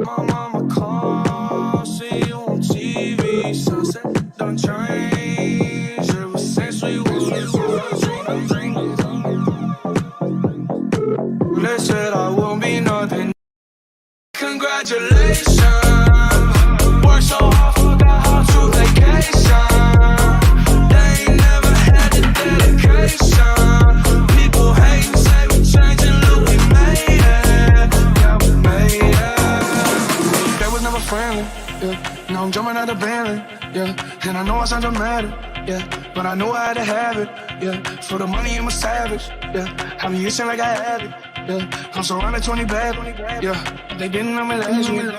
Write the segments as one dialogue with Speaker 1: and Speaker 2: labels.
Speaker 1: My mama calls, see you on TV. Sunset done changed ever since we was drinking. They said I won't be nothing. Congratulations. Worked so hard, forgot how to vacation. They ain't never had the dedication. People hate and say we changing, look, we made it. Yeah, we made it. They was never friendly, yeah. Now I'm jumping out the Bentley, yeah. And I know I sound dramatic, yeah. But I knew I had to have it, yeah. For the money, I'm a savage, yeah. I be itching like I had it, yeah. I'm surrounded 20 bad, yeah. They didn't know me last week.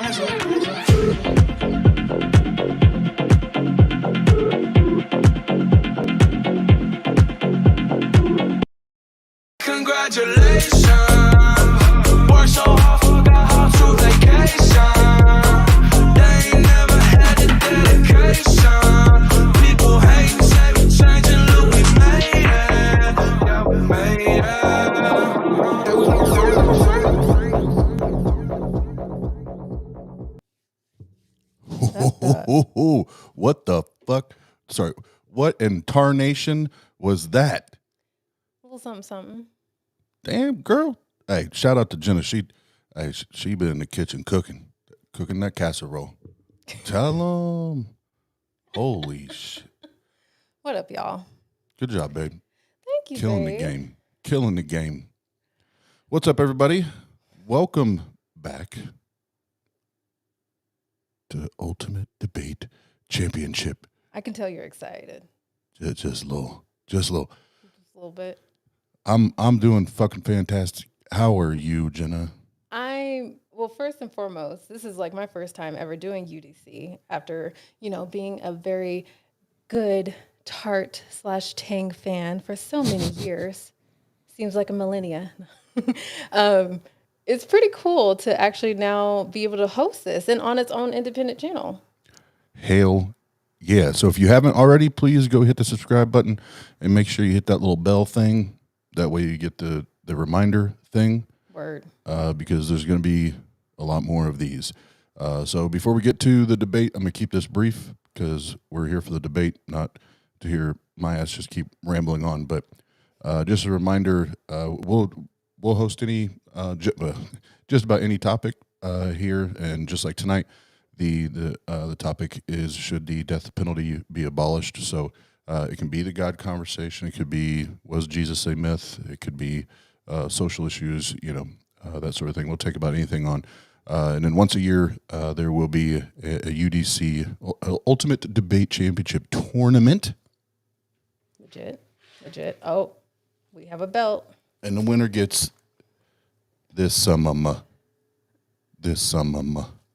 Speaker 1: Congratulations. Worked so hard, forgot how to vacation. They ain't never had the dedication. People hate and say we changing, look, we made it. Yeah, we made
Speaker 2: it. What the fuck? Sorry, what in tarnation was that?
Speaker 3: A little something, something.
Speaker 2: Damn, girl. Hey, shout out to Jenna. She been in the kitchen cooking that casserole. Tell them. Holy shit.
Speaker 3: What up, y'all?
Speaker 2: Good job, babe.
Speaker 3: Thank you,
Speaker 2: Killing
Speaker 3: babe.
Speaker 2: the game. Killing the game. What's up, everybody? Welcome back to Ultimate Debate Championship.
Speaker 3: I can tell you're excited.
Speaker 2: Just a little.
Speaker 3: Just a little bit.
Speaker 2: I'm doing fucking fantastic. How are you, Jenna?
Speaker 3: Well, first and foremost, this is like my first time ever doing UDC after, being a very good Tart / Tang fan for so many years. Seems like a millennia. It's pretty cool to actually now be able to host this and on its own independent channel.
Speaker 2: Hail yeah. So if you haven't already, please go hit the subscribe button and make sure you hit that little bell thing. That way you get the reminder thing.
Speaker 3: Word.
Speaker 2: Because there's going to be a lot more of these. So before we get to the debate, I'm going to keep this brief because we're here for the debate, not to hear my ass just keep rambling on. But just a reminder, we'll host any just about any topic here, and just like tonight, the topic is, should the death penalty be abolished? So it can be the God conversation. It could be, was Jesus a myth? It could be social issues, that sort of thing. We'll take about anything on. And then once a year, there will be a UDC Ultimate Debate Championship Tournament.
Speaker 3: Legit. Oh, we have a belt.
Speaker 2: And the winner gets this summer.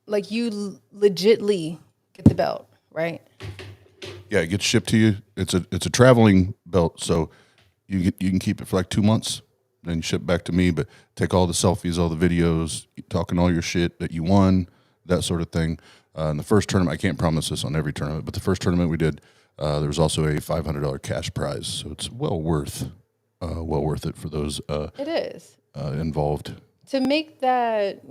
Speaker 3: Like, you legitly get the belt, right?
Speaker 2: Yeah, it gets shipped to you. It's a traveling belt, so you can keep it for like 2 months, then you ship back to me. But take all the selfies, all the videos, talking all your shit that you won, that sort of thing. In the first tournament, I can't promise this on every tournament, but the first tournament we did, there was also a $500 cash prize, so it's well worth it for those.
Speaker 3: It is
Speaker 2: involved
Speaker 3: to make that,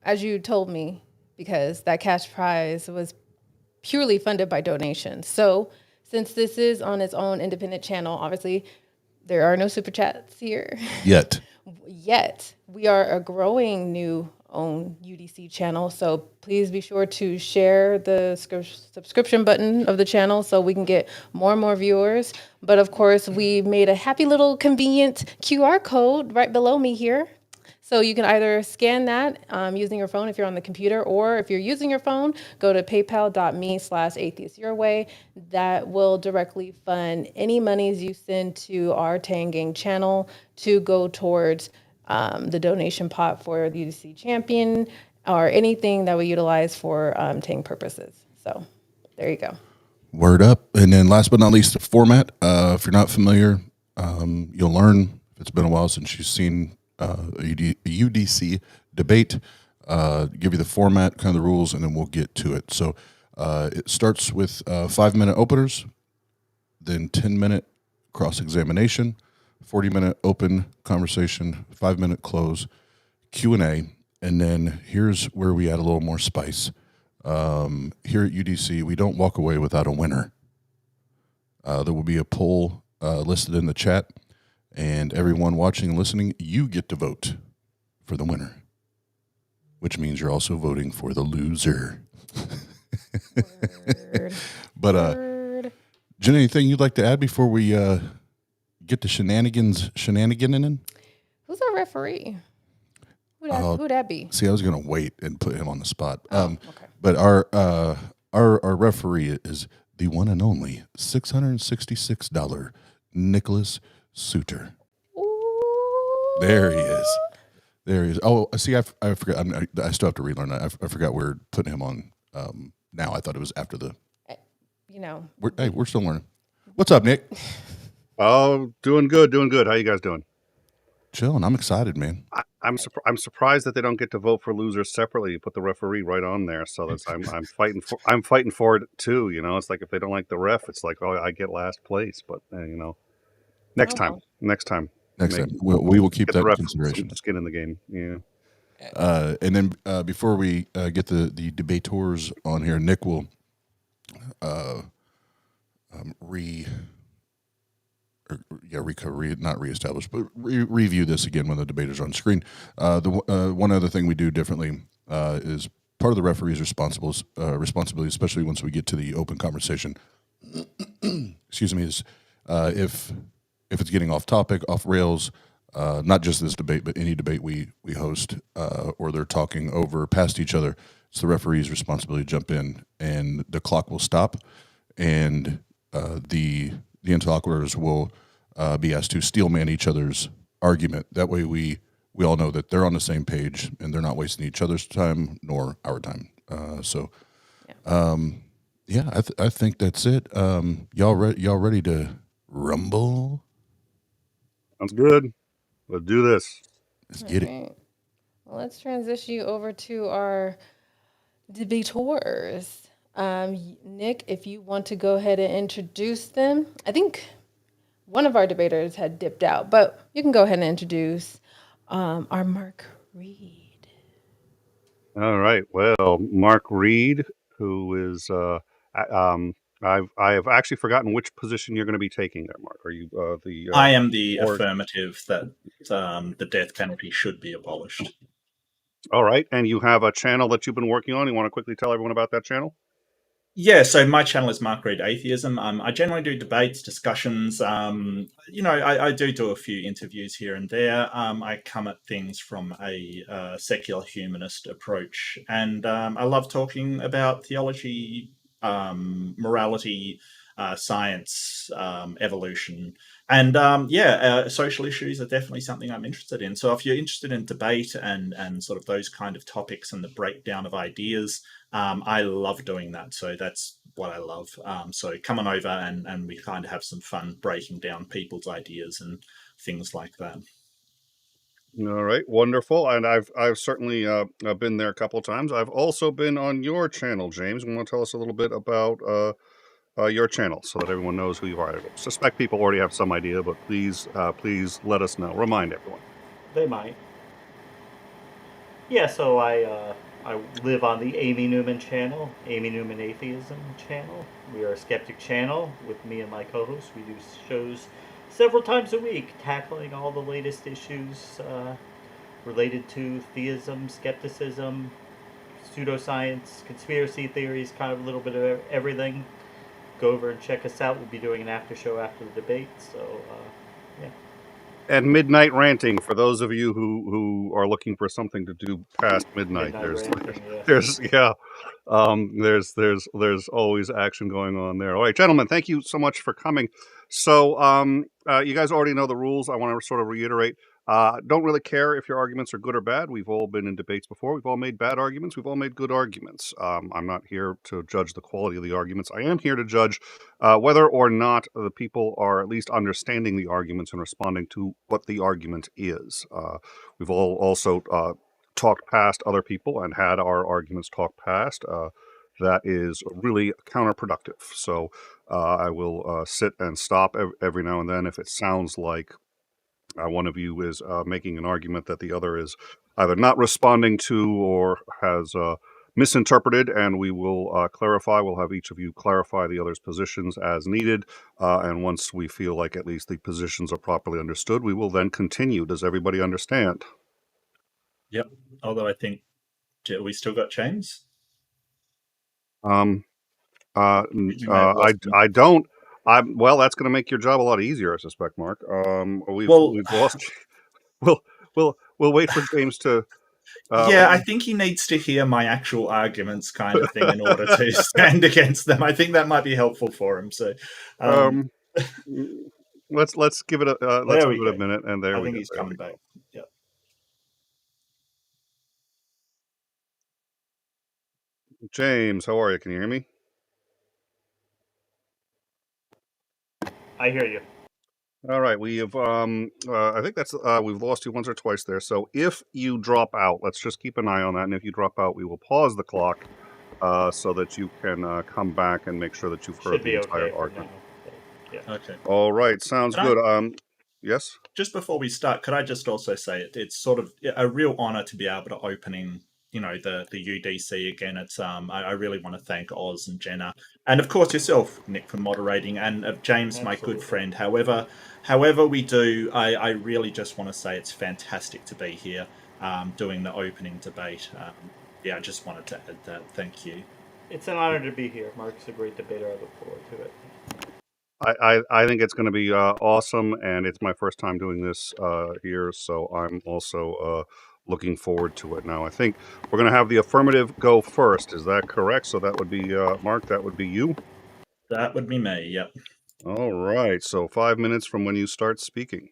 Speaker 3: as you told me, because that cash prize was purely funded by donations. So since this is on its own independent channel, obviously there are no super chats here.
Speaker 2: Yet.
Speaker 3: We are a growing new own UDC channel. So please be sure to share the subscription button of the channel so we can get more and more viewers. But of course, we made a happy little convenient QR code right below me here. So you can either scan that using your phone if you're on the computer, or if you're using your phone, go to paypal.me/atheistyourway. That will directly fund any monies you send to our TANG channel to go towards the donation pot for the UDC champion or anything that we utilize for TANG purposes. So there you go.
Speaker 2: Word up. And then last but not least, the format. If you're not familiar, you'll learn. It's been a while since you've seen a UDC debate, give you the format, kind of the rules, and then we'll get to it. So it starts with 5-minute openers, then 10-minute cross-examination, 40-minute open conversation, 5-minute close, Q&A, And then here's where we add a little more spice. Here at UDC, we don't walk away without a winner. There will be a poll listed in the chat, and everyone watching and listening, you get to vote for the winner, which means you're also voting for the loser.
Speaker 3: Word.
Speaker 2: But
Speaker 3: Word.
Speaker 2: Jen, anything you'd like to add before we get the shenaniganing?
Speaker 3: Who's our referee? Who'd that be?
Speaker 2: See, I was going to wait and put him on the spot.
Speaker 3: Okay.
Speaker 2: But our referee is the one and only $666 Nicholas Suter.
Speaker 3: Ooh.
Speaker 2: There he is. There he is. Oh, see, I forgot. I still have to relearn that. I forgot we're putting him on now. I thought it was after the.
Speaker 3: You know.
Speaker 2: We're still learning. What's up, Nick?
Speaker 4: Oh, doing good. How you guys doing?
Speaker 2: Chilling. I'm excited, man.
Speaker 4: I'm surprised that they don't get to vote for losers separately. You put the referee right on there, so that's I'm fighting for it too. You know, it's like if they don't like the ref, it's like, oh, I get last place. But you know, next time,
Speaker 2: Next time,
Speaker 4: maybe.
Speaker 2: we will keep
Speaker 4: Get
Speaker 2: that
Speaker 4: the
Speaker 2: in
Speaker 4: ref
Speaker 2: consideration.
Speaker 4: some skin in the game. Yeah.
Speaker 2: And then before we get the debaters on here, Nick will not reestablish, but review this again when the debaters are on screen. One other thing we do differently is part of the referee's responsibility, especially once we get to the open conversation. Excuse me, is if it's getting off topic, off rails, not just this debate, but any debate we host, or they're talking over past each other, it's the referee's responsibility to jump in, and the clock will stop, and the interlocutors will be asked to steelman each other's argument. That way we all know that they're on the same page and they're not wasting each other's time nor our time. I think that's it. Y'all ready to rumble?
Speaker 4: Sounds good. Let's do this.
Speaker 2: Let's get it.
Speaker 3: Right. Well, let's transition you over to our debaters. Nick, if you want to go ahead and introduce them. I think one of our debaters had dipped out, but you can go ahead and introduce our Mark Reid.
Speaker 4: All right. Well, Mark Reid, who is I have actually forgotten which position you're going to be taking there, Mark. Are you the?
Speaker 5: I am the affirmative that the death penalty should be abolished.
Speaker 4: All right, and you have a channel that you've been working on. You want to quickly tell everyone about that channel?
Speaker 5: Yeah, so my channel is Mark Reid Atheism. I generally do debates, discussions. I do a few interviews here and there. I come at things from a secular humanist approach, and I love talking about theology, morality, science, evolution, and social issues are definitely something I'm interested in. So if you're interested in debate and sort of those kind of topics and the breakdown of ideas, I love doing that. So that's what I love. So come on over and we kind of have some fun breaking down people's ideas and things like that.
Speaker 4: All right, wonderful. And I've certainly been there a couple of times. I've also been on your channel, James. You want to tell us a little bit about your channel so that everyone knows who you are? I suspect people already have some idea, but please let us know. Remind everyone.
Speaker 6: They might. Yeah, so I live on the Amy Newman channel, Amy Newman Atheism channel. We are a skeptic channel with me and my co-host. We do shows several times a week tackling all the latest issues related to theism, skepticism, pseudoscience, conspiracy theories, kind of a little bit of everything. Go over and check us out. We'll be doing an after show after the debate, so yeah.
Speaker 4: And midnight ranting for those of you who are looking for something to do past midnight. There's always action going on there. All right, gentlemen, thank you so much for coming. So you guys already know the rules. I want to sort of reiterate. Don't really care if your arguments are good or bad. We've all been in debates before. We've all made bad arguments. We've all made good arguments. I'm not here to judge the quality of the arguments. I am here to judge whether or not the people are at least understanding the arguments and responding to what the argument is. We've all also talked past other people and had our arguments talked past. That is really counterproductive. So I will sit and stop every now and then if it sounds like one of you is making an argument that the other is either not responding to or has misinterpreted, and we will clarify. We'll have each of you clarify the other's positions as needed, and once we feel like at least the positions are properly understood, we will then continue. Does everybody understand?
Speaker 5: Yep. Although I think we still got James.
Speaker 4: I
Speaker 5: I
Speaker 4: don't. Well, that's going to make your job a lot easier, I suspect, Mark. We've lost. We'll wait for James to.
Speaker 5: Yeah, I think he needs to hear my actual arguments, kind of thing, in order to stand against them. I think that might be helpful for him. So,
Speaker 4: let's give it a minute, and there
Speaker 5: I
Speaker 4: we
Speaker 5: think
Speaker 4: go.
Speaker 5: he's coming back. Yeah.
Speaker 4: James, how are you? Can you hear me?
Speaker 6: I hear you.
Speaker 4: All right, we have. I think that's. We've lost you once or twice there. So if you drop out, let's just keep an eye on that. And if you drop out, we will pause the clock, so that you can come back and make sure that you've heard
Speaker 6: Should
Speaker 4: the
Speaker 6: be
Speaker 4: entire
Speaker 6: okay for
Speaker 4: argument.
Speaker 6: now. Yeah.
Speaker 5: Okay.
Speaker 4: All right, sounds
Speaker 5: Can
Speaker 4: good. Yes.
Speaker 5: Just before we start, could I just also say it's sort of a real honor to be able to opening, the UDC again. It's I really want to thank Oz and Jenna, and of course yourself, Nick, for moderating, and James, my good friend. However we do, I really just want to say it's fantastic to be here, doing the opening debate. Yeah, I just wanted to add that. Thank you.
Speaker 6: It's an honor to be here. Mark's a great debater. I look forward to it.
Speaker 4: I think it's going to be awesome, and it's my first time doing this here, so I'm also looking forward to it. Now, I think we're going to have the affirmative go first. Is that correct? So that would be Mark. That would be you.
Speaker 5: That would be me. Yep.
Speaker 4: All right. So 5 minutes from when you start speaking.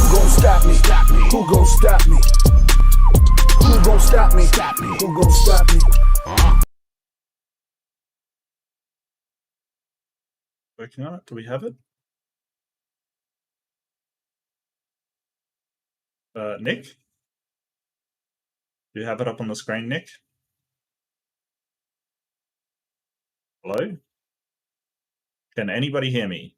Speaker 1: Who gon' stop me? Who gon' stop me? Who gon' stop me? Who gon' stop me?
Speaker 5: Working on it. Do we have it? Nick? Do you have it up on the screen, Nick? Hello? Can anybody hear me?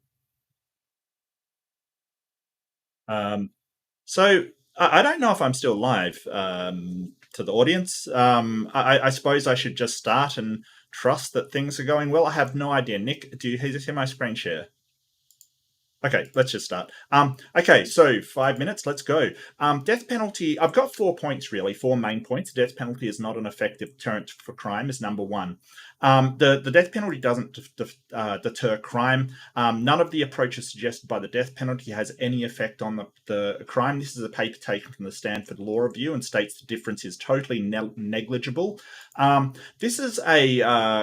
Speaker 5: So I don't know if I'm still live to the audience. I suppose I should just start and trust that things are going well. I have no idea. Nick, do you hear my screen share? Okay, let's just start. Okay, so 5 minutes, let's go. Death penalty, I've got 4 points really, 4 main points. Death penalty is not an effective deterrent for crime is number one. The death penalty doesn't deter crime. None of the approaches suggested by the death penalty has any effect on the crime. This is a paper taken from the Stanford Law Review and states the difference is totally negligible. This is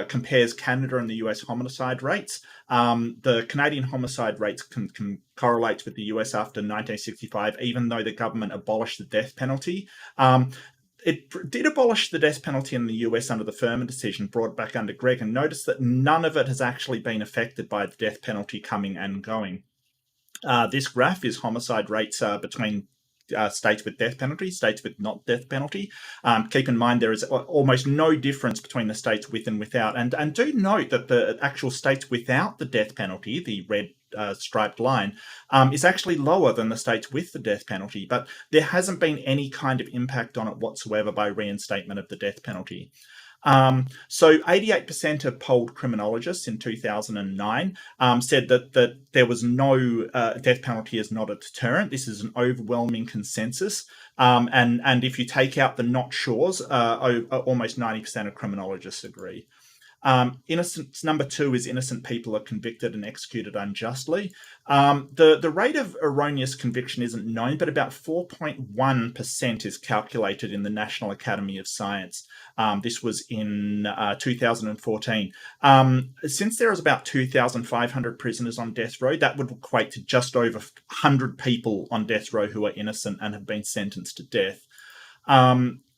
Speaker 5: compares Canada and the US homicide rates. The Canadian homicide rates can correlate with the US after 1965, even though the government abolished the death penalty. It did abolish the death penalty in the US under the Furman decision, brought back under Gregg, and notice that none of it has actually been affected by the death penalty coming and going. This graph is homicide rates between states with death penalty, states with not death penalty. Keep in mind there is almost no difference between the states with and without. And do note that the actual states without the death penalty, the red striped line, is actually lower than the states with the death penalty, but there hasn't been any kind of impact on it whatsoever by reinstatement of the death penalty. So 88% of polled criminologists in 2009 said that there was no death penalty is not a deterrent. This is an overwhelming consensus. And if you take out the not sures, almost 90% of criminologists agree. Innocence number 2 is innocent people are convicted and executed unjustly. The rate of erroneous conviction isn't known, but about 4.1% is calculated in the National Academy of Science. This was in 2014. Since there is about 2,500 prisoners on death row, that would equate to just over 100 people on death row who are innocent and have been sentenced to death.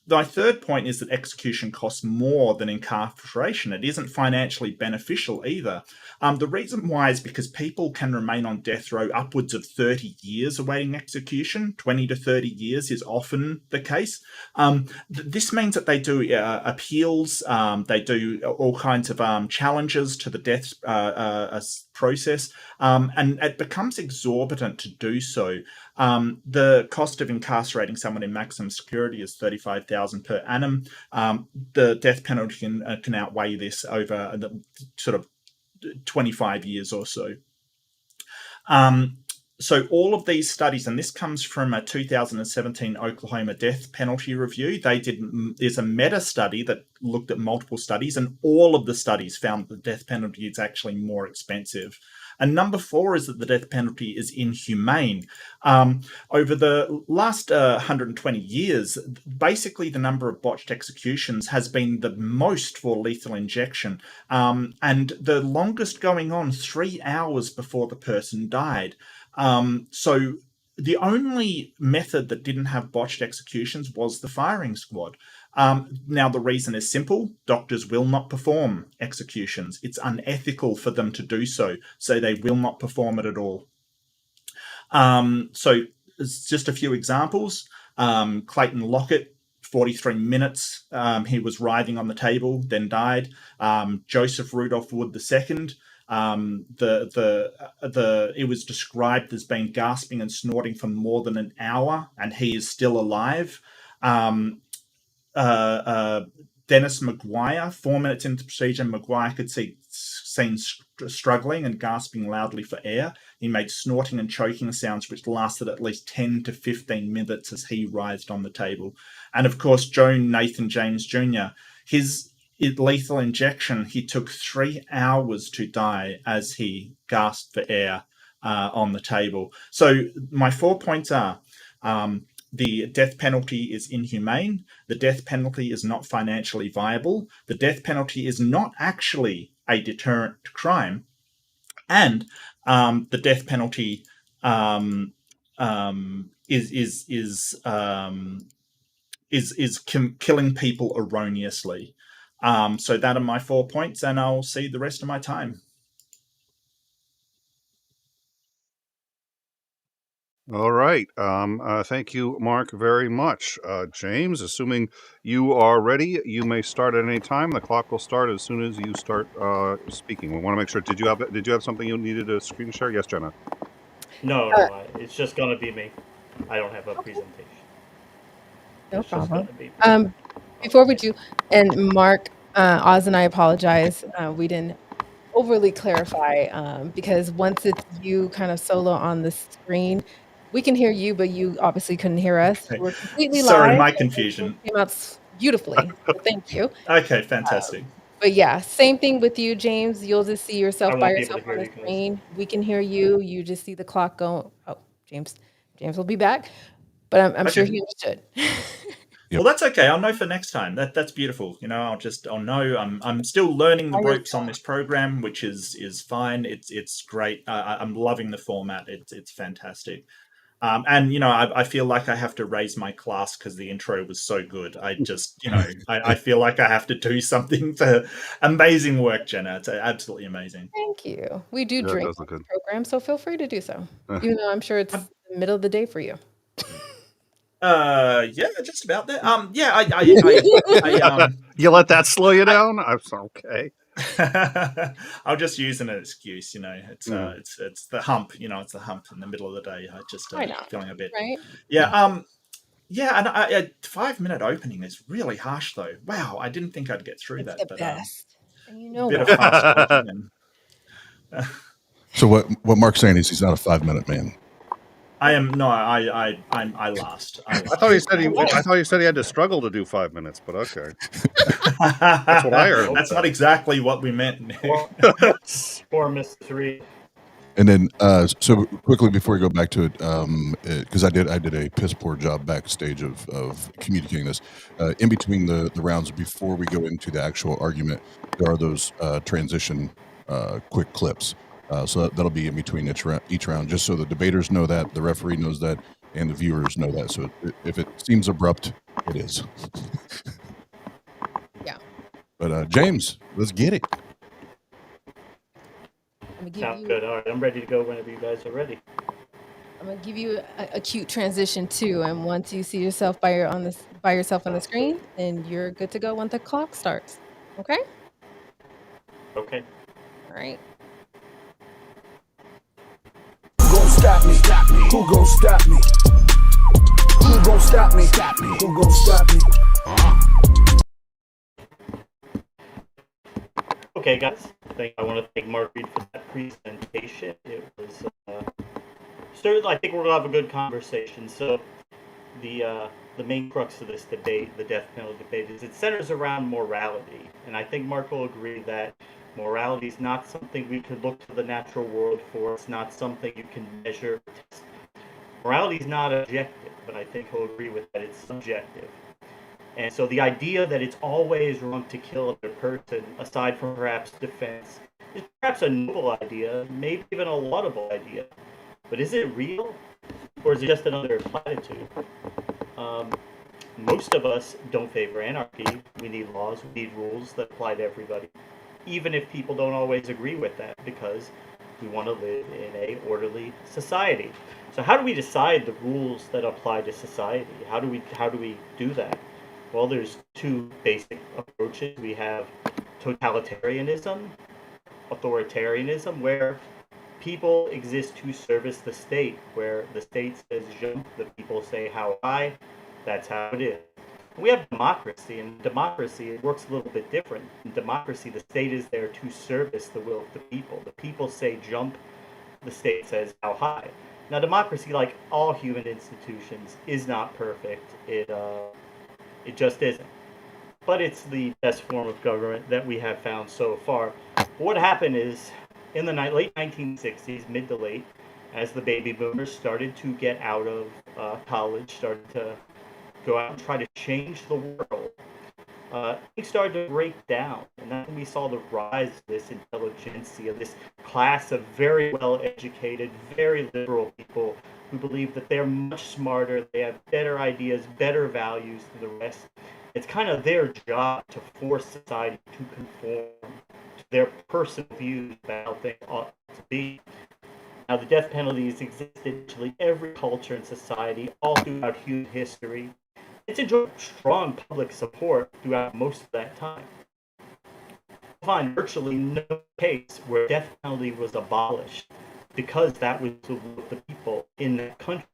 Speaker 5: My third point is that execution costs more than incarceration. It isn't financially beneficial either. The reason why is because people can remain on death row upwards of 30 years awaiting execution. 20 to 30 years is often the case. This means that they do appeals, they do all kinds of challenges to the death process, and it becomes exorbitant to do so. The cost of incarcerating someone in maximum security is $35,000 per annum. The death penalty can outweigh this over the sort of 25 years or so. So all of these studies, and this comes from a 2017 Oklahoma death penalty review. There's a meta study that looked at multiple studies, and all of the studies found that the death penalty is actually more expensive. And number 4 is that the death penalty is inhumane. Over the last 120 years, basically the number of botched executions has been the most for lethal injection, and the longest going on 3 hours before the person died. So the only method that didn't have botched executions was the firing squad. Now, the reason is simple. Doctors will not perform executions. It's unethical for them to do so, so they will not perform it at all. So it's just a few examples. Clayton Lockett, 43 minutes. He was writhing on the table, then died. Joseph Rudolph Wood II. It was described as being gasping and snorting for more than an hour, and he is still alive. Dennis McGuire, 4 minutes into the procedure, McGuire could seen struggling and gasping loudly for air. He made snorting and choking sounds which lasted at least 10 to 15 minutes as he writhed on the table. And of course, Joe Nathan James Jr., his lethal injection, he took 3 hours to die as he gasped for air on the table. So my 4 points are, the death penalty is inhumane. The death penalty is not financially viable. The death penalty is not actually a deterrent to crime. And the death penalty is killing people erroneously. So that are my 4 points, and I'll see the rest of my time.
Speaker 4: All right. Thank you, Mark, very much. James, assuming you are ready, you may start at any time. The clock will start as soon as you start speaking. We want to make sure. Did you have something you needed to screen share? Yes, Jenna.
Speaker 6: No, it's just going to be me. I don't have a presentation.
Speaker 3: No
Speaker 6: It's just
Speaker 3: problem.
Speaker 6: gonna be me.
Speaker 3: Before we do, and Mark, Oz and I apologize. We didn't overly clarify because once it's you kind of solo on the screen, we can hear you, but you obviously couldn't hear us.
Speaker 5: Okay.
Speaker 3: We're completely
Speaker 5: Sorry,
Speaker 3: live.
Speaker 5: my
Speaker 3: and
Speaker 5: confusion.
Speaker 3: it came out beautifully. So thank you.
Speaker 5: Okay, fantastic.
Speaker 3: But yeah, same thing with you, James. You'll just see
Speaker 6: I
Speaker 3: yourself by
Speaker 6: won't be able
Speaker 3: yourself
Speaker 6: to
Speaker 3: on
Speaker 6: hear
Speaker 3: the
Speaker 6: you guys.
Speaker 3: screen. We can hear you. You just see the clock going. Oh, James will be back, but I'm sure
Speaker 5: Okay.
Speaker 3: he understood.
Speaker 2: Yep.
Speaker 5: Well, that's okay. I'll know for next time. That's beautiful. You know, I'll know. I'm still learning the
Speaker 3: By
Speaker 5: ropes on this program, which is fine. It's great. I'm loving the format. It's fantastic. And you know, I feel like I have to raise my class because the intro was so good. I just, you know, I feel like I have to do something for amazing work, Jenna. It's absolutely amazing.
Speaker 3: Thank you. We do
Speaker 4: Yeah, it
Speaker 3: drink
Speaker 4: does
Speaker 3: on
Speaker 4: look
Speaker 3: this
Speaker 4: good.
Speaker 3: program, so feel free to do so. Even though I'm sure it's the middle of the day for you.
Speaker 5: Yeah, just about that. Yeah, I
Speaker 4: You let that slow you down? I'm okay.
Speaker 5: I'll just use an excuse, you know. It's the hump, you know. It's the hump in the middle of the day. I just
Speaker 3: Why not?
Speaker 5: feeling a bit.
Speaker 3: Right?
Speaker 5: Yeah. Yeah, and a 5-minute opening is really harsh, though. Wow, I didn't think I'd get through
Speaker 3: It's
Speaker 5: that.
Speaker 3: the
Speaker 5: But
Speaker 3: best. And you know
Speaker 5: bit of
Speaker 3: why.
Speaker 5: fast talking, and
Speaker 2: So what Mark's saying is he's not a 5-minute man.
Speaker 5: I am no, I last.
Speaker 4: I thought he said he had to struggle to do 5 minutes, but okay. That's what I heard.
Speaker 5: That's not exactly what we meant.
Speaker 6: Poor Mr. Reid.
Speaker 2: And then, so quickly before we go back to it, because I did a piss poor job backstage of communicating this. In between the rounds, before we go into the actual argument, there are those transition quick clips. So that'll be in between each round, just so the debaters know that, the referee knows that, and the viewers know that. So if it seems abrupt, it is.
Speaker 3: Yeah.
Speaker 2: But James, let's get it.
Speaker 6: Sounds good. All right, I'm ready to go whenever you guys are ready.
Speaker 3: I'm gonna give you a cute transition too, and once you see yourself by yourself on the screen, then you're good to go when the clock starts. Okay?
Speaker 6: Okay.
Speaker 3: All right.
Speaker 1: stop me? Who gon' stop me? Who gon' stop me? Who gon' stop me?
Speaker 6: Okay, guys. I want to thank Mark Reid for that presentation. It was certainly. I think we're gonna have a good conversation. So, the main crux of this debate, the death penalty debate, is it centers around morality, and I think Mark will agree that morality is not something we could look to the natural world for. It's not something you can measure. Morality is not objective, but I think he'll agree with that. It's subjective. And so the idea that it's always wrong to kill another person, aside from perhaps defense, is perhaps a noble idea, maybe even a laudable idea. But is it real? Or is it just another platitude? Most of us don't favor anarchy. We need laws, we need rules that apply to everybody, even if people don't always agree with that, because we want to live in a orderly society. So how do we decide the rules that apply to society? How do we do that? Well, there's two basic approaches. We have totalitarianism, authoritarianism, where people exist to service the state, where the state says jump, the people say how high, that's how it is. We have democracy, and democracy, it works a little bit different. In democracy, the state is there to service the will of the people. The people say jump, the state says how high. Now, democracy, like all human institutions, is not perfect. It just isn't. But it's the best form of government that we have found so far. What happened is, in the late 1960s, mid to late, as the baby boomers started to get out of college, started to go out and try to change the world, things started to break down. And then we saw the rise of this intelligentsia, this class of very well-educated, very liberal people who believe that they're much smarter, they have better ideas, better values than the rest. It's kind of their job to force society to conform to their personal views about how things ought to be. Now, the death penalty has existed in virtually every culture and society all throughout human history. It's enjoyed strong public support throughout most of that time. You'll find virtually no case where death penalty was abolished because that was the will of the people in that country.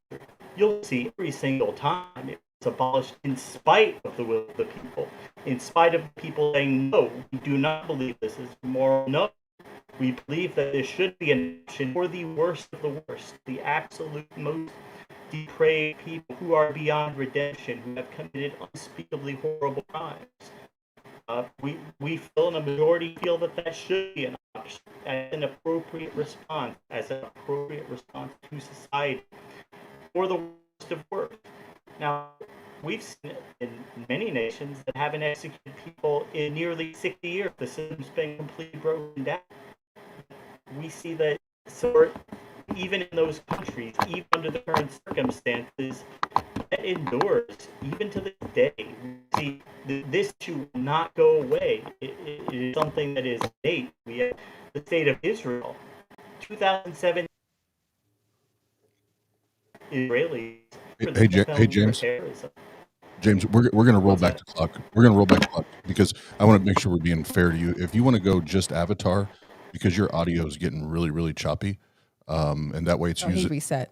Speaker 6: You'll see every single time it was abolished in spite of the will of the people, in spite of people saying, no, we do not believe this is moral. No, we believe that this should be an option for the worst of the worst, the absolute most depraved people who are beyond redemption, who have committed unspeakably horrible crimes. We feel, and a majority feel, that should be an option as an appropriate response, to society for the worst of worst. Now, we've seen it in many nations that haven't executed people in nearly 60 years. The system's been completely broken down. We see that, so even in those countries, even under the current circumstances, that endures even to this day. We see this issue will not go away. It is something that is innate. We have the state of Israel, 2007 Israelis.
Speaker 2: Hey, James. James, we're going to roll back the clock. We're going to roll back the clock because I want to make sure we're being fair to you. If you want to go just Avatar, because your audio is getting really, really choppy, and that way it's
Speaker 3: He reset.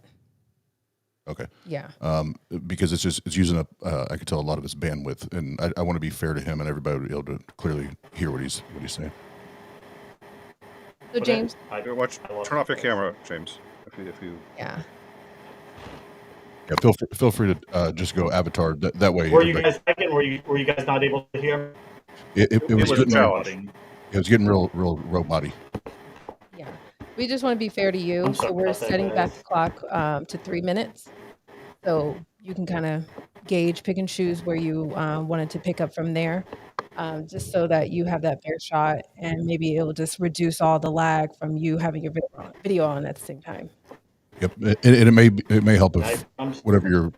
Speaker 2: Okay.
Speaker 3: Yeah.
Speaker 2: Because it's using up. I could tell a lot of its bandwidth, and I want to be fair to him and everybody to be able to clearly hear what he's saying.
Speaker 3: So James,
Speaker 4: turn off your camera, James. If you.
Speaker 3: Yeah.
Speaker 2: Yeah. Feel free to just go Avatar. That way.
Speaker 6: Were you guys were you guys not able to hear?
Speaker 2: It was
Speaker 4: a challenge.
Speaker 2: It was getting real robot-y.
Speaker 3: Yeah. We just want to be fair to you, so we're setting back the clock to 3 minutes, so you can kind of gauge, pick and choose where you wanted to pick up from there, just so that you have that fair shot, and maybe it'll just reduce all the lag from you having your video on at the same time.
Speaker 2: Yep, and it may help if whatever your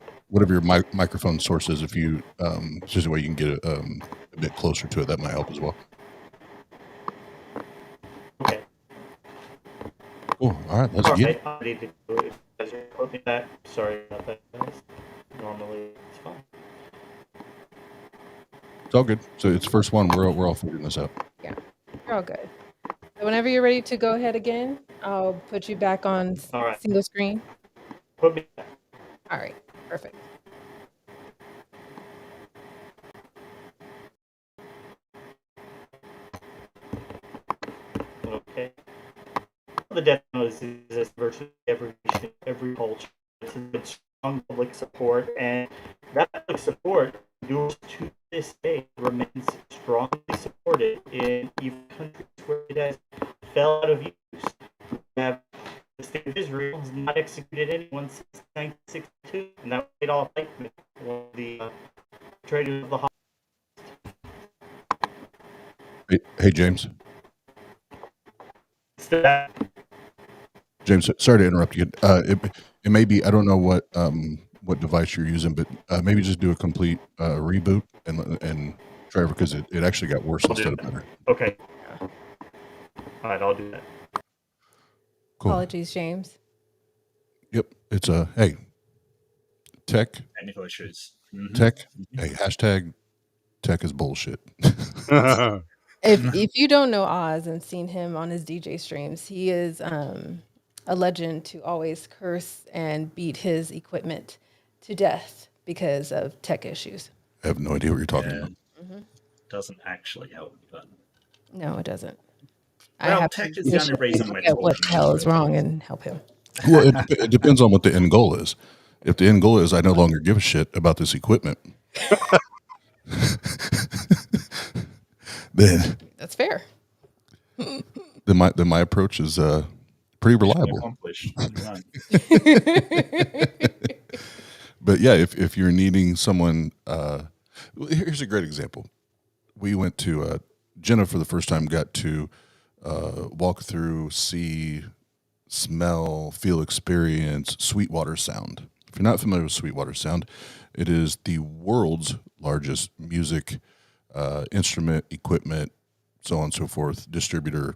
Speaker 2: microphone source is, if you just a way you can get a bit closer to it, that might help as well.
Speaker 6: Okay.
Speaker 2: Cool. All right, let's get
Speaker 6: it. Sorry about that, guys. Normally it's fine.
Speaker 2: It's all good. So it's first one. We're all figuring this out.
Speaker 3: Yeah, you're all good. So whenever you're ready to go ahead again, I'll put you back on
Speaker 6: All right.
Speaker 3: single screen.
Speaker 6: Put me back.
Speaker 3: All right, perfect.
Speaker 6: Okay. The death notice exists virtually every culture. It's a strong public support, and that public support endures to this day, remains strongly supported in even countries where it has fell out of use. We have the state of Israel has not executed anyone since 1962, and that was Adolf Eichmann, one of the traders of the
Speaker 2: Hey, James.
Speaker 6: Holocaust.
Speaker 2: James, sorry to interrupt you. It may be, I don't know what device you're using, but maybe just do a complete reboot and try, because it actually got worse instead of better.
Speaker 6: Okay. All right, I'll do that.
Speaker 2: Cool.
Speaker 3: Apologies, James.
Speaker 2: Yep. It's hey, tech,
Speaker 5: Technical issues.
Speaker 2: tech. Hey, hashtag tech is bullshit.
Speaker 3: If you don't know Oz and seen him on his DJ streams, he is a legend to always curse and beat his equipment to death because of tech issues.
Speaker 2: I have no idea what you're talking about.
Speaker 5: Doesn't actually help, but
Speaker 3: No, it doesn't.
Speaker 5: well, tech is the only reason we're
Speaker 3: at what the
Speaker 5: talking
Speaker 3: hell
Speaker 5: about
Speaker 3: is
Speaker 5: it.
Speaker 3: wrong and help him.
Speaker 2: Well, it depends on what the end goal is. If the end goal is I no longer give a shit about this equipment, then
Speaker 3: That's fair.
Speaker 2: my approach is pretty reliable.
Speaker 5: Accomplished. Right.
Speaker 2: But yeah, if you're needing someone, here's a great example. We went to Jenna for the first time, got to walk through, see, smell, feel, experience Sweetwater Sound. If you're not familiar with Sweetwater Sound, it is the world's largest music instrument, equipment, so on and so forth, distributor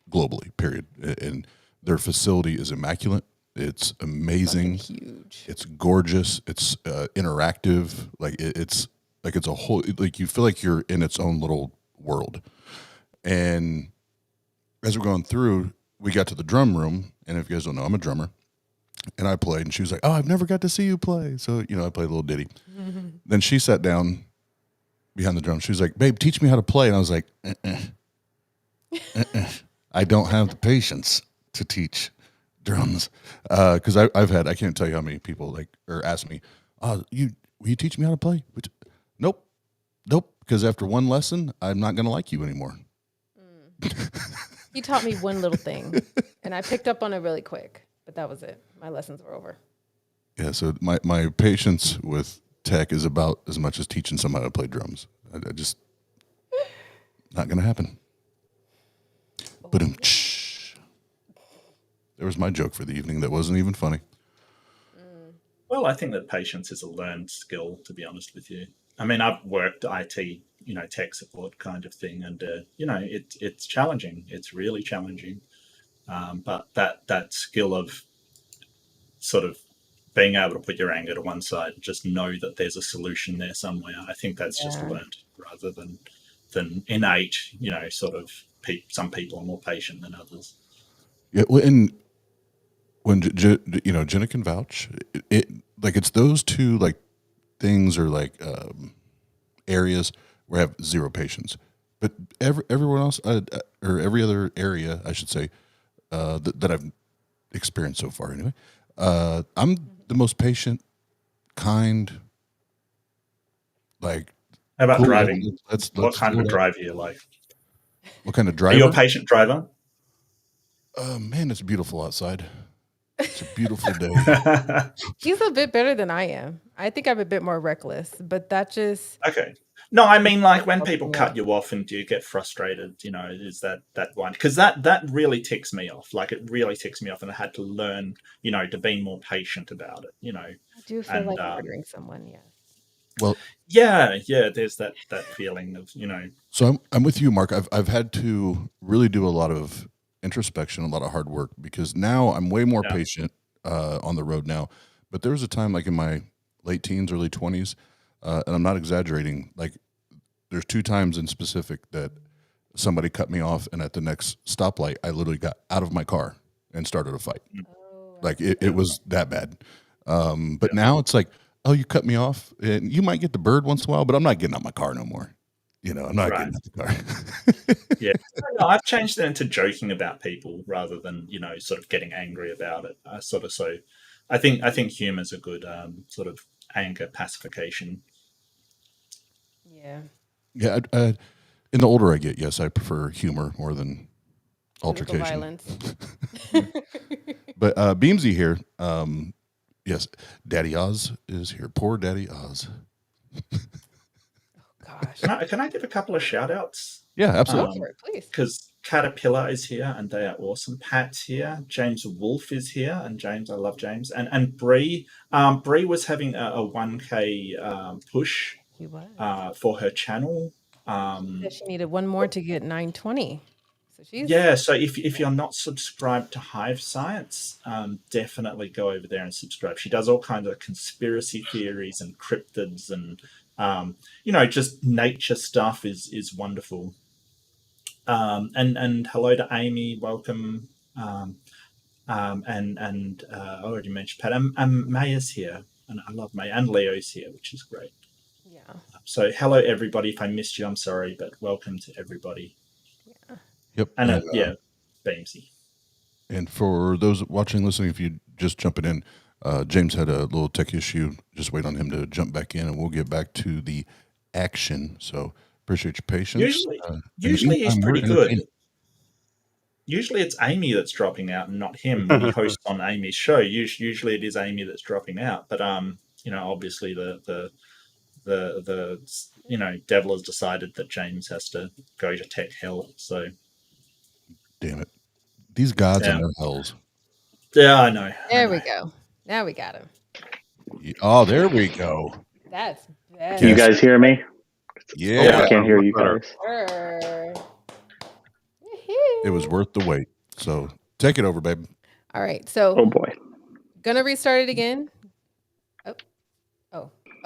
Speaker 2: globally, period. And their facility is immaculate. It's amazing.
Speaker 3: Huge.
Speaker 2: It's gorgeous. It's interactive. Like it's a whole, like you feel like you're in its own little world. And as we're going through, we got to the drum room, and if you guys don't know, I'm a drummer, and I played, and she was like, "Oh, I've never got to see you play." So I played a little ditty. Then she sat down behind the drum. She was like, "Babe, teach me how to play," and I was like, I don't have the patience to teach drums, because I've had, I can't tell you how many people ask me, will you teach me how to play? Nope, because after one lesson, I'm not going to like you anymore.
Speaker 3: He taught me one little thing, and I picked up on it really quick, but that was it. My lessons were over.
Speaker 2: Yeah, so my patience with tech is about as much as teaching somebody how to play drums. I just, not going to happen. But there was my joke for the evening that wasn't even funny.
Speaker 5: Well, I think that patience is a learned skill, to be honest with you. I mean, I've worked IT, tech support kind of thing, and it's challenging. It's really challenging. But that skill of sort of being able to put your anger to one side and just know that there's a solution there somewhere, I think that's just learned rather than innate. Sort of some people are more patient than others.
Speaker 2: Yeah, and when Jenna can vouch, it's those two things or areas where I have zero patience. But everyone else, or every other area, I should say, that I've experienced so far, anyway, I'm the most patient, kind.
Speaker 5: How about
Speaker 2: cool,
Speaker 5: driving? What
Speaker 2: let's
Speaker 5: kind of drive do you like?
Speaker 2: What kind of
Speaker 5: Are
Speaker 2: driver?
Speaker 5: you a patient driver?
Speaker 2: Man, it's beautiful outside. It's a beautiful day.
Speaker 3: He's a bit better than I am. I think I'm a bit more reckless, but that just...
Speaker 5: Okay. No, I mean, when people cut you off and do you get frustrated, is that one? Because that really ticks me off. It really ticks me off, and I had to learn, to be more patient about it,
Speaker 3: I do feel like murdering someone, yeah.
Speaker 2: Well,
Speaker 5: yeah, there's that feeling of,
Speaker 2: So I'm with you, Mark. I've had to really do a lot of introspection, a lot of hard work, because now I'm way more patient on the road now. But there was a time in my late teens, early 20s, and I'm not exaggerating, there's 2 times in specific that somebody cut me off, and at the next stoplight, I literally got out of my car and started a fight.
Speaker 3: Oh,
Speaker 2: Like it was that bad. But now it's like, oh, you cut me off, and you might get the bird once in a while, but I'm not getting out my car no more. I'm not
Speaker 5: Right.
Speaker 2: getting out the car.
Speaker 5: Yeah, no, I've changed it into joking about people rather than sort of getting angry about it. I think humor's a good sort of anger pacification.
Speaker 3: yeah.
Speaker 2: Yeah. And the older I get, yes, I prefer humor more than
Speaker 3: Physical
Speaker 2: altercation.
Speaker 3: violence.
Speaker 2: But Beamsy here, yes, Daddy Oz is here. Poor Daddy Oz.
Speaker 3: Gosh.
Speaker 5: Can I give a couple of shout outs?
Speaker 2: Yeah,
Speaker 3: Go
Speaker 2: absolutely.
Speaker 3: for it, please.
Speaker 5: Because Caterpillar is here and they are awesome. Pat's here. James Wolfe is here. And James, I love James. And Bree. Bree was having a 1K push
Speaker 3: He was.
Speaker 5: for her channel.
Speaker 3: She said she needed one more to get 920. So she's
Speaker 5: Yeah, so if you're not subscribed to Hive Science, definitely go over there and subscribe. She does all kinds of conspiracy theories and cryptids and just nature stuff is wonderful. And hello to Amy, welcome. And I already mentioned Pat. And May is here, and I love May, and Leo's here, which is great.
Speaker 3: yeah.
Speaker 5: So hello everybody. If I missed you, I'm sorry, but welcome to everybody.
Speaker 2: Yep.
Speaker 5: And Beamsy.
Speaker 2: And for those watching, listening, if you just jumping in, James had a little tech issue. Just wait on him to jump back in, and we'll get back to the action. So appreciate your patience.
Speaker 5: Usually he's
Speaker 2: meantime, we're
Speaker 5: pretty good.
Speaker 2: entertaining.
Speaker 5: Usually it's Amy that's dropping out and not him when he hosts on Amy's show. Usually it is Amy that's dropping out, but obviously the devil has decided that James has to go to tech hell. So
Speaker 2: Damn it, these gods
Speaker 5: Yeah.
Speaker 2: and their hells.
Speaker 5: yeah, I know.
Speaker 3: There we go. Now we got him.
Speaker 2: Oh, there we go.
Speaker 3: That's bad.
Speaker 7: Can you guys hear me?
Speaker 2: Yeah,
Speaker 7: I can't hear you
Speaker 4: better.
Speaker 7: guys.
Speaker 2: it was worth the wait. So take it over, babe.
Speaker 3: All right. So
Speaker 7: Oh boy.
Speaker 3: gonna restart it again.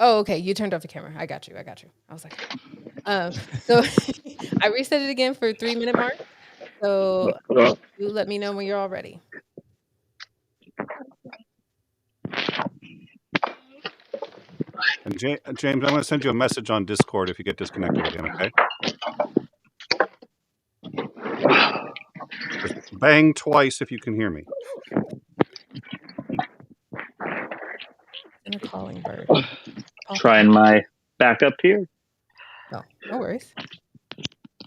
Speaker 3: Oh, okay. You turned off the camera. I got you. I was like, so I reset it again for 3-minute mark. So you let me know when you're all ready.
Speaker 4: And James, I'm going to send you a message on Discord if you get disconnected again. Okay. Just bang twice if you can hear me.
Speaker 3: And a calling bird.
Speaker 7: Trying my backup here.
Speaker 3: Oh, no worries.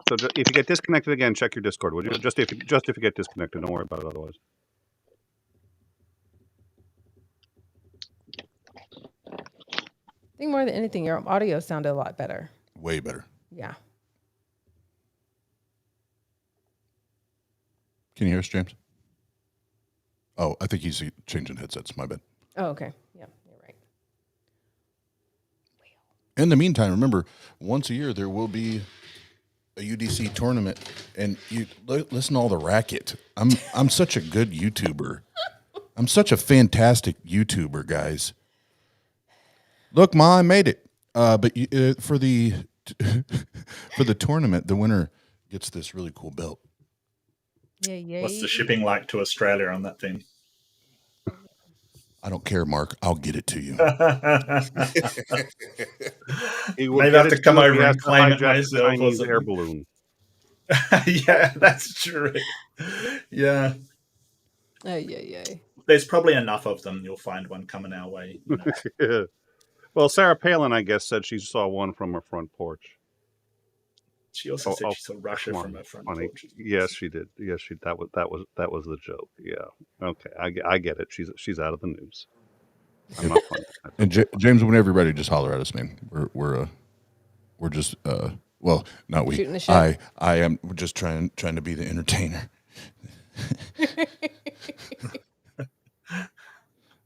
Speaker 4: So if you get disconnected again, check your Discord, would you? Just if you get disconnected, don't worry about it otherwise.
Speaker 3: I think more than anything, your audio sounded a lot better.
Speaker 2: Way better.
Speaker 3: Yeah.
Speaker 2: Can you hear us, James? Oh, I think he's changing headsets. My bad.
Speaker 3: Oh, okay. Yeah, you're right.
Speaker 2: In the meantime, remember, once a year there will be a UDC tournament, and you listen to all the racket. I'm such a good YouTuber. I'm such a fantastic YouTuber, guys. Look, Ma, I made it. But for the for the tournament, the winner gets this really cool belt.
Speaker 3: Yeah.
Speaker 5: What's the shipping like to Australia on that thing?
Speaker 2: I don't care, Mark. I'll get it to you.
Speaker 5: Maybe I have to come over and claim it myself.
Speaker 4: Chinese air balloon.
Speaker 5: Yeah, that's true. Yeah.
Speaker 3: Yeah.
Speaker 5: There's probably enough of them. You'll find one coming our way.
Speaker 4: Yeah. Well, Sarah Palin, I guess, said she saw one from her front porch.
Speaker 5: She also said she saw Russia from her front porch.
Speaker 4: Yes, she did. Yes, that was the joke. Yeah. Okay, I get it. She's out of the news. I'm not funny.
Speaker 2: And James, whenever you're ready, just holler at us, man. We're just well, not we.
Speaker 3: Shooting the shit.
Speaker 2: I am just trying to be the entertainer.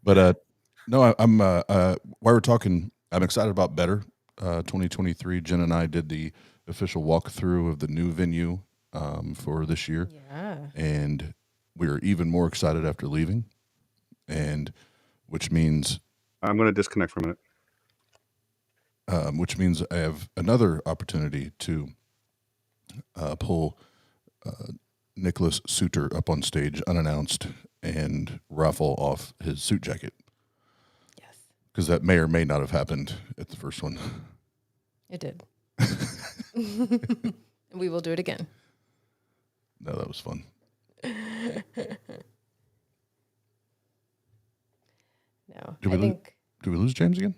Speaker 2: But no, I'm while we're talking, I'm excited about Better 2023. Jen and I did the official walkthrough of the new venue for this year.
Speaker 3: Yeah.
Speaker 2: And we're even more excited after leaving, and which means
Speaker 4: I'm going to disconnect for a minute.
Speaker 2: which means I have another opportunity to pull Nicholas Suter up on stage unannounced and raffle off his suit jacket.
Speaker 3: Yes,
Speaker 2: Because that may or may not have happened at the first one.
Speaker 3: it did. We will do it again.
Speaker 2: No, that was fun.
Speaker 3: No,
Speaker 2: Did we lose James again?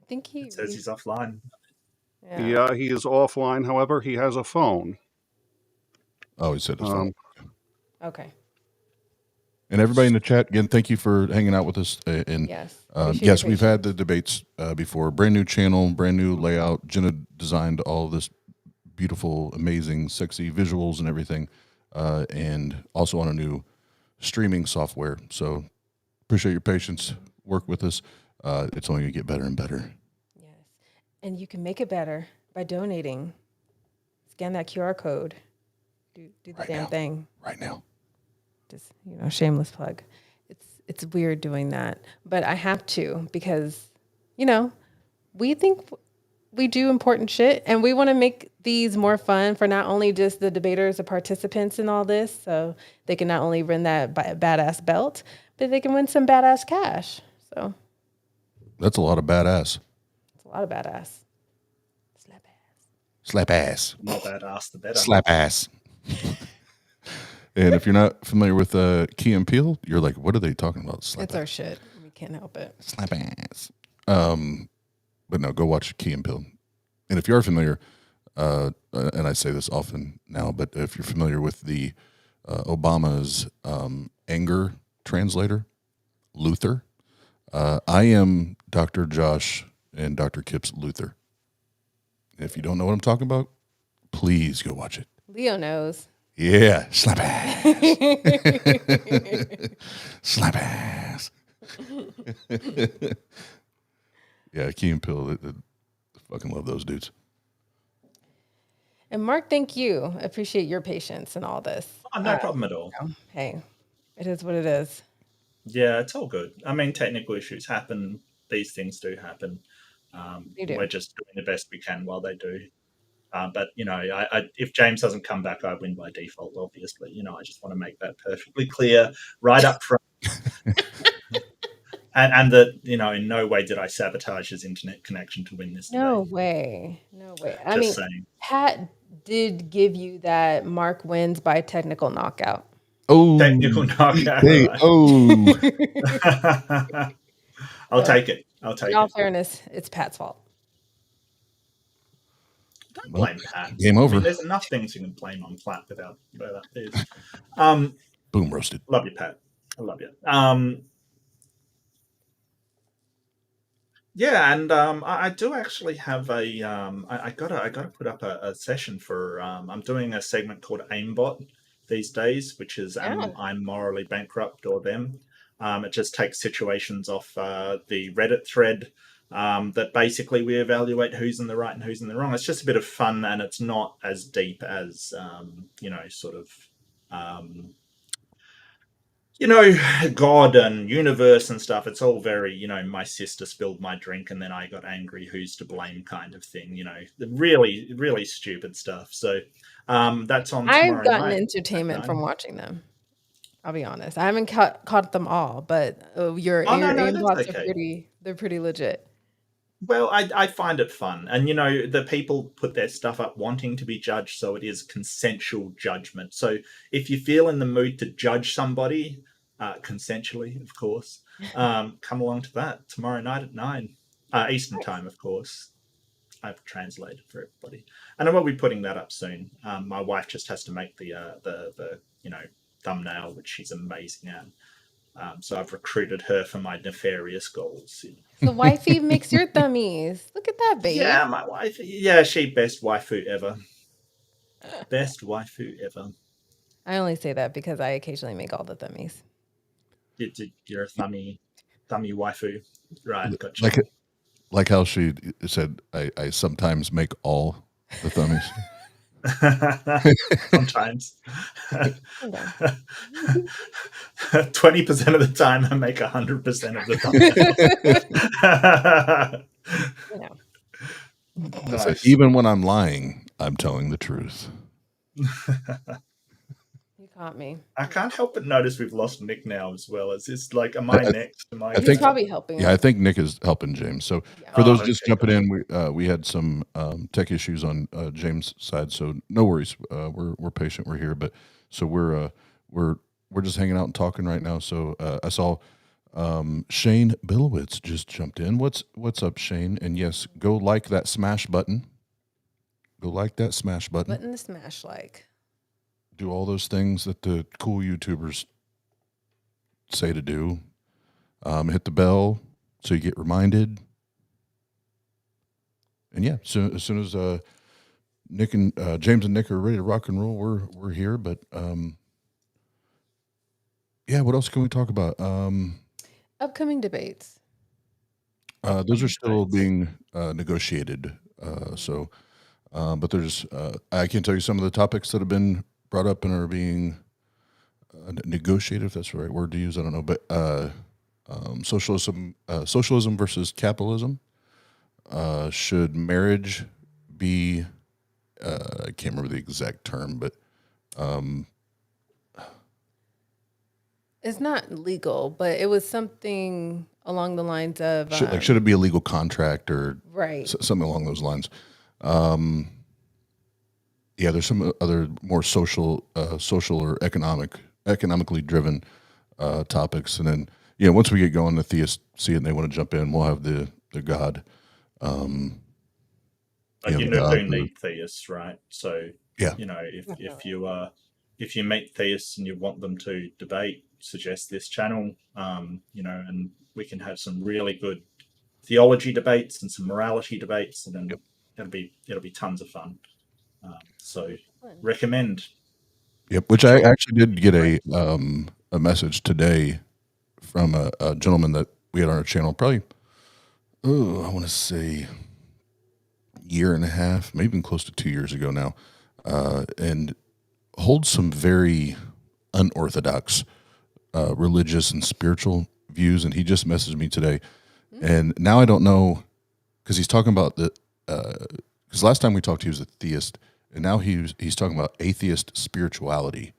Speaker 3: I think he
Speaker 5: It says he's offline.
Speaker 4: Yeah, he is offline. However, he has a phone.
Speaker 2: Oh, he said his phone.
Speaker 3: Okay.
Speaker 2: And everybody in the chat, again, thank you for hanging out with us. And
Speaker 3: Yes.
Speaker 2: yes, we've had the debates before. Brand new channel, brand new layout. Jenna designed all of this beautiful, amazing, sexy visuals and everything. And also on a new streaming software. So appreciate your patience. Work with us. It's only going to get better and better.
Speaker 3: Yes. And you can make it better by donating. Scan that QR code. Do the
Speaker 2: Right
Speaker 3: damn
Speaker 2: now.
Speaker 3: thing.
Speaker 2: Right now.
Speaker 3: Just, shameless plug. It's weird doing that, but I have to because, we think we do important shit and we want to make these more fun for not only just the debaters, the participants in all this, so they can not only win that badass belt, but they can win some badass cash. So
Speaker 2: That's a lot of badass.
Speaker 3: it's a lot of badass. Slap ass.
Speaker 2: Slap ass.
Speaker 5: The more badass, the better.
Speaker 2: Slap ass. And if you're not familiar with Key and Peele, you're like, what are they talking about? Slap
Speaker 3: It's
Speaker 2: ass.
Speaker 3: our shit. We can't help it.
Speaker 2: Slap ass. But no, go watch Key and Peele. And if you are familiar, and I say this often now, but if you're familiar with the Obama's anger translator, Luther, I am Dr. Josh and Dr. Kip's Luther. If you don't know what I'm talking about, please go watch it.
Speaker 3: Leo knows.
Speaker 2: Yeah, slap ass. Slap ass. Yeah, Key and Peele, I fucking love those dudes.
Speaker 3: And Mark, thank you. I appreciate your patience and all this.
Speaker 5: Oh, no problem at all.
Speaker 3: Hey, it is what it is.
Speaker 5: Yeah, it's all good. I mean, technical issues happen. These things do happen.
Speaker 3: You do.
Speaker 5: We're just doing the best we can while they do. But, if James doesn't come back, I win by default, obviously. I just want to make that perfectly clear right up front. and that, in no way did I sabotage his internet connection to win this
Speaker 3: No
Speaker 5: debate.
Speaker 3: way. No way. I
Speaker 5: Just
Speaker 3: mean,
Speaker 5: saying.
Speaker 3: Pat did give you that Mark wins by technical knockout.
Speaker 2: Oh,
Speaker 5: Technical knockout.
Speaker 2: hey,
Speaker 5: Right.
Speaker 2: oh.
Speaker 5: I'll take it.
Speaker 3: In all fairness, it's Pat's fault.
Speaker 5: Don't blame Pat.
Speaker 2: Game over.
Speaker 5: I mean, there's enough things you can blame on Platt without this.
Speaker 2: Boom roasted.
Speaker 5: Love you, Pat. I love you. Yeah, and I do actually have a. I gotta put up a session for. I'm doing a segment called Aimbot these days, which is I'm morally bankrupt or them. It just takes situations off the Reddit thread. That basically we evaluate who's in the right and who's in the wrong. It's just a bit of fun, and it's not as deep as God and universe and stuff. It's all very, my sister spilled my drink and then I got angry, who's to blame kind of thing. Really, really stupid stuff. So that's on tomorrow
Speaker 3: I've gotten
Speaker 5: night.
Speaker 3: entertainment from watching them. I'll be honest. I haven't caught them all, but your aim blocks are pretty legit.
Speaker 5: Well, I find it fun. And, the people put their stuff up wanting to be judged, so it is consensual judgment. So if you feel in the mood to judge somebody, consensually, of course, come along to that tomorrow night at 9 Eastern time, of course. I've translated for everybody. And I will be putting that up soon. My wife just has to make the thumbnail, which she's amazing at. So I've recruited her for my nefarious goals.
Speaker 3: The wifey makes your thummies. Look at that, baby.
Speaker 5: Yeah, my wife. Yeah, she best waifu ever. Best waifu ever.
Speaker 3: I only say that because I occasionally make all the thummies.
Speaker 5: You're a thummy waifu, right? Gotcha.
Speaker 2: Like how she said, I sometimes make all the thummies.
Speaker 5: Sometimes. 20% of the time I make 100% of the thumbnail.
Speaker 2: Nice. Even when I'm lying, I'm telling the truth.
Speaker 3: You caught me.
Speaker 5: I can't help but notice we've lost Nick now as well. Is this like, am I next? Am I?
Speaker 2: I
Speaker 3: He's
Speaker 2: think-
Speaker 3: probably helping
Speaker 2: Yeah, I
Speaker 3: us.
Speaker 2: think Nick is helping James. So
Speaker 3: Yeah.
Speaker 2: for those
Speaker 5: Oh,
Speaker 2: just
Speaker 5: okay,
Speaker 2: jumping in, we had some tech issues on James' side, so no worries. We're patient. We're here, but so we're just hanging out and talking right now. So I saw Shane Billowitz just jumped in. What's up, Shane? And yes, go like that smash button. Go like that smash button.
Speaker 3: Button to smash like.
Speaker 2: Do all those things that the cool YouTubers say to do. Hit the bell so you get reminded. And yeah, so as soon as Nick and James and Nick are ready to rock and roll, we're here. But yeah, what else can we talk about?
Speaker 3: Upcoming debates.
Speaker 2: Those are still being negotiated. But there's I can tell you some of the topics that have been brought up and are being negotiated, if that's the right word to use. I don't know, but socialism versus capitalism. Should marriage be? I can't remember the exact term, but
Speaker 3: It's not legal, but it was something along the lines of
Speaker 2: should it be a legal contract or
Speaker 3: right.
Speaker 2: something along those lines? Yeah, there's some other more social or economically driven topics, and then once we get going, the theists see it and they want to jump in. We'll have the God.
Speaker 5: Like you
Speaker 2: God
Speaker 5: do need theists, right? So
Speaker 2: yeah,
Speaker 5: if you meet theists and you want them to debate, suggest this channel, and we can have some really good theology debates and some morality debates, and then it'll be tons of fun. So recommend.
Speaker 2: Yep. Which I actually did get a message today from a gentleman that we had on our channel, probably I want to say year and a half, maybe even close to 2 years ago now, and holds some very unorthodox religious and spiritual views. And he just messaged me today, and now I don't know, because he's talking about because last time we talked, he was a theist, and now he's talking about atheist spirituality.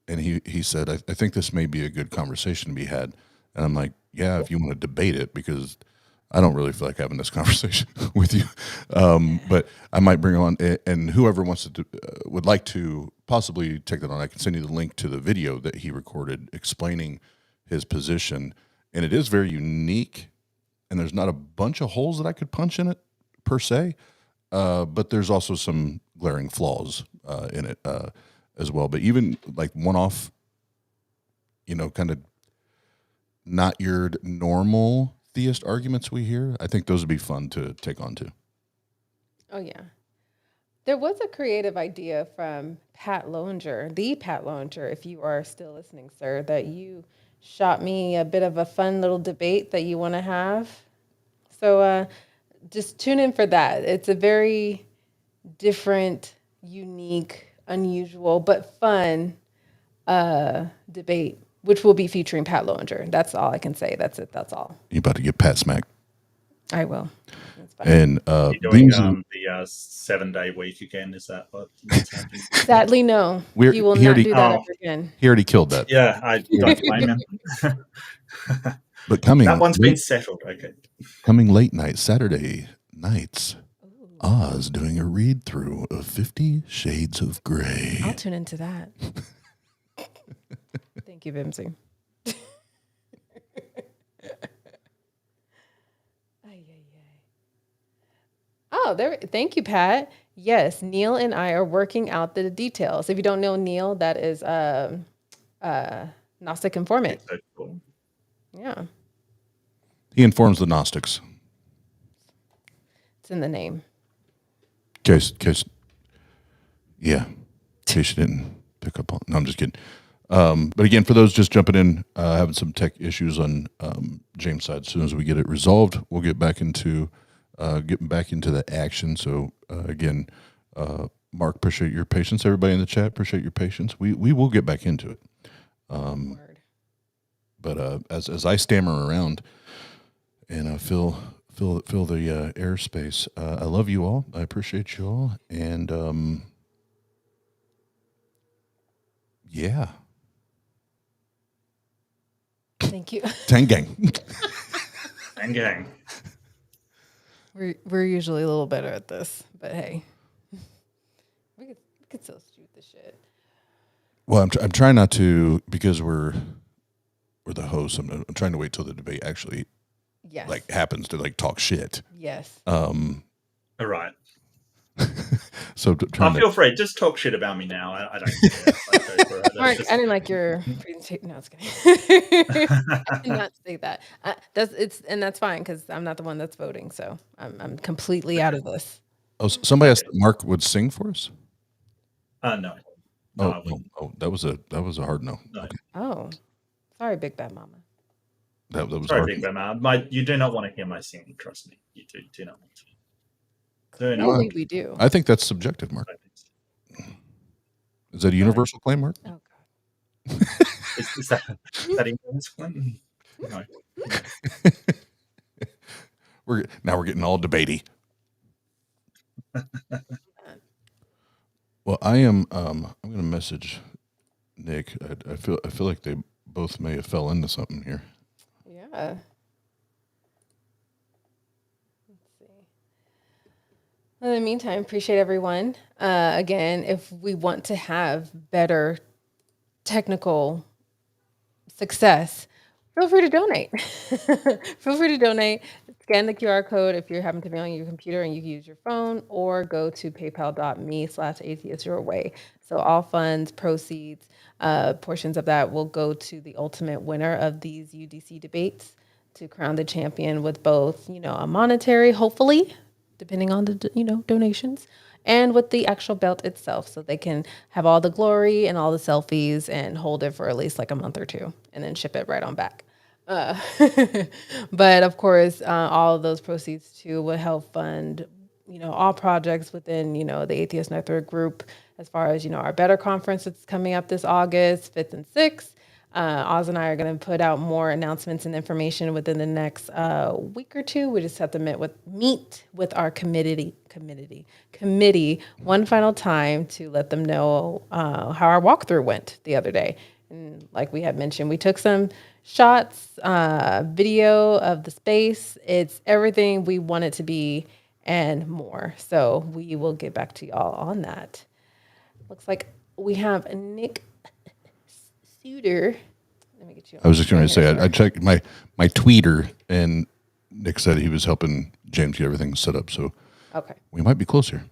Speaker 2: And he said, I think this may be a good conversation to be had. And I'm like, yeah, if you want to debate it, because I don't really feel like having this conversation with you. But I might bring on, and whoever wants to would like to possibly take that on, I can send you the link to the video that he recorded explaining his position. And it is very unique, and there's not a bunch of holes that I could punch in it per se, but there's also some glaring flaws in it as well. But even like one-off, kind of not your normal theist arguments we hear, I think those would be fun to take on too.
Speaker 3: Oh yeah. There was a creative idea from Pat Lowinger, the Pat Lowinger, if you are still listening, sir, that you shot me a bit of a fun little debate that you want to have. So just tune in for that. It's a very different, unique, unusual, but fun debate, which will be featuring Pat Lowinger. That's all I can say. That's it. That's all.
Speaker 2: You about to get Pat smacked.
Speaker 3: I will. That's fine.
Speaker 2: And
Speaker 5: You're doing the 7-day week again. Is that what's happening?
Speaker 3: Sadly, no.
Speaker 2: We're-
Speaker 3: You will
Speaker 2: he
Speaker 3: not
Speaker 2: already-
Speaker 3: do that
Speaker 5: Oh.
Speaker 3: ever again.
Speaker 2: he already killed that.
Speaker 5: Yeah, I don't blame him.
Speaker 2: But coming
Speaker 5: That one's been settled. Okay.
Speaker 2: coming late night, Saturday nights, Oz doing a read through of 50 Shades of Grey.
Speaker 3: I'll tune into that. Thank you, Bimsy. Oh, there. Thank you, Pat. Yes, Neil and I are working out the details. If you don't know Neil, that is Gnostic informant.
Speaker 5: So cool.
Speaker 3: Yeah,
Speaker 2: He informs the Gnostics.
Speaker 3: it's in the name.
Speaker 2: In case you didn't pick up on. No, I'm just kidding. But again, for those just jumping in, having some tech issues on James' side. As soon as we get it resolved, we'll get back into getting back into the action. So again, Mark, appreciate your patience. Everybody in the chat, appreciate your patience. We will get back into it.
Speaker 3: Word.
Speaker 2: But as I stammer around and fill the airspace, I love you all. I appreciate you all, and Yeah.
Speaker 3: Thank you.
Speaker 2: Tang gang.
Speaker 5: And gang.
Speaker 3: We're usually a little better at this, but hey, we could still shoot the shit.
Speaker 2: Well, I'm trying not to, because we're the hosts. I'm trying to wait till the debate actually
Speaker 3: Yes.
Speaker 2: like happens to like talk shit.
Speaker 3: Yes.
Speaker 5: All right.
Speaker 2: So
Speaker 5: Feel free. Just talk shit about me now. I don't care. Like, go for it.
Speaker 3: Mark, I didn't like your presentation. No, I was kidding. I did not say that. That's fine because I'm not the one that's voting, so I'm completely out of this.
Speaker 2: Oh, somebody asked if Mark would sing for us.
Speaker 5: No. No, I wouldn't.
Speaker 2: That was a hard no.
Speaker 5: No.
Speaker 2: Okay.
Speaker 3: Oh, sorry, Big Bad Mama.
Speaker 2: That was
Speaker 5: Sorry,
Speaker 2: hard.
Speaker 5: Big Bama. You do not want to hear my singing. Trust me. You do not want to. Do not.
Speaker 3: Clearly we do.
Speaker 2: I think that's subjective, Mark. Is that a universal claim, Mark?
Speaker 3: Oh God.
Speaker 5: Is that English one? No.
Speaker 2: We're getting all debatey. Well, I am. I'm going to message Nick. I feel like they both may have fell into something here.
Speaker 3: Yeah. Let's see. In the meantime, appreciate everyone. Again, if we want to have better technical success, feel free to donate. Feel free to donate. Scan the QR code if you're having to be on your computer and you can use your phone, or go to paypal.me/atheistyourway. So all funds, proceeds, portions of that will go to the ultimate winner of these UDC debates to crown the champion with both, a monetary, hopefully, depending on the, donations, and with the actual belt itself, so they can have all the glory and all the selfies and hold it for at least like a month or two and then ship it right on back. But of course, all of those proceeds too will help fund, all projects within, the Atheist Network group, as far as, our Better Conference that's coming up this August 5th and 6th. Oz and I are going to put out more announcements and information within the next week or two. We just have to meet with our committee one final time to let them know how our walkthrough went the other day. And like we had mentioned, we took some shots, video of the space. It's everything we want it to be and more. So we will get back to y'all on that. Looks like we have Nick Suter. Let me get you.
Speaker 2: I was just going to say, I checked my tweeter, and Nick said he was helping James get everything set up. So
Speaker 3: Okay.
Speaker 2: we might be closer.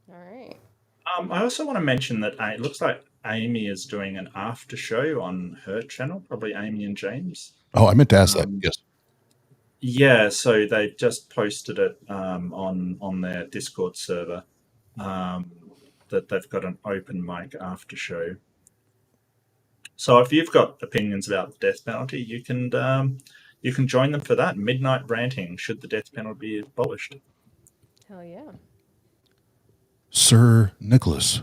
Speaker 3: All right.
Speaker 5: I also want to mention that it looks like Amy is doing an after show on her channel, probably Amy and James.
Speaker 2: Oh, I meant to ask that. Yes.
Speaker 5: Yeah, so they've just posted it on their Discord server that they've got an open mic after show. So if you've got opinions about the death penalty, you can join them for that. Midnight ranting, should the death penalty be abolished?
Speaker 3: Hell yeah.
Speaker 2: Sir Nicholas.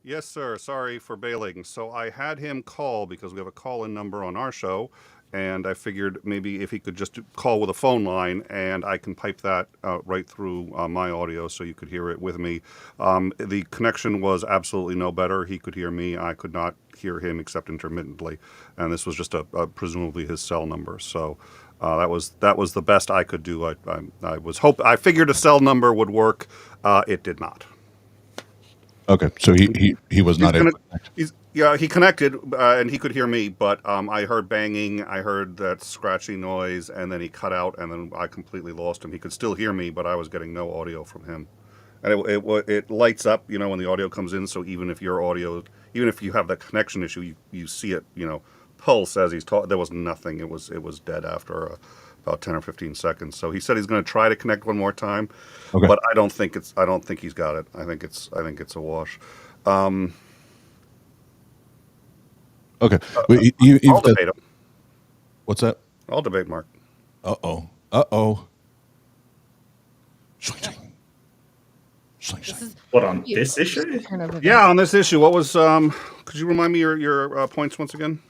Speaker 4: Yes, sir. Sorry for bailing. So I had him call because we have a call-in number on our show, and I figured maybe if he could just call with a phone line, and I can pipe that right through my audio so you could hear it with me. The connection was absolutely no better. He could hear me. I could not hear him except intermittently, and this was just presumably his cell number. So that was the best I could do. I figured a cell number would work. It did not.
Speaker 2: Okay, so he was not able to connect.
Speaker 4: He connected, and he could hear me, but I heard banging, I heard that scratchy noise, and then he cut out, and then I completely lost him. He could still hear me, but I was getting no audio from him. And it lights up, when the audio comes in, so even if you have that connection issue, you see it, pulse as he's talking. There was nothing. It was dead after about 10 or 15 seconds. So he said he's going to try to connect one more time,
Speaker 2: Okay.
Speaker 4: but I don't think he's got it. I think it's a wash.
Speaker 2: Okay.
Speaker 4: I'll debate him.
Speaker 2: What's that?
Speaker 4: I'll debate Mark.
Speaker 2: Uh-oh. Swing.
Speaker 5: What, on this issue?
Speaker 3: Kind of
Speaker 4: Yeah, on this issue, what was? Could you remind me your points once again?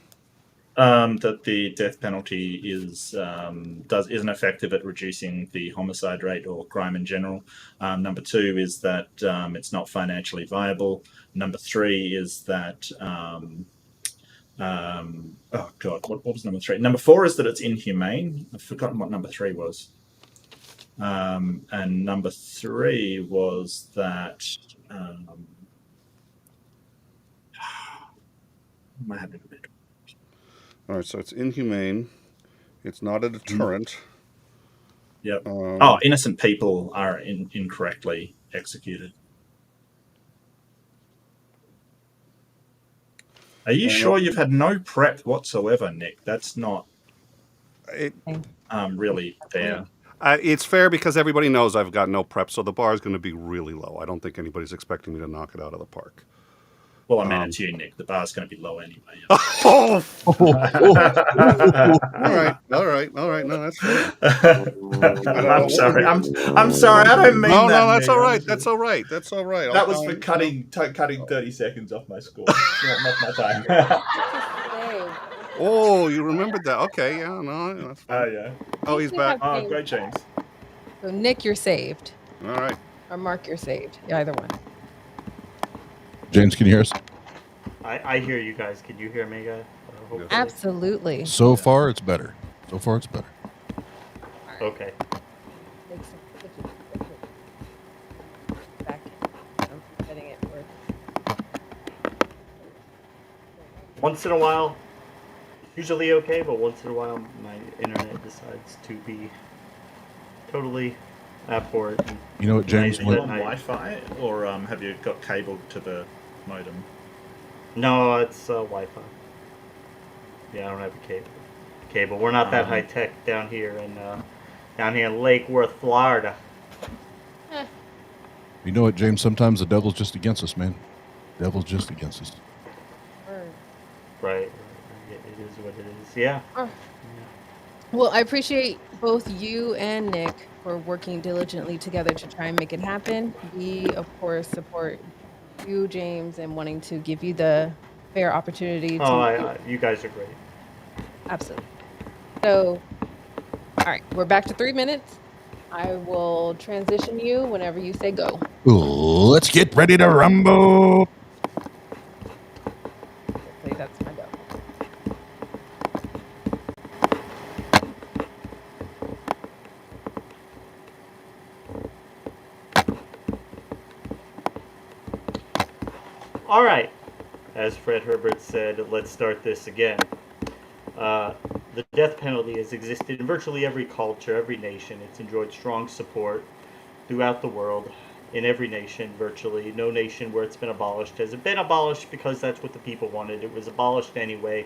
Speaker 5: That the death penalty isn't effective at reducing the homicide rate or crime in general. Number 2 is that it's not financially viable. Number 3 is that oh god, what was number 3? Number 4 is that it's inhumane. I've forgotten what number 3 was. And number 3 was that I have it.
Speaker 4: All right, so it's inhumane. It's not a deterrent.
Speaker 5: Yep. Innocent people are incorrectly executed. Are you sure you've had no prep whatsoever, Nick? That's not really fair.
Speaker 4: It's fair because everybody knows I've got no prep, so the bar is going to be really low. I don't think anybody's expecting me to knock it out of the park.
Speaker 5: Well, I mean, it's you, Nick. The bar's going to be low anyway.
Speaker 4: Oh! All right. No, that's fair.
Speaker 5: I'm sorry. I'm sorry. I don't mean that.
Speaker 4: No, that's
Speaker 5: Nick.
Speaker 4: all right. That's all right. That's all right.
Speaker 5: That was for cutting 30 seconds off my score. Not my time.
Speaker 4: Oh, you remembered that? Okay, yeah, no, that's fine.
Speaker 5: Oh yeah.
Speaker 4: Oh, he's back.
Speaker 5: Oh, great, James.
Speaker 3: So Nick, you're saved.
Speaker 4: All right.
Speaker 3: Or Mark, you're saved. Either one.
Speaker 2: James, can you hear us?
Speaker 6: I hear you guys. Can you hear me, guys? Hopefully.
Speaker 3: Absolutely.
Speaker 2: So far, it's better.
Speaker 6: Okay.
Speaker 3: Back. I'm setting it for.
Speaker 6: Once in a while, usually okay, but once in a while, my internet decides to be totally abhorrent.
Speaker 2: You know what, James?
Speaker 5: Are you on Wi-Fi, or have you got cable to the modem?
Speaker 6: No, it's Wi-Fi. Yeah, I don't have a cable. We're not that high tech down here in Lake Worth, Florida.
Speaker 2: You know what, James? Sometimes the devil's just against us, man. Devil's just against us.
Speaker 6: Right. It is what it is. Yeah.
Speaker 3: Well, I appreciate both you and Nick for working diligently together to try and make it happen. We, of course, support you, James, and wanting to give you the fair opportunity to.
Speaker 6: You guys are great.
Speaker 3: Absolutely. So, all right, we're back to 3 minutes. I will transition you whenever you say go.
Speaker 2: Let's get ready to rumble.
Speaker 3: Hopefully that's my go.
Speaker 6: All right. As Fred Herbert said, let's start this again. The death penalty has existed in virtually every culture, every nation. It's enjoyed strong support throughout the world, in every nation, virtually. No nation where it's been abolished has it been abolished because that's what the people wanted. It was abolished anyway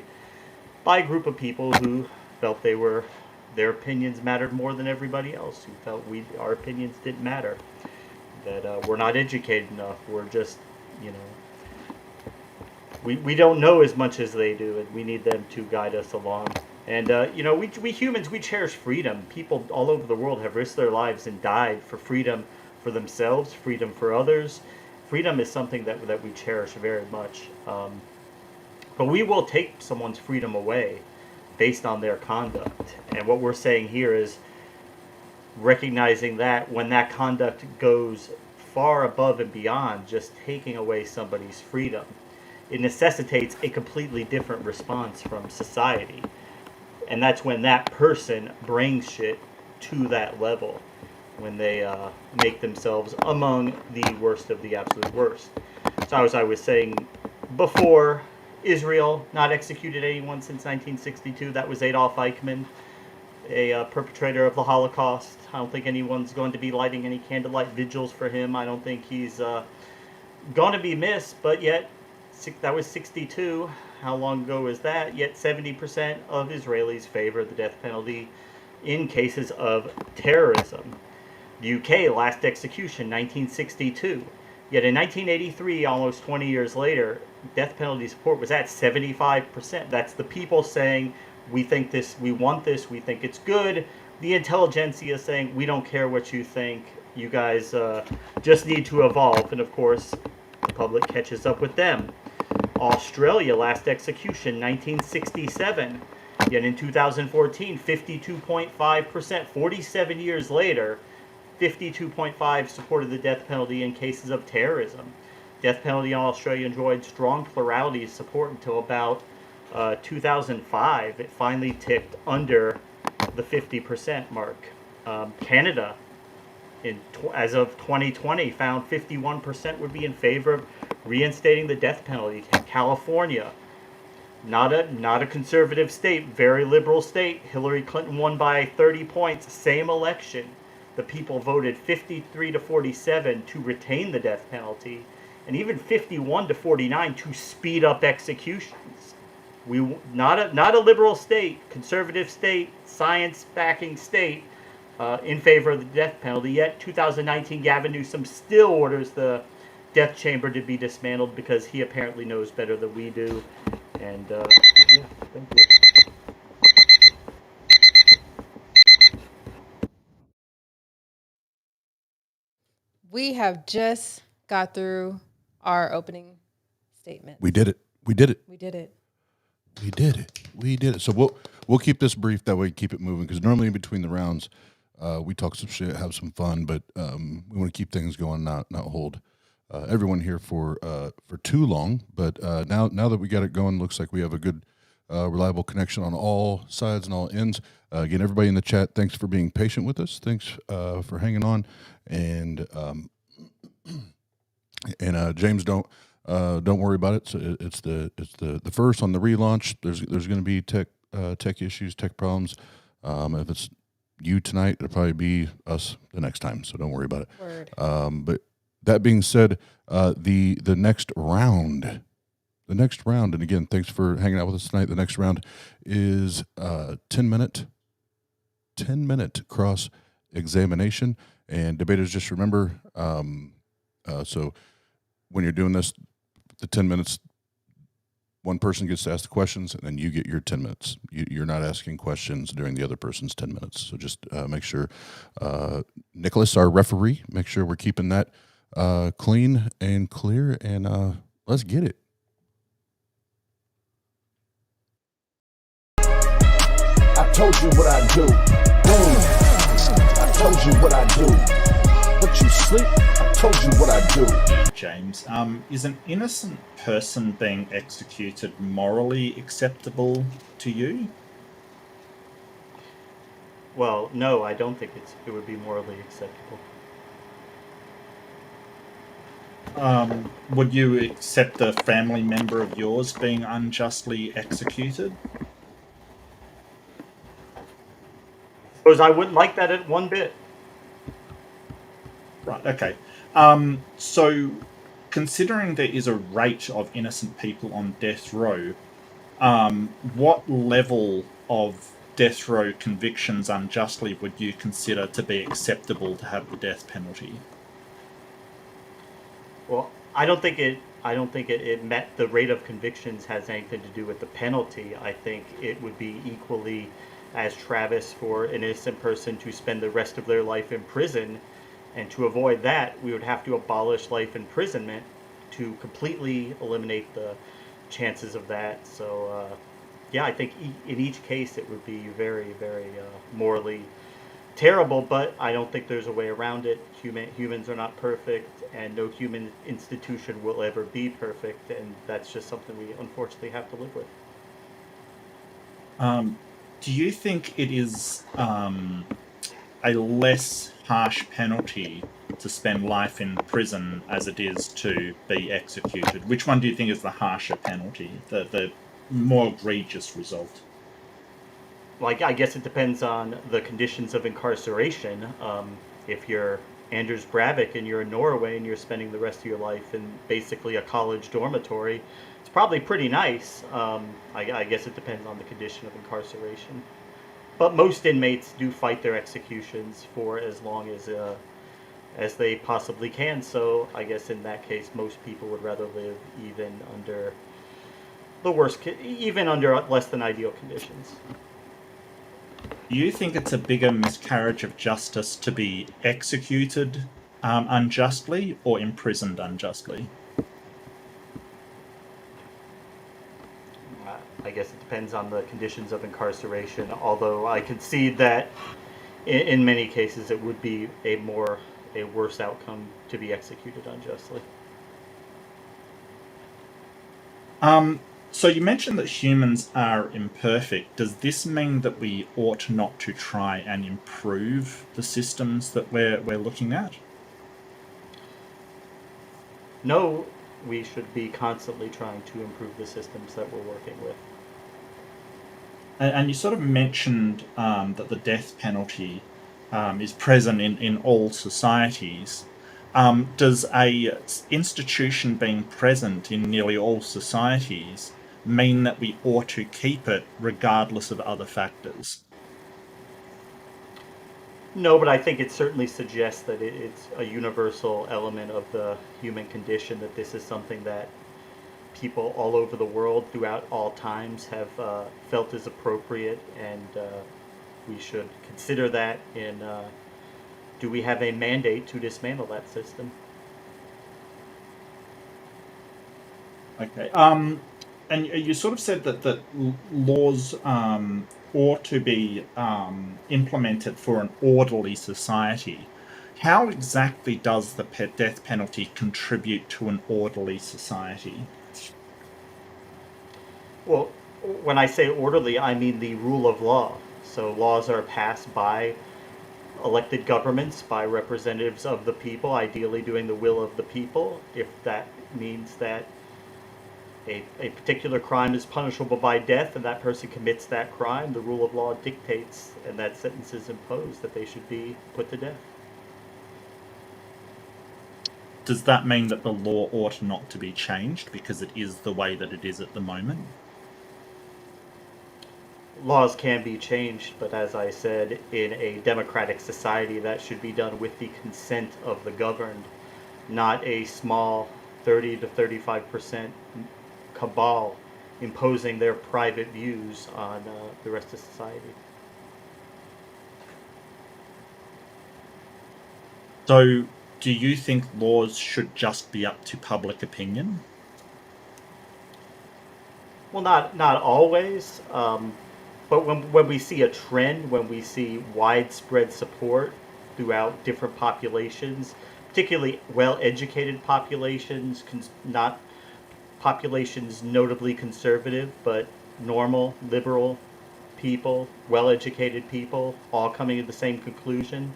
Speaker 6: by a group of people who felt their opinions mattered more than everybody else, who felt our opinions didn't matter, that we're not educated enough, we're just, we don't know as much as they do, and we need them to guide us along. And, we humans, we cherish freedom. People all over the world have risked their lives and died for freedom for themselves, freedom for others. Freedom is something that we cherish very much. But we will take someone's freedom away based on their conduct. And what we're saying here is recognizing that when that conduct goes far above and beyond just taking away somebody's freedom, it necessitates a completely different response from society. And that's when that person brings shit to that level, when they make themselves among the worst of the absolute worst. So as I was saying before, Israel not executed anyone since 1962. That was Adolf Eichmann, a perpetrator of the Holocaust. I don't think anyone's going to be lighting any candlelight vigils for him. I don't think he's going to be missed, but yet that was 62. How long ago is that? Yet 70% of Israelis favor the death penalty in cases of terrorism. The UK, last execution, 1962. Yet in 1983, almost 20 years later, death penalty support was at 75%. That's the people saying, we think this, we want this, we think it's good. The intelligentsia saying, we don't care what you think. You guys just need to evolve. And of course, the public catches up with them. Australia, last execution, 1967. Yet in 2014, 52.5%, 47 years later, 52.5 supported the death penalty in cases of terrorism. Death penalty in Australia enjoyed strong plurality support until about 2005. It finally ticked under the 50% mark. Canada, as of 2020, found 51% would be in favor of reinstating the death penalty. California, not a conservative state, very liberal state. Hillary Clinton won by 30 points, same election. The people voted 53 to 47 to retain the death penalty, and even 51 to 49 to speed up executions. Not a liberal state, conservative state, science backing state, in favor of the death penalty. Yet 2019, Gavin Newsom still orders the death chamber to be dismantled because he apparently knows better than we do. And yeah, thank you.
Speaker 3: We have just got through our opening statement.
Speaker 2: We did it. We did it.
Speaker 3: We did it.
Speaker 2: We did it. We did it. So we'll keep this brief, that way we keep it moving, because normally in between the rounds, we talk some shit, have some fun, but we want to keep things going, not hold everyone here for too long. But now that we got it going, looks like we have a good, reliable connection on all sides and all ends. Again, everybody in the chat, thanks for being patient with us. Thanks for hanging on, and James, don't worry about it. So it's the first on the relaunch. There's going to be tech issues, tech problems. If it's you tonight, it'll probably be us the next time. So don't worry about it.
Speaker 3: Word.
Speaker 2: But that being said, the next round, and again, thanks for hanging out with us tonight. The next round is 10-minute cross examination, and debaters, just remember, so when you're doing this, the 10 minutes, one person gets to ask the questions, and then you get your 10 minutes. You're not asking questions during the other person's 10 minutes. So just make sure, Nicholas, our referee, make sure we're keeping that clean and clear, and let's get it.
Speaker 8: I told you what I do. Boom. I told you what I do. But you sleep, I told you what I do.
Speaker 5: James, is an innocent person being executed morally acceptable to you?
Speaker 6: Well, no, I don't think it would be morally acceptable.
Speaker 5: Would you accept a family member of yours being unjustly executed?
Speaker 6: Because I wouldn't like that at one bit.
Speaker 5: Right, okay. So, considering there is a rate of innocent people on death row, what level of death row convictions unjustly would you consider to be acceptable to have the death penalty?
Speaker 6: Well, I don't think it met the rate of convictions has anything to do with the penalty. I think it would be equally as Travis for an innocent person to spend the rest of their life in prison. And to avoid that, we would have to abolish life imprisonment to completely eliminate the chances of that. So, yeah, I think in each case it would be very, very morally terrible, but I don't think there's a way around it. Humans are not perfect, and no human institution will ever be perfect, and that's just something we unfortunately have to live with.
Speaker 5: Do you think it is a less harsh penalty to spend life in prison as it is to be executed? Which one do you think is the harsher penalty, the more egregious result?
Speaker 6: Well, I guess it depends on the conditions of incarceration. If you're Anders Breivik and you're in Norway and you're spending the rest of your life in basically a college dormitory, it's probably pretty nice. I guess it depends on the condition of incarceration. But most inmates do fight their executions for as long as they possibly can. So I guess in that case, most people would rather live even under the worst, even under less than ideal conditions.
Speaker 5: Do you think it's a bigger miscarriage of justice to be executed unjustly or imprisoned unjustly?
Speaker 6: I guess it depends on the conditions of incarceration, although I concede that in many cases it would be a worse outcome to be executed unjustly.
Speaker 5: So you mentioned that humans are imperfect. Does this mean that we ought not to try and improve the systems that we're looking at?
Speaker 6: No, we should be constantly trying to improve the systems that we're working with.
Speaker 5: And you sort of mentioned that the death penalty is present in all societies. Does a institution being present in nearly all societies mean that we ought to keep it regardless of other factors?
Speaker 6: No, but I think it certainly suggests that it's a universal element of the human condition, that this is something that people all over the world throughout all times have felt is appropriate, and we should consider that in do we have a mandate to dismantle that system?
Speaker 5: Okay. And you sort of said that laws ought to be implemented for an orderly society. How exactly does the death penalty contribute to an orderly society?
Speaker 6: Well, when I say orderly, I mean the rule of law. So laws are passed by elected governments, by representatives of the people, ideally doing the will of the people. If that means that a particular crime is punishable by death and that person commits that crime, the rule of law dictates and that sentence is imposed that they should be put to death.
Speaker 5: Does that mean that the law ought not to be changed because it is the way that it is at the moment?
Speaker 6: Laws can be changed, but as I said, in a democratic society, that should be done with the consent of the governed, not a small 30 to 35% cabal imposing their private views on the rest of society.
Speaker 5: So, do you think laws should just be up to public opinion?
Speaker 6: Well, not always, but when we see a trend, when we see widespread support throughout different populations, particularly well-educated populations, not populations notably conservative, but normal, liberal people, well-educated people, all coming to the same conclusion,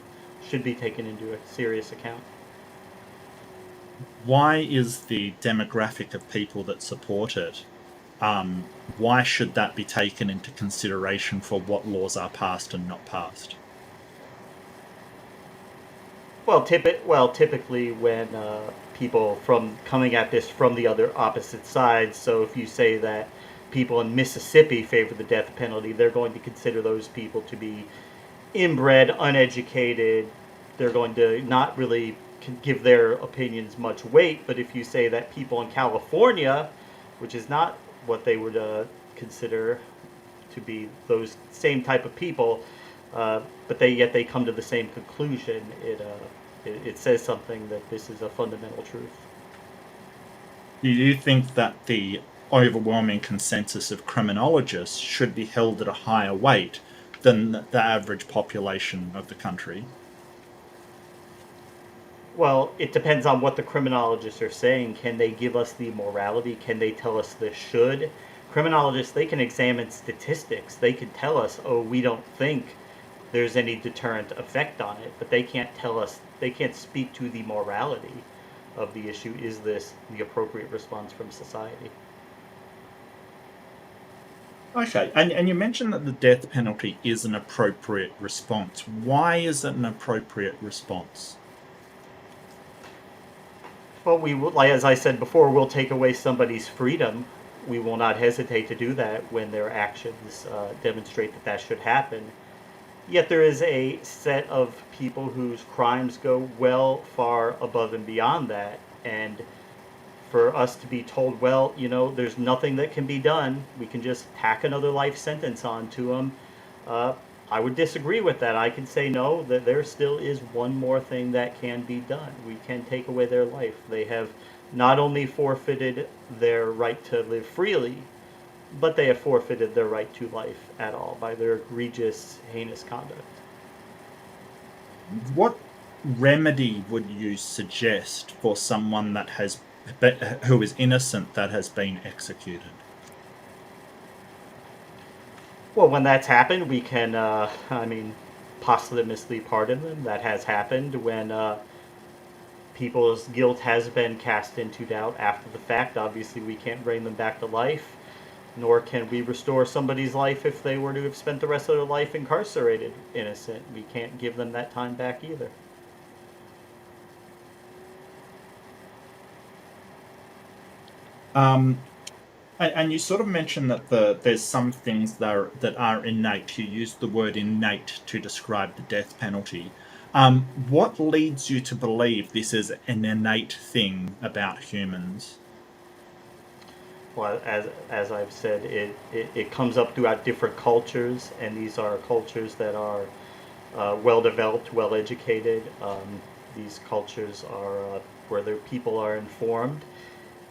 Speaker 6: should be taken into a serious account.
Speaker 5: Why is the demographic of people that support it? Why should that be taken into consideration for what laws are passed and not passed?
Speaker 6: Typically when people from coming at this from the other opposite sides. So if you say that people in Mississippi favor the death penalty, they're going to consider those people to be inbred, uneducated. They're going to not really give their opinions much weight. But if you say that people in California, which is not what they would consider to be those same type of people, but they come to the same conclusion, it says something that this is a fundamental truth.
Speaker 5: Do you think that the overwhelming consensus of criminologists should be held at a higher weight than the average population of the country?
Speaker 6: Well, it depends on what the criminologists are saying. Can they give us the morality? Can they tell us the should? Criminologists, they can examine statistics. They can tell us, oh, we don't think there's any deterrent effect on it, but they can't tell us, they can't speak to the morality of the issue. Is this the appropriate response from society?
Speaker 5: Okay, and you mentioned that the death penalty is an appropriate response. Why is it an appropriate response?
Speaker 6: Well, we will, like as I said before, we'll take away somebody's freedom. We will not hesitate to do that when their actions demonstrate that that should happen. Yet there is a set of people whose crimes go well far above and beyond that, and for us to be told, well, you know, there's nothing that can be done, we can just tack another life sentence onto them, I would disagree with that. I can say no, that there still is one more thing that can be done. We can take away their life. They have not only forfeited their right to live freely, but they have forfeited their right to life at all by their egregious, heinous conduct.
Speaker 5: What remedy would you suggest for someone that who is innocent that has been executed?
Speaker 6: Well, when that's happened, we can, posthumously pardon them. That has happened when people's guilt has been cast into doubt after the fact. Obviously, we can't bring them back to life, nor can we restore somebody's life if they were to have spent the rest of their life incarcerated innocent. We can't give them that time back either.
Speaker 5: And you sort of mentioned that there's some things that are innate. You used the word innate to describe the death penalty. What leads you to believe this is an innate thing about humans?
Speaker 6: Well, as I've said, it comes up throughout different cultures, and these are cultures that are well developed, well educated. These cultures are where their people are informed,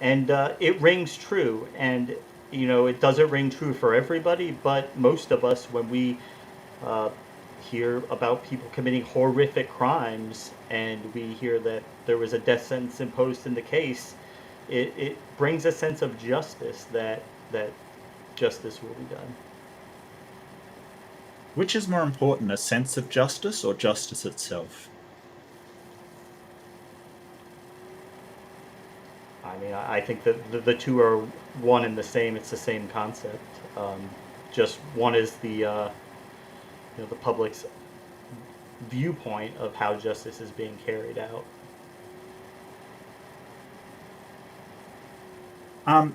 Speaker 6: and it rings true. And it doesn't ring true for everybody, but most of us, when we uh, hear about people committing horrific crimes, and we hear that there was a death sentence imposed in the case, it brings a sense of justice that justice will be done.
Speaker 5: Which is more important, a sense of justice or justice itself?
Speaker 6: I mean, I think that the two are one and the same. It's the same concept. Just one is the public's viewpoint of how justice is being carried out.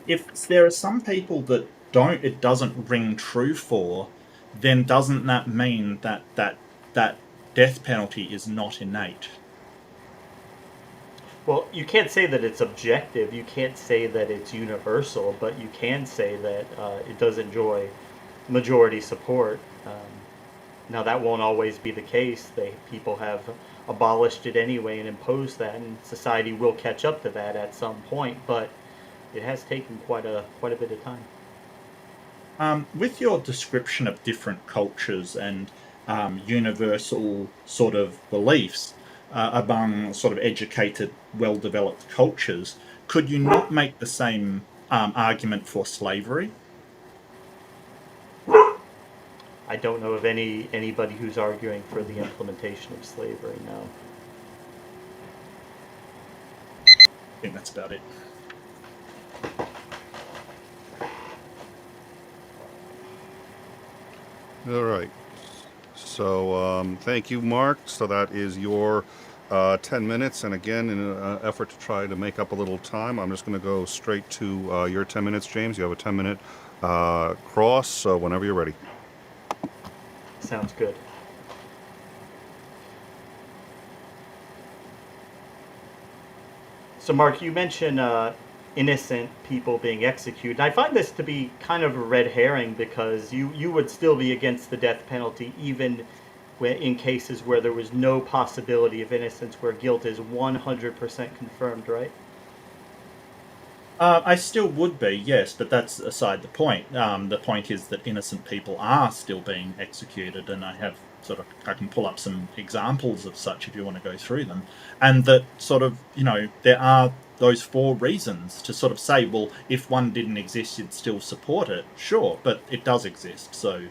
Speaker 5: If there are some people that it doesn't ring true for, then doesn't that mean that death penalty is not innate?
Speaker 6: Well, you can't say that it's objective. You can't say that it's universal, but you can say that it does enjoy majority support. Now, that won't always be the case. People have abolished it anyway and imposed that, and society will catch up to that at some point. But it has taken quite a bit of time.
Speaker 5: With your description of different cultures and universal sort of beliefs among sort of educated, well-developed cultures, could you not make the same argument for slavery?
Speaker 6: I don't know of anybody who's arguing for the implementation of slavery now.
Speaker 5: I think that's about it.
Speaker 4: All right. So thank you, Mark. So that is your 10 minutes. And again, in an effort to try to make up a little time, I'm just going to go straight to your 10 minutes, James. You have a 10-minute cross, so whenever you're ready.
Speaker 6: Sounds good. So, Mark, you mentioned innocent people being executed. I find this to be kind of a red herring because you would still be against the death penalty even in cases where there was no possibility of innocence, where guilt is 100% confirmed, right?
Speaker 5: I still would be, yes, but that's aside the point. The point is that innocent people are still being executed, and I can pull up some examples of such if you want to go through them. And that sort of, there are those 4 reasons to sort of say, well, if one didn't exist, you'd still support it. Sure, but it does exist, so.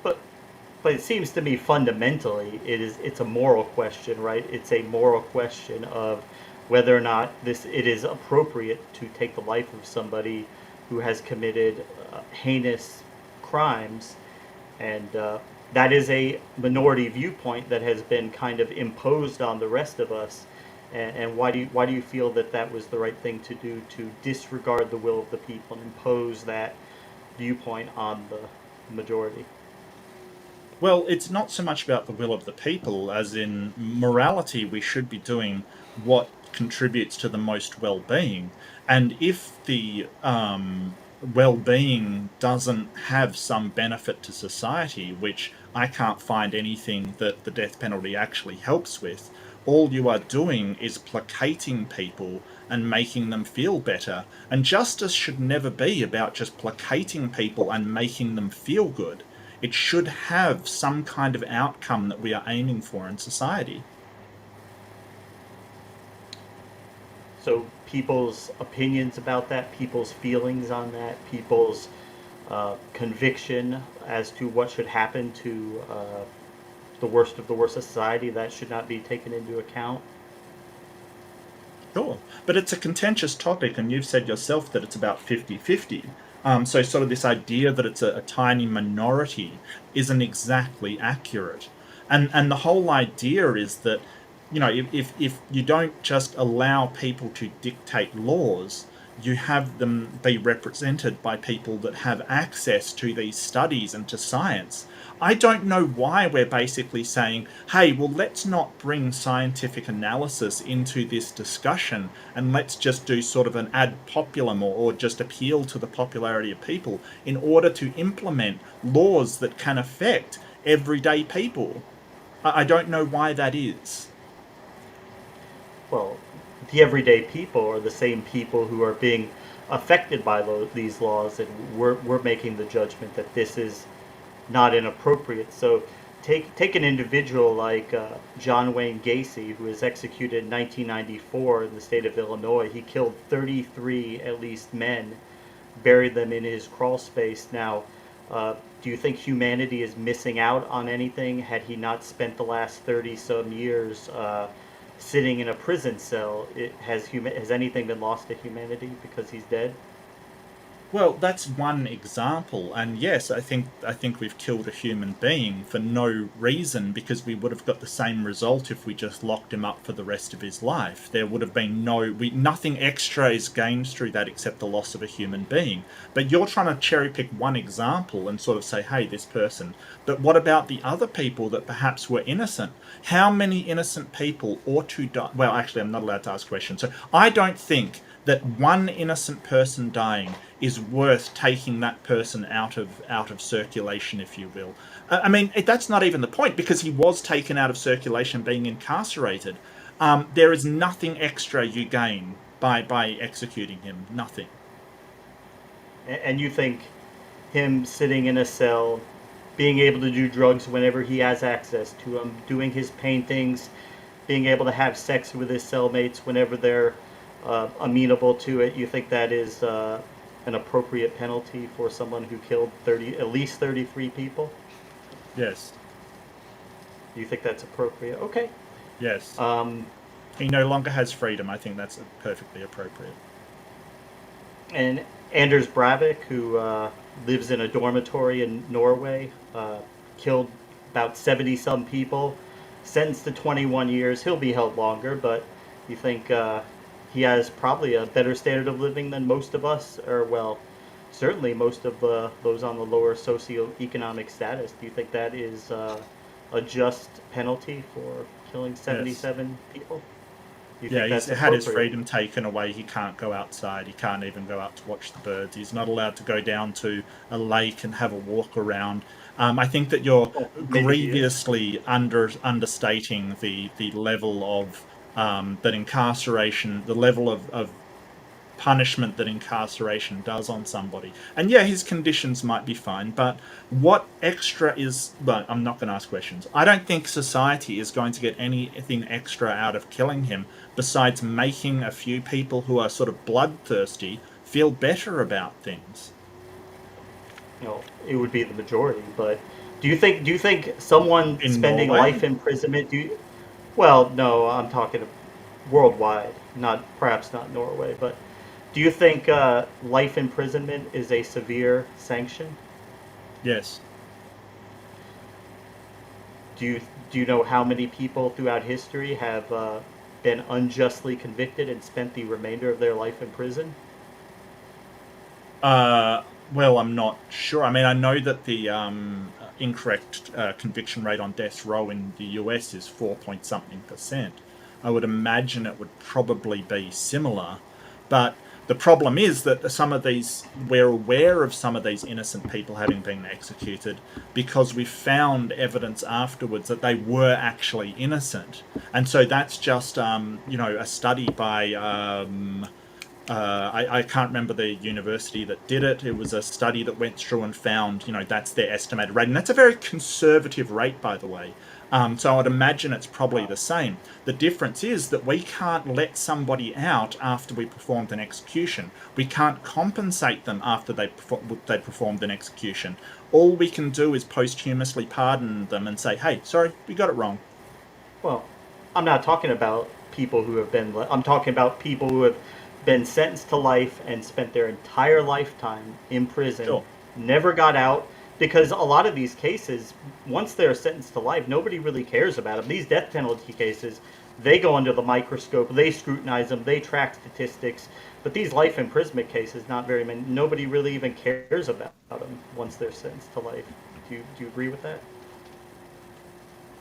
Speaker 6: But it seems to me fundamentally it's a moral question, right? It's a moral question of whether or not it is appropriate to take the life of somebody who has committed heinous crimes, and that is a minority viewpoint that has been kind of imposed on the rest of us. And why do you feel that was the right thing to do, to disregard the will of the people and impose that viewpoint on the majority?
Speaker 5: Well, it's not so much about the will of the people, as in morality, we should be doing what contributes to the most well-being. And if the well-being doesn't have some benefit to society, which I can't find anything that the death penalty actually helps with, all you are doing is placating people and making them feel better. And justice should never be about just placating people and making them feel good. It should have some kind of outcome that we are aiming for in society.
Speaker 6: So people's opinions about that, people's feelings on that, people's conviction as to what should happen to the worst of the worst of society, that should not be taken into account.
Speaker 5: Sure. But it's a contentious topic, and you've said yourself that it's about 50-50. So sort of this idea that it's a tiny minority isn't exactly accurate. And the whole idea is that, if you don't just allow people to dictate laws, you have them be represented by people that have access to these studies and to science. I don't know why we're basically saying, hey, well, let's not bring scientific analysis into this discussion and let's just do sort of an ad populum or just appeal to the popularity of people in order to implement laws that can affect everyday people. I don't know why that is.
Speaker 6: Well, the everyday people are the same people who are being affected by these laws, and we're making the judgment that this is not inappropriate. So take an individual like John Wayne Gacy, who was executed in 1994 in the state of Illinois. He killed 33 at least men, buried them in his crawl space. Now, do you think humanity is missing out on anything had he not spent the last 30 some years sitting in a prison cell? Has anything been lost to humanity because he's dead?
Speaker 5: Well, that's one example, and yes, I think we've killed a human being for no reason, because we would have got the same result if we just locked him up for the rest of his life. There would have been nothing extra is gained through that except the loss of a human being. But you're trying to cherry pick one example and sort of say, hey, this person. But what about the other people that perhaps were innocent? How many innocent people ought to die? Well, actually, I'm not allowed to ask questions. So I don't think that one innocent person dying is worth taking that person out of circulation, if you will. I mean, that's not even the point, because he was taken out of circulation being incarcerated. There is nothing extra you gain by executing him. Nothing.
Speaker 6: And you think him sitting in a cell, being able to do drugs whenever he has access to them, doing his paintings, being able to have sex with his cellmates whenever they're amenable to it, you think that is an appropriate penalty for someone who killed at least 33 people?
Speaker 5: Yes.
Speaker 6: You think that's appropriate? Okay.
Speaker 5: Yes. He no longer has freedom. I think that's perfectly appropriate.
Speaker 6: And Anders Breivik, who lives in a dormitory in Norway, killed about 70 some people, sentenced to 21 years. He'll be held longer, but you think he has probably a better standard of living than most of us, or well, certainly most of those on the lower socioeconomic status. Do you think that is a just penalty for killing 77 people?
Speaker 5: Yeah, he's had his freedom taken away. He can't go outside. He can't even go out to watch the birds. He's not allowed to go down to a lake and have a walk around. I think that you're grievously understating the level of that incarceration, the level of punishment that incarceration does on somebody. And yeah, his conditions might be fine, but what extra is... Well, I'm not going to ask questions. I don't think society is going to get anything extra out of killing him besides making a few people who are sort of bloodthirsty feel better about things.
Speaker 6: It would be the majority, but do you think someone spending life imprisonment... Well, no, I'm talking worldwide, perhaps not Norway, but do you think life imprisonment is a severe sanction?
Speaker 5: Yes.
Speaker 6: Do you know how many people throughout history have been unjustly convicted and spent the remainder of their life in prison?
Speaker 5: Well, I'm not sure. I mean, I know that the incorrect conviction rate on death row in the US is 4-point-something%. I would imagine it would probably be similar. But The problem is that we're aware of some of these innocent people having been executed because we found evidence afterwards that they were actually innocent. And so that's just, a study by, I can't remember the university that did it. It was a study that went through and found, that's their estimated rate. And that's a very conservative rate, by the way. So I'd imagine it's probably the same. The difference is that we can't let somebody out after we performed an execution. We can't compensate them after they performed an execution. All we can do is posthumously pardon them and say, hey, sorry, we got it wrong.
Speaker 6: Well, I'm not talking about people who have been. I'm talking about people who have been sentenced to life and spent their entire lifetime in prison,
Speaker 5: Sure.
Speaker 6: never got out. Because a lot of these cases, once they're sentenced to life, nobody really cares about them. These death penalty cases, they go under the microscope, they scrutinize them, they track statistics. But these life imprisonment cases, not very many. Nobody really even cares about them once they're sentenced to life. Do you agree with that?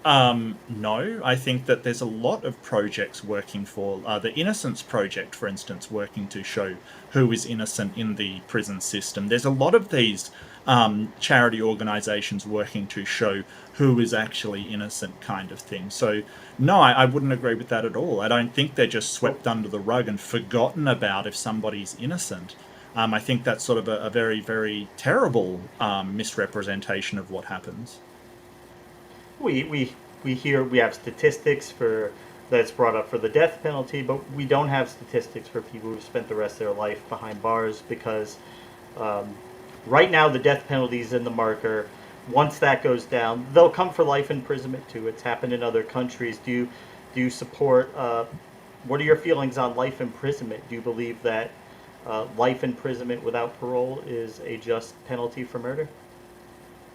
Speaker 5: No, I think that there's a lot of projects working for the Innocence Project, for instance, working to show who is innocent in the prison system. There's a lot of these charity organizations working to show who is actually innocent, kind of thing. So, no, I wouldn't agree with that at all. I don't think they're just swept under the rug and forgotten about if somebody's innocent. I think that's sort of a very, very terrible misrepresentation of what happens.
Speaker 6: We hear we have statistics for that's brought up for the death penalty, but we don't have statistics for people who've spent the rest of their life behind bars because right now the death penalty is in the marker. Once that goes down, they'll come for life imprisonment too. It's happened in other countries. Do you support? What are your feelings on life imprisonment? Do you believe that life imprisonment without parole is a just penalty for murder?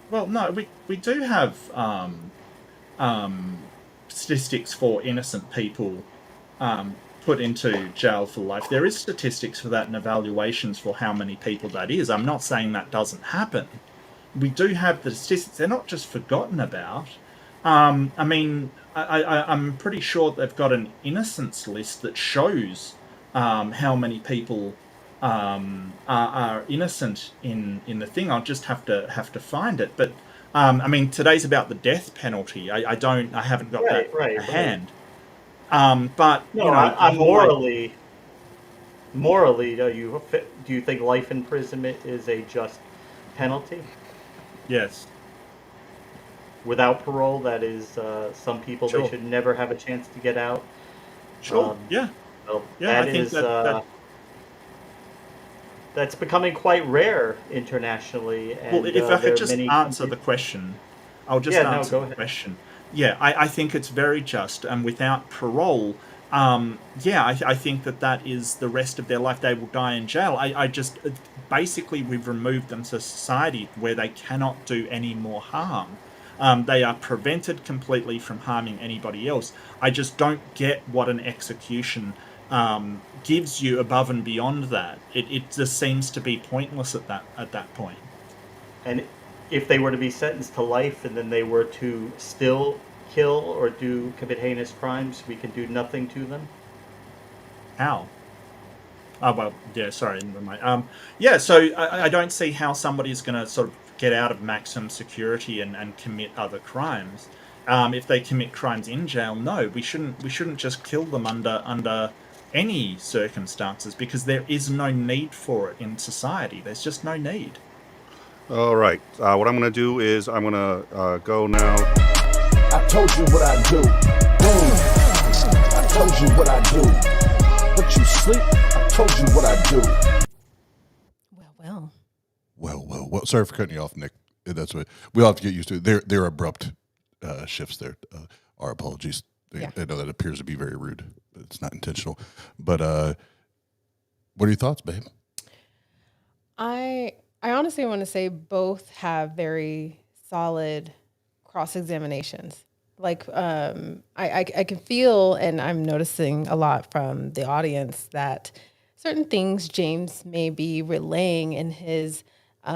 Speaker 5: Well, no, we do have statistics for innocent people put into jail for life. There is statistics for that and evaluations for how many people that is. I'm not saying that doesn't happen. We do have the statistics. They're not just forgotten about. I'm pretty sure they've got an innocence list that shows how many people are innocent in the thing. I'll just have to find it. But today's about the death penalty. I haven't got that
Speaker 6: Right.
Speaker 5: at hand. But
Speaker 6: No, I'm morally, do you think life imprisonment is a just penalty?
Speaker 5: Yes,
Speaker 6: Without parole, that is, some people,
Speaker 5: sure,
Speaker 6: they should never have a chance to get out.
Speaker 5: sure,
Speaker 6: Um,
Speaker 5: yeah,
Speaker 6: well,
Speaker 5: yeah. I
Speaker 6: that
Speaker 5: think
Speaker 6: is,
Speaker 5: that
Speaker 6: that's becoming quite rare internationally,
Speaker 5: well,
Speaker 6: and
Speaker 5: if I
Speaker 6: there
Speaker 5: could
Speaker 6: are
Speaker 5: just
Speaker 6: many
Speaker 5: answer
Speaker 6: countries.
Speaker 5: the question, I'll just
Speaker 6: Yeah, no,
Speaker 5: answer
Speaker 6: go
Speaker 5: the
Speaker 6: ahead.
Speaker 5: question. Yeah, I think it's very just, and without parole, I think that is the rest of their life. They will die in jail. I just basically we've removed them to society where they cannot do any more harm. They are prevented completely from harming anybody else. I just don't get what an execution gives you above and beyond that. It just seems to be pointless at that point.
Speaker 6: And if they were to be sentenced to life and then they were to still kill or commit heinous crimes, we can do nothing to them.
Speaker 5: How? Oh well, yeah. Sorry, never mind. Yeah. So I don't see how somebody is going to sort of get out of maximum security and commit other crimes. If they commit crimes in jail, no, we shouldn't just kill them under any circumstances because there is no need for it in society. There's just no need.
Speaker 4: All right. What I'm going to do is I'm going to go now.
Speaker 8: I told you what I do. Boom. I told you what I do. But you sleep. I told you what I do.
Speaker 2: Well. Sorry for cutting you off, Nick. That's what we all have to get used to. They're abrupt shifts there. Our apologies.
Speaker 3: Yeah.
Speaker 2: I know that appears to be very rude, but it's not intentional. But what are your thoughts, babe?
Speaker 3: I honestly want to say both have very solid cross examinations. Like I can feel, and I'm noticing a lot from the audience that certain things James may be relaying in his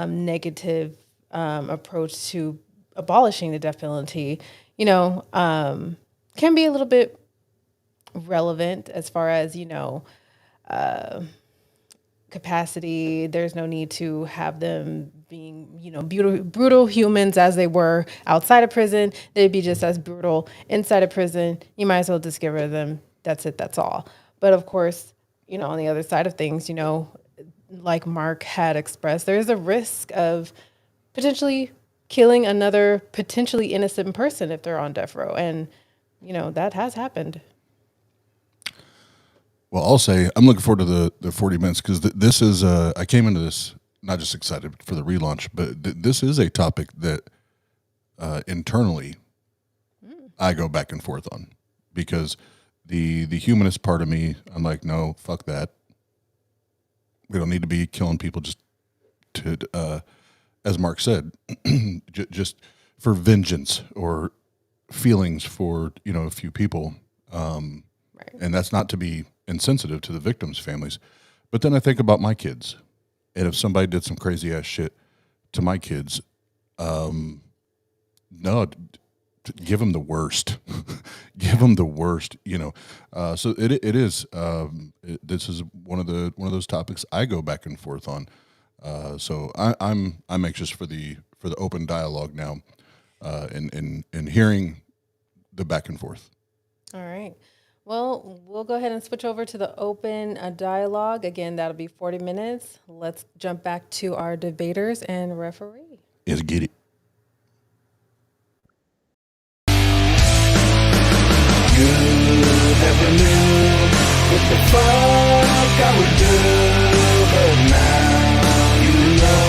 Speaker 3: negative approach to abolishing the death penalty, can be a little bit relevant as far as capacity. There's no need to have them being, brutal humans as they were outside of prison. They'd be just as brutal inside of prison. You might as well just get rid of them. That's it. That's all. But of course, on the other side of things, like Mark had expressed, there is a risk of potentially killing another potentially innocent person if they're on death row. And, that has happened.
Speaker 2: Well, I'll say I'm looking forward to the 40 minutes because this is, I came into this not just excited for the relaunch, but this is a topic that internally I go back and forth on because the humanist part of me, I'm like, no, fuck that. We don't need to be killing people just to, as Mark said, just for vengeance or feelings for, a few people.
Speaker 3: Right.
Speaker 2: And that's not to be insensitive to the victims' families. But then I think about my kids. And if somebody did some crazy ass shit to my kids, no, give them the worst. Give them the worst, So it is. This is one of those topics I go back and forth on. So I'm anxious for the open dialogue now, and hearing the back and forth.
Speaker 3: All right. Well, we'll go ahead and switch over to the open dialogue. Again, that'll be 40 minutes. Let's jump back to our debaters and referee.
Speaker 2: Let's get it.
Speaker 8: You never knew what the fuck I would do, but now you know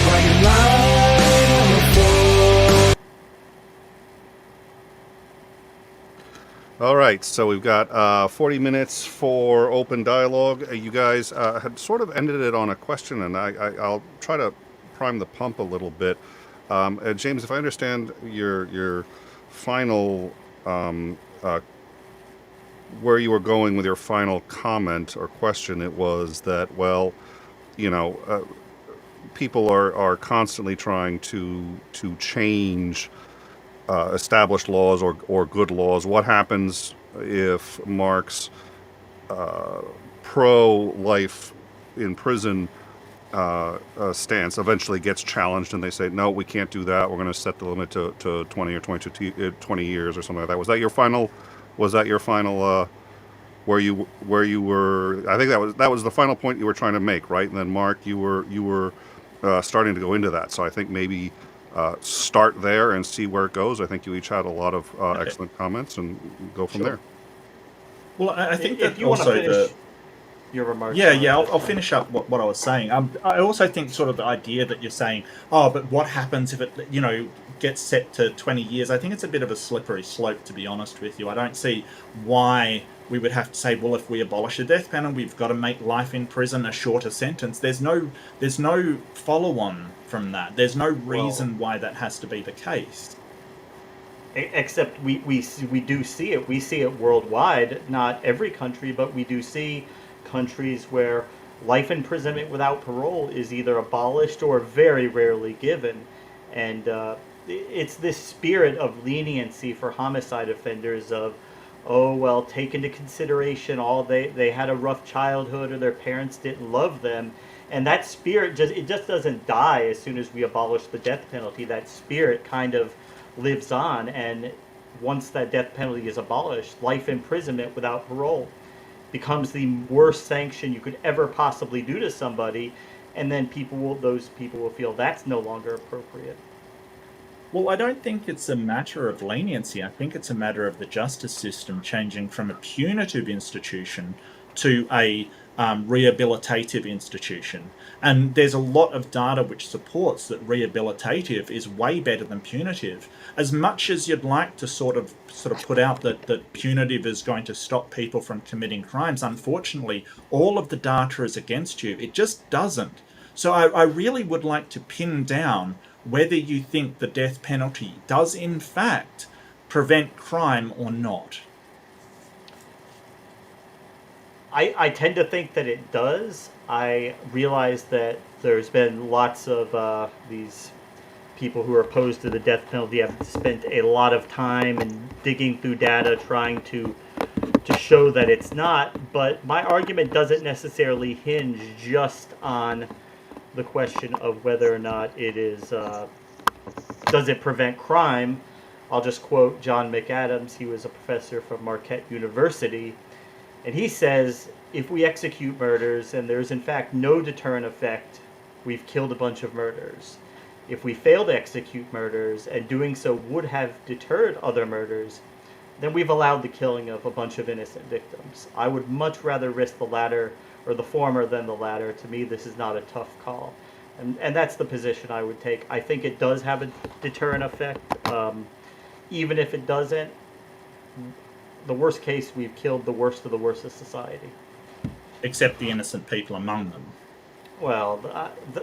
Speaker 8: why you lied on the floor.
Speaker 4: All right, so we've got 40 minutes for open dialogue. You guys had sort of ended it on a question, and I'll try to prime the pump a little bit. James, if I understand your final where you were going with your final comment or question, it was that, well, people are constantly trying to change established laws or good laws. What happens if Mark's pro-life in prison stance eventually gets challenged and they say, no, we can't do that. We're going to set the limit to 20 or 20 years or something like that. Was that your final where you were? I think that was the final point you were trying to make, right? And then Mark, you were starting to go into that. So I think maybe start there and see where it goes. I think you each had a lot of excellent comments, and go from there.
Speaker 5: Well, I think
Speaker 6: if
Speaker 5: that
Speaker 6: you want to
Speaker 5: also
Speaker 6: finish your remarks.
Speaker 5: Yeah, I'll finish up what I was saying. I also think sort of the idea that you're saying, oh, but what happens if it, gets set to 20 years? I think it's a bit of a slippery slope, to be honest with you. I don't see why we would have to say, well, if we abolish the death penalty, we've got to make life in prison a shorter sentence. There's no follow-on from that. There's no reason why that has to be the case.
Speaker 6: Except we do see it. We see it worldwide. Not every country, but we do see countries where life imprisonment without parole is either abolished or very rarely given. And it's this spirit of leniency for homicide offenders of, oh, well, take into consideration they had a rough childhood or their parents didn't love them. And that spirit just doesn't die as soon as we abolish the death penalty. That spirit kind of lives on, and once that death penalty is abolished, life imprisonment without parole becomes the worst sanction you could ever possibly do to somebody, and then those people will feel that's no longer appropriate.
Speaker 5: Well, I don't think it's a matter of leniency. I think it's a matter of the justice system changing from a punitive institution to a rehabilitative institution. And there's a lot of data which supports that rehabilitative is way better than punitive. As much as you'd like to sort of put out that punitive is going to stop people from committing crimes, unfortunately, all of the data is against you. It just doesn't. So I really would like to pin down whether you think the death penalty does in fact prevent crime or not.
Speaker 6: I tend to think that it does. I realize that there's been lots of these people who are opposed to the death penalty have spent a lot of time and digging through data trying to show that it's not. But my argument doesn't necessarily hinge just on the question of whether or not it is does it prevent crime. I'll just quote John McAdams. He was a professor from Marquette University, and he says, if we execute murders and there's in fact no deterrent effect, we've killed a bunch of murderers. If we fail to execute murders and doing so would have deterred other murders, then we've allowed the killing of a bunch of innocent victims. I would much rather risk the latter or the former than the latter. To me, this is not a tough call. And that's the position I would take. I think it does have a deterrent effect. Even if it doesn't, the worst case, we've killed the worst of the worst of society.
Speaker 5: Except the innocent people among them.
Speaker 6: Well,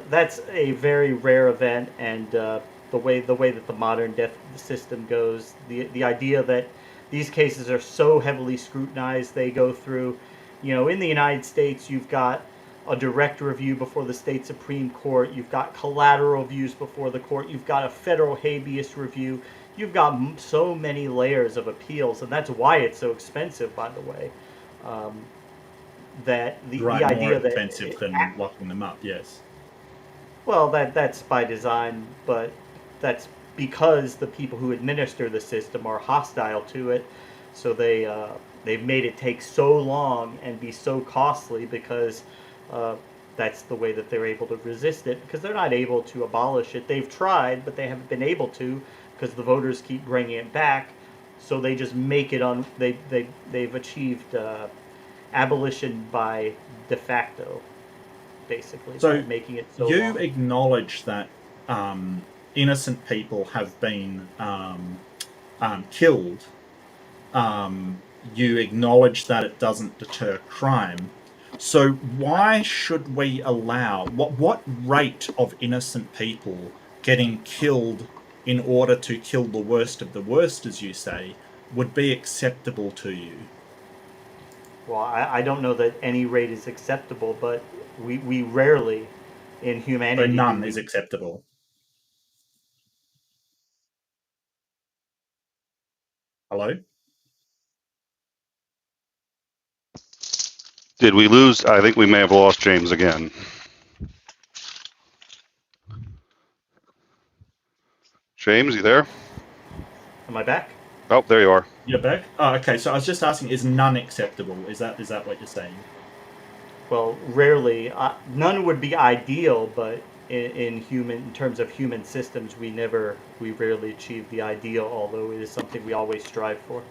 Speaker 6: that's a very rare event, and the way that the modern death system goes, the idea that these cases are so heavily scrutinized, they go through, in the United States, you've got a direct review before the state Supreme Court, you've got collateral reviews before the court, you've got a federal habeas review, you've got so many layers of appeals, and that's why it's so expensive, by the way. That the idea
Speaker 5: more
Speaker 6: that
Speaker 5: expensive than locking them up, yes.
Speaker 6: Well, that's by design, but that's because the people who administer the system are hostile to it. So they've made it take so long and be so costly because that's the way that they're able to resist it, because they're not able to abolish it. They've tried, but they haven't been able to because the voters keep bringing it back. So they just make it on. They've achieved abolition by de facto, basically.
Speaker 5: So
Speaker 6: making it so
Speaker 5: you
Speaker 6: long.
Speaker 5: acknowledge that innocent people have been killed. You acknowledge that it doesn't deter crime. So why should we allow what rate of innocent people getting killed in order to kill the worst of the worst, as you say, would be acceptable to you?
Speaker 6: Well, I don't know that any rate is acceptable, but we rarely in humanity.
Speaker 5: So none is acceptable. Hello?
Speaker 4: Did we lose? I think we may have lost James again. James, you there?
Speaker 6: Am I back?
Speaker 4: Oh, there you are.
Speaker 5: You're back? Oh, okay. So I was just asking, is none acceptable? Is that what you're saying?
Speaker 6: Well, rarely. None would be ideal, but in terms of human systems, we rarely achieve the ideal, although it is something we always strive for.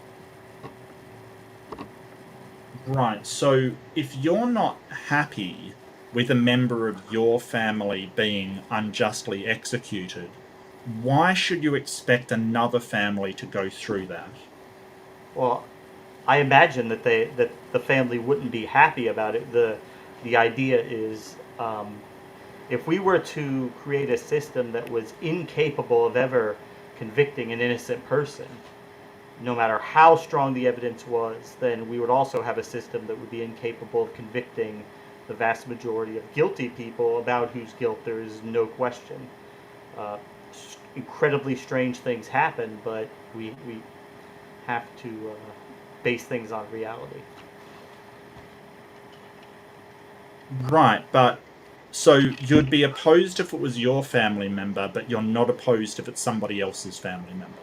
Speaker 5: Right. So if you're not happy with a member of your family being unjustly executed, why should you expect another family to go through that?
Speaker 6: Well, I imagine that the family wouldn't be happy about it. The idea is, if we were to create a system that was incapable of ever convicting an innocent person, no matter how strong the evidence was, then we would also have a system that would be incapable of convicting the vast majority of guilty people about whose guilt there is no question. Incredibly strange things happen, but we have to base things on reality.
Speaker 5: Right, but so you'd be opposed if it was your family member, but you're not opposed if it's somebody else's family member.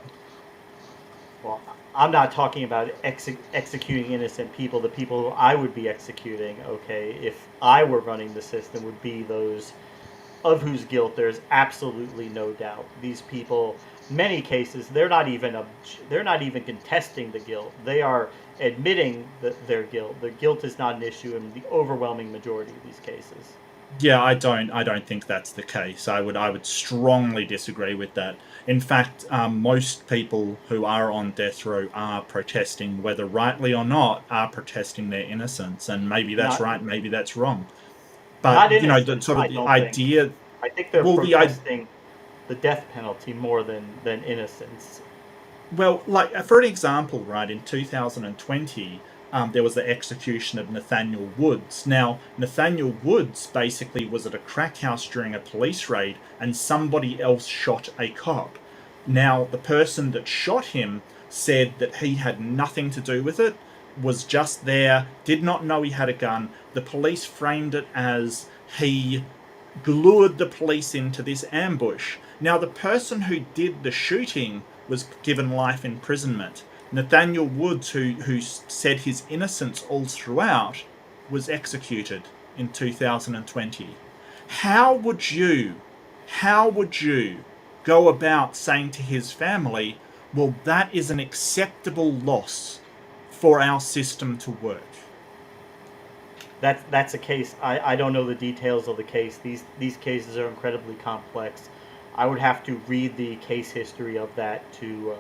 Speaker 6: Well, I'm not talking about executing innocent people. The people who I would be executing, okay, if I were running the system, would be those of whose guilt there's absolutely no doubt. These people, many cases, they're not even contesting the guilt. They are admitting their guilt. Their guilt is not an issue in the overwhelming majority of these cases.
Speaker 5: Yeah, I don't think that's the case. I would strongly disagree with that. In fact, most people who are on death row are protesting, whether rightly or not, are protesting their innocence, and maybe that's right, maybe that's wrong. But the sort of the idea.
Speaker 6: I think they're protesting the death penalty more than innocence.
Speaker 5: Well, like for an example, right, in 2020, there was the execution of Nathaniel Woods. Now, Nathaniel Woods basically was at a crack house during a police raid, and somebody else shot a cop. Now, the person that shot him said that he had nothing to do with it, was just there, did not know he had a gun. The police framed it as he lured the police into this ambush. Now, the person who did the shooting was given life imprisonment. Nathaniel Woods, who said his innocence all throughout, was executed in 2020. How would you, how would you go about saying to his family, well, that is an acceptable loss for our system to work?
Speaker 6: That's a case. I don't know the details of the case. These cases are incredibly complex. I would have to read the case history of that to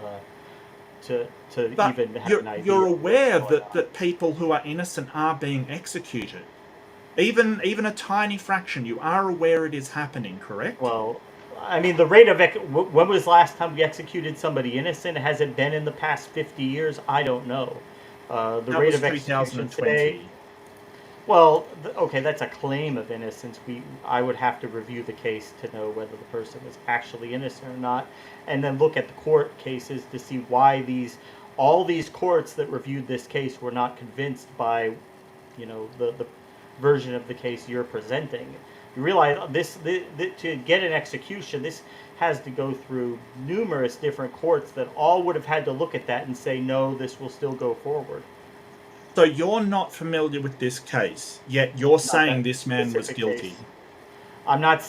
Speaker 5: But
Speaker 6: even have an idea.
Speaker 5: you're
Speaker 6: of what's
Speaker 5: aware
Speaker 6: going
Speaker 5: that,
Speaker 6: on.
Speaker 5: that people who are innocent are being executed. Even a tiny fraction, you are aware it is happening, correct?
Speaker 6: Well, I mean, the rate of when was the last time we executed somebody innocent? Has it been in the past 50 years? I don't know. The
Speaker 5: That
Speaker 6: rate
Speaker 5: was
Speaker 6: of execution today.
Speaker 5: 2020.
Speaker 6: Well, okay, that's a claim of innocence. I would have to review the case to know whether the person was actually innocent or not, and then look at the court cases to see why all these courts that reviewed this case were not convinced by, the version of the case you're presenting. You realize to get an execution, this has to go through numerous different courts that all would have had to look at that and say, no, this will still go forward.
Speaker 5: So you're not familiar with this case, yet you're
Speaker 6: Not
Speaker 5: saying
Speaker 6: that
Speaker 5: this man was
Speaker 6: specific
Speaker 5: guilty.
Speaker 6: case. I'm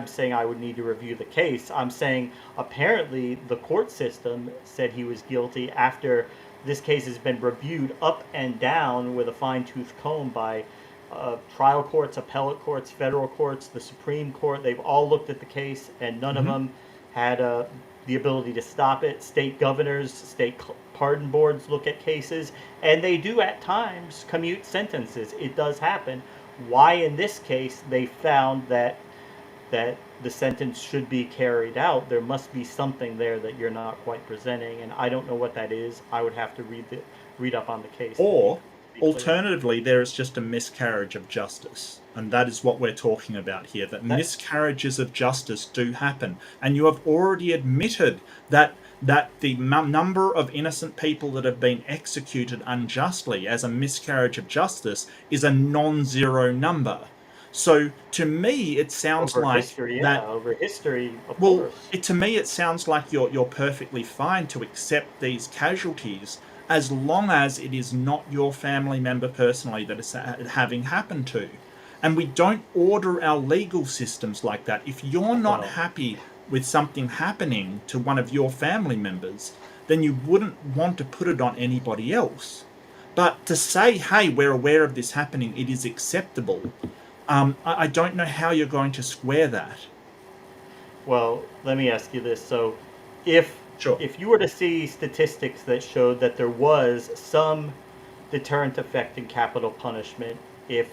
Speaker 6: saying I would need to review the case. I'm saying apparently the court system said he was guilty after this case has been reviewed up and down with a fine-tooth comb by trial courts, appellate courts, federal courts, the Supreme Court. They've all looked at the case, and none of them had the ability to stop it. State governors, state pardon boards look at cases, and they do at times commute sentences. It does happen. Why in this case they found that the sentence should be carried out? There must be something there that you're not quite presenting, and I don't know what that is. I would have to read up on the case.
Speaker 5: Or,
Speaker 6: to be clear.
Speaker 5: alternatively, there is just a miscarriage of justice. And that is what we're talking about here, that miscarriages of justice do happen. And you have already admitted that the number of innocent people that have been executed unjustly as a miscarriage of justice is a non-zero number. So to me, it sounds
Speaker 6: over
Speaker 5: like
Speaker 6: history,
Speaker 5: that.
Speaker 6: over history, of
Speaker 5: Well,
Speaker 6: course.
Speaker 5: to me, it sounds like you're perfectly fine to accept these casualties as long as it is not your family member personally that it's having happened to. And we don't order our legal systems like that. If you're not
Speaker 6: Well-
Speaker 5: happy with something happening to one of your family members, then you wouldn't want to put it on anybody else. But to say, hey, we're aware of this happening, it is acceptable, I don't know how you're going to square that.
Speaker 6: Well, let me ask you this. So, if
Speaker 5: Sure.
Speaker 6: if you were to see statistics that showed that there was some deterrent effect in capital punishment, if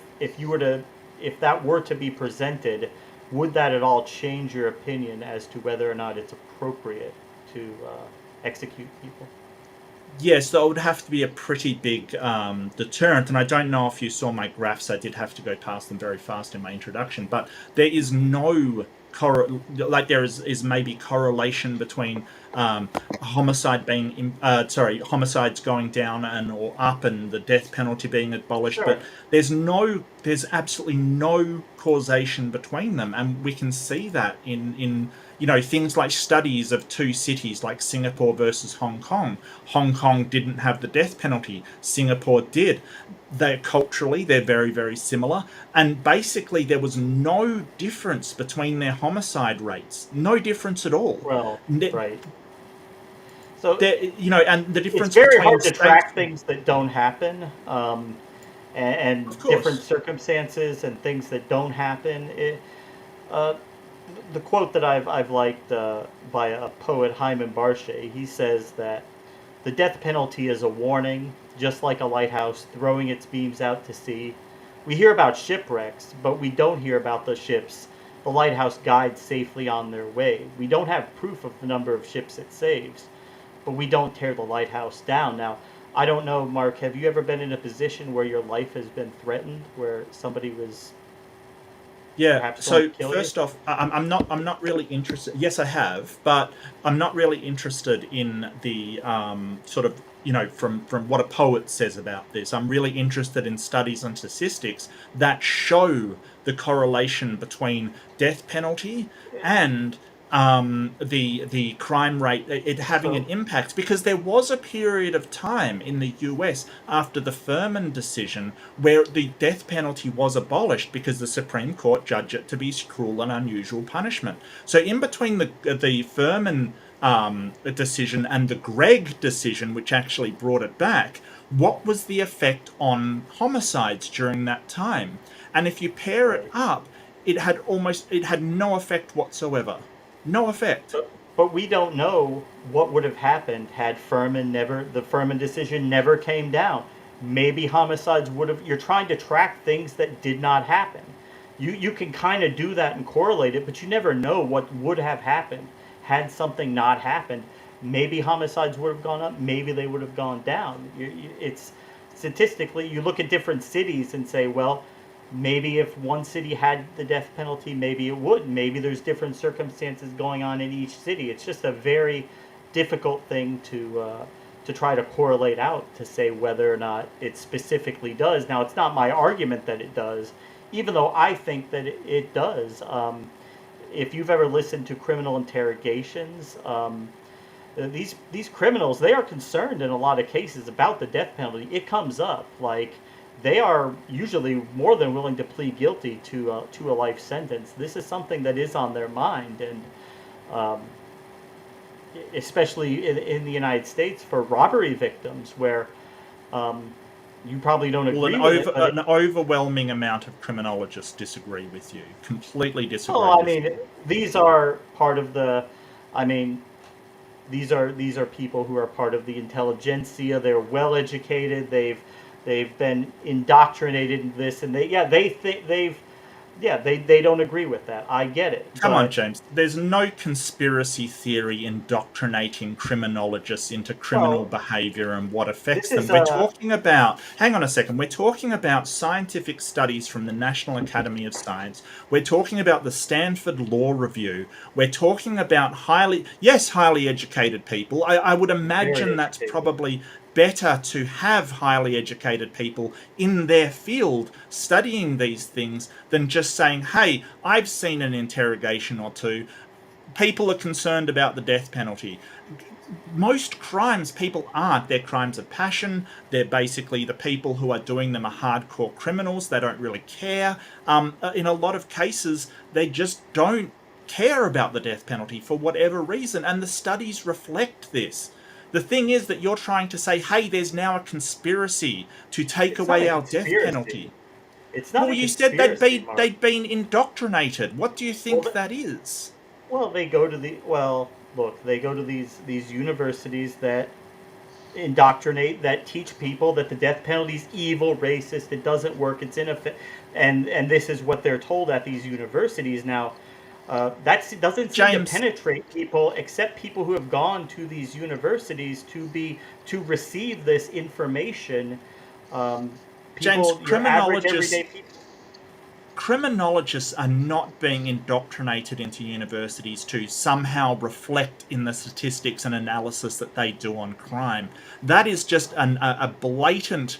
Speaker 6: that were to be presented, would that at all change your opinion as to whether or not it's appropriate to execute people?
Speaker 5: Yes, that would have to be a pretty big deterrent. And I don't know if you saw my graphs. I did have to go past them very fast in my introduction. But there is no there is maybe correlation between homicides going down and or up and the death penalty being abolished.
Speaker 6: Sure.
Speaker 5: But there's absolutely no causation between them, and we can see that in things like studies of two cities like Singapore versus Hong Kong. Hong Kong didn't have the death penalty. Singapore did. They're very, very similar. And basically there was no difference between their homicide rates. No difference at all.
Speaker 6: Well, right. So
Speaker 5: and the difference
Speaker 6: it's very
Speaker 5: between
Speaker 6: hard to
Speaker 5: states-
Speaker 6: track things that don't happen, and
Speaker 5: Of course.
Speaker 6: different circumstances and things that don't happen. The quote that I've liked by a poet, Hyman Barshay, he says that the death penalty is a warning, just like a lighthouse throwing its beams out to sea. We hear about shipwrecks, but we don't hear about the ships the lighthouse guides safely on their way. We don't have proof of the number of ships it saves, but we don't tear the lighthouse down. Now, I don't know, Mark, have you ever been in a position where your life has been threatened, where somebody was
Speaker 5: Yeah.
Speaker 6: perhaps going to
Speaker 5: So
Speaker 6: kill you?
Speaker 5: first off, I'm not really interested. Yes, I have, but I'm not really interested in the sort of from what a poet says about this. I'm really interested in studies and statistics that show the correlation between death penalty and the crime rate, it having an
Speaker 6: So
Speaker 5: impact, because there was a period of time in the US after the Furman decision where the death penalty was abolished because the Supreme Court judged it to be cruel and unusual punishment. So in between the Furman decision and the Gregg decision, which actually brought it back, what was the effect on homicides during that time? And if you pair it
Speaker 6: right.
Speaker 5: up, it had no effect whatsoever. No effect.
Speaker 6: But we don't know what would have happened had the Furman decision never came down. Maybe homicides would have. You're trying to track things that did not happen. You can kind of do that and correlate it, but you never know what would have happened had something not happened. Maybe homicides would have gone up. Maybe they would have gone down. It's statistically, you look at different cities and say, well, maybe if one city had the death penalty, maybe it would. Maybe there's different circumstances going on in each city. It's just a very difficult thing to try to correlate out to say whether or not it specifically does. Now, it's not my argument that it does, even though I think that it does. If you've ever listened to criminal interrogations, these criminals, they are concerned in a lot of cases about the death penalty. It comes up like they are usually more than willing to plead guilty to a life sentence. This is something that is on their mind, and um, especially in the United States for robbery victims, where um, you probably don't
Speaker 5: Well,
Speaker 6: agree with it, but
Speaker 5: an overwhelming amount of criminologists disagree with you. Completely disagree
Speaker 6: well, I
Speaker 5: with
Speaker 6: mean,
Speaker 5: you.
Speaker 6: these are part of the. I mean, these are people who are part of the intelligentsia. They're well educated. They've been indoctrinated in this, and they think they don't agree with that. I get it,
Speaker 5: Come on,
Speaker 6: but
Speaker 5: James. There's no conspiracy theory indoctrinating criminologists into criminal
Speaker 6: well,
Speaker 5: behavior and what affects
Speaker 6: this
Speaker 5: them.
Speaker 6: is
Speaker 5: We're talking about, hang on a second, we're talking about scientific studies from the National Academy of Science. We're talking about the Stanford Law Review. We're talking about highly educated people. I would
Speaker 6: very
Speaker 5: imagine that's
Speaker 6: educated.
Speaker 5: probably better to have highly educated people in their field studying these things than just saying, hey, I've seen an interrogation or two. People are concerned about the death penalty. Most crimes, people aren't. They're crimes of passion. They're basically the people who are doing them are hardcore criminals. They don't really care. In a lot of cases, they just don't care about the death penalty for whatever reason, and the studies reflect this. The thing is that you're trying to say, hey, there's now a conspiracy to take
Speaker 6: It's not
Speaker 5: away
Speaker 6: a
Speaker 5: our death
Speaker 6: conspiracy.
Speaker 5: penalty.
Speaker 6: It's not
Speaker 5: Well,
Speaker 6: a
Speaker 5: you said
Speaker 6: conspiracy, Mark.
Speaker 5: they'd been indoctrinated. What do you
Speaker 6: Well,
Speaker 5: think that is?
Speaker 6: they go to the well. Look, they go to these universities that indoctrinate, that teach people that the death penalty is evil, racist, it doesn't work, it's ineffective, and this is what they're told at these universities. Now, that doesn't seem to
Speaker 5: James,
Speaker 6: penetrate people, except people who have gone to these universities to receive this information. Um,
Speaker 5: James,
Speaker 6: People, your average everyday people.
Speaker 5: criminologists are not being indoctrinated into universities to somehow reflect in the statistics and analysis that they do on crime. That is just a blatant,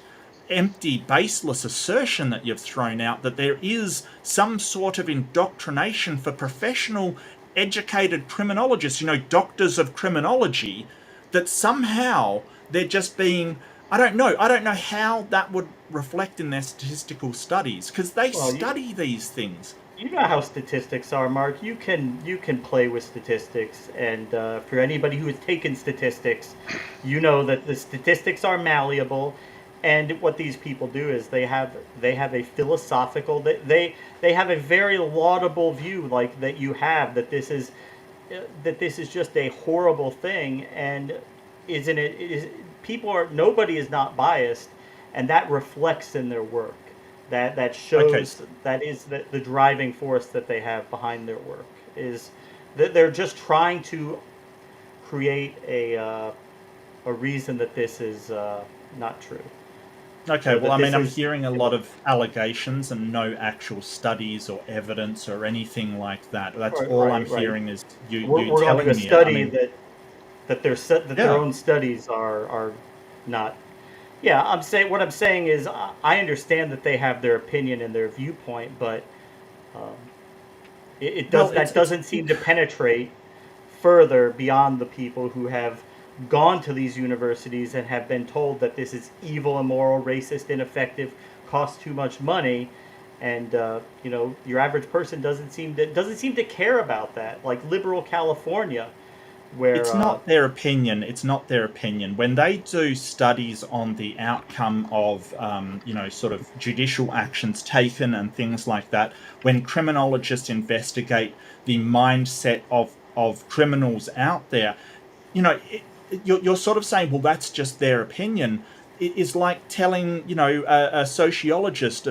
Speaker 5: empty, baseless assertion that you've thrown out that there is some sort of indoctrination for professional, educated criminologists, doctors of criminology, that somehow they're just being. I don't know how that would reflect in their statistical studies because they
Speaker 6: Well,
Speaker 5: study these things.
Speaker 6: you know how statistics are, Mark. You can play with statistics, and for anybody who has taken statistics, you know that the statistics are malleable. And what these people do is they have a philosophical, they have a very laudable view, like that you have, that this is just a horrible thing, and isn't it? It is, people are nobody is not biased, and that reflects in their work. That
Speaker 5: Okay,
Speaker 6: shows that is the driving force that they have behind their work is that they're just trying to create a reason that this is not true.
Speaker 5: Okay,
Speaker 6: So
Speaker 5: well,
Speaker 6: that
Speaker 5: I mean,
Speaker 6: this
Speaker 5: I'm
Speaker 6: is,
Speaker 5: hearing a lot of allegations and no actual studies or evidence or anything like that. That's all I'm
Speaker 6: right.
Speaker 5: hearing is you
Speaker 6: We're going to
Speaker 5: telling me it. I
Speaker 6: study
Speaker 5: mean,
Speaker 6: that their
Speaker 5: yeah,
Speaker 6: own studies are not. Yeah, what I'm saying is I understand that they have their opinion and their viewpoint, but um,
Speaker 5: well,
Speaker 6: that
Speaker 5: it's
Speaker 6: doesn't seem to penetrate further beyond the people who have gone to these universities and have been told that this is evil, immoral, racist, ineffective, costs too much money, and your average person doesn't seem to care about that. Like liberal California, where
Speaker 5: it's not their opinion. It's not their opinion. When they do studies on the outcome of, sort of judicial actions taken and things like that, when criminologists investigate the mindset of criminals out there, you're sort of saying, well, that's just their opinion. It is like telling, a sociologist,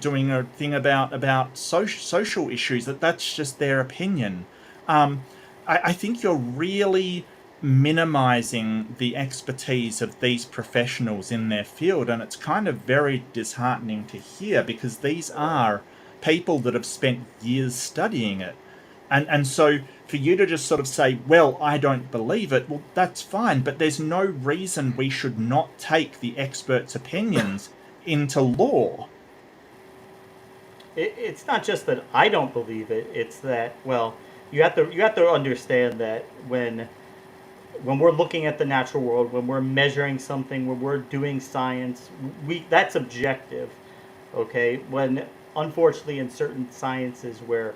Speaker 5: doing a thing about social issues, that's just their opinion. I think you're really minimizing the expertise of these professionals in their field, and it's kind of very disheartening to hear because these are people that have spent years studying it. And so for you to just sort of say, well, I don't believe it, well, that's fine, but there's no reason we should not take the experts' opinions into law.
Speaker 6: it's not just that I don't believe it. It's that, well, you have to understand that when we're looking at the natural world, when we're measuring something, when we're doing science, we that's objective. Okay, when unfortunately in certain sciences where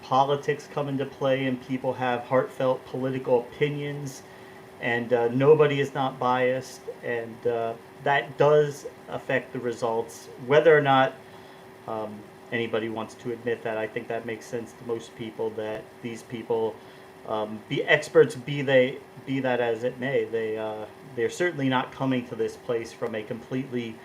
Speaker 6: politics come into play and people have heartfelt political opinions, and nobody is not biased, and that does affect the results, whether or not um, anybody wants to admit that. I think that makes sense to most people that these people be experts, be that as it may. They're certainly not coming to this place from a completely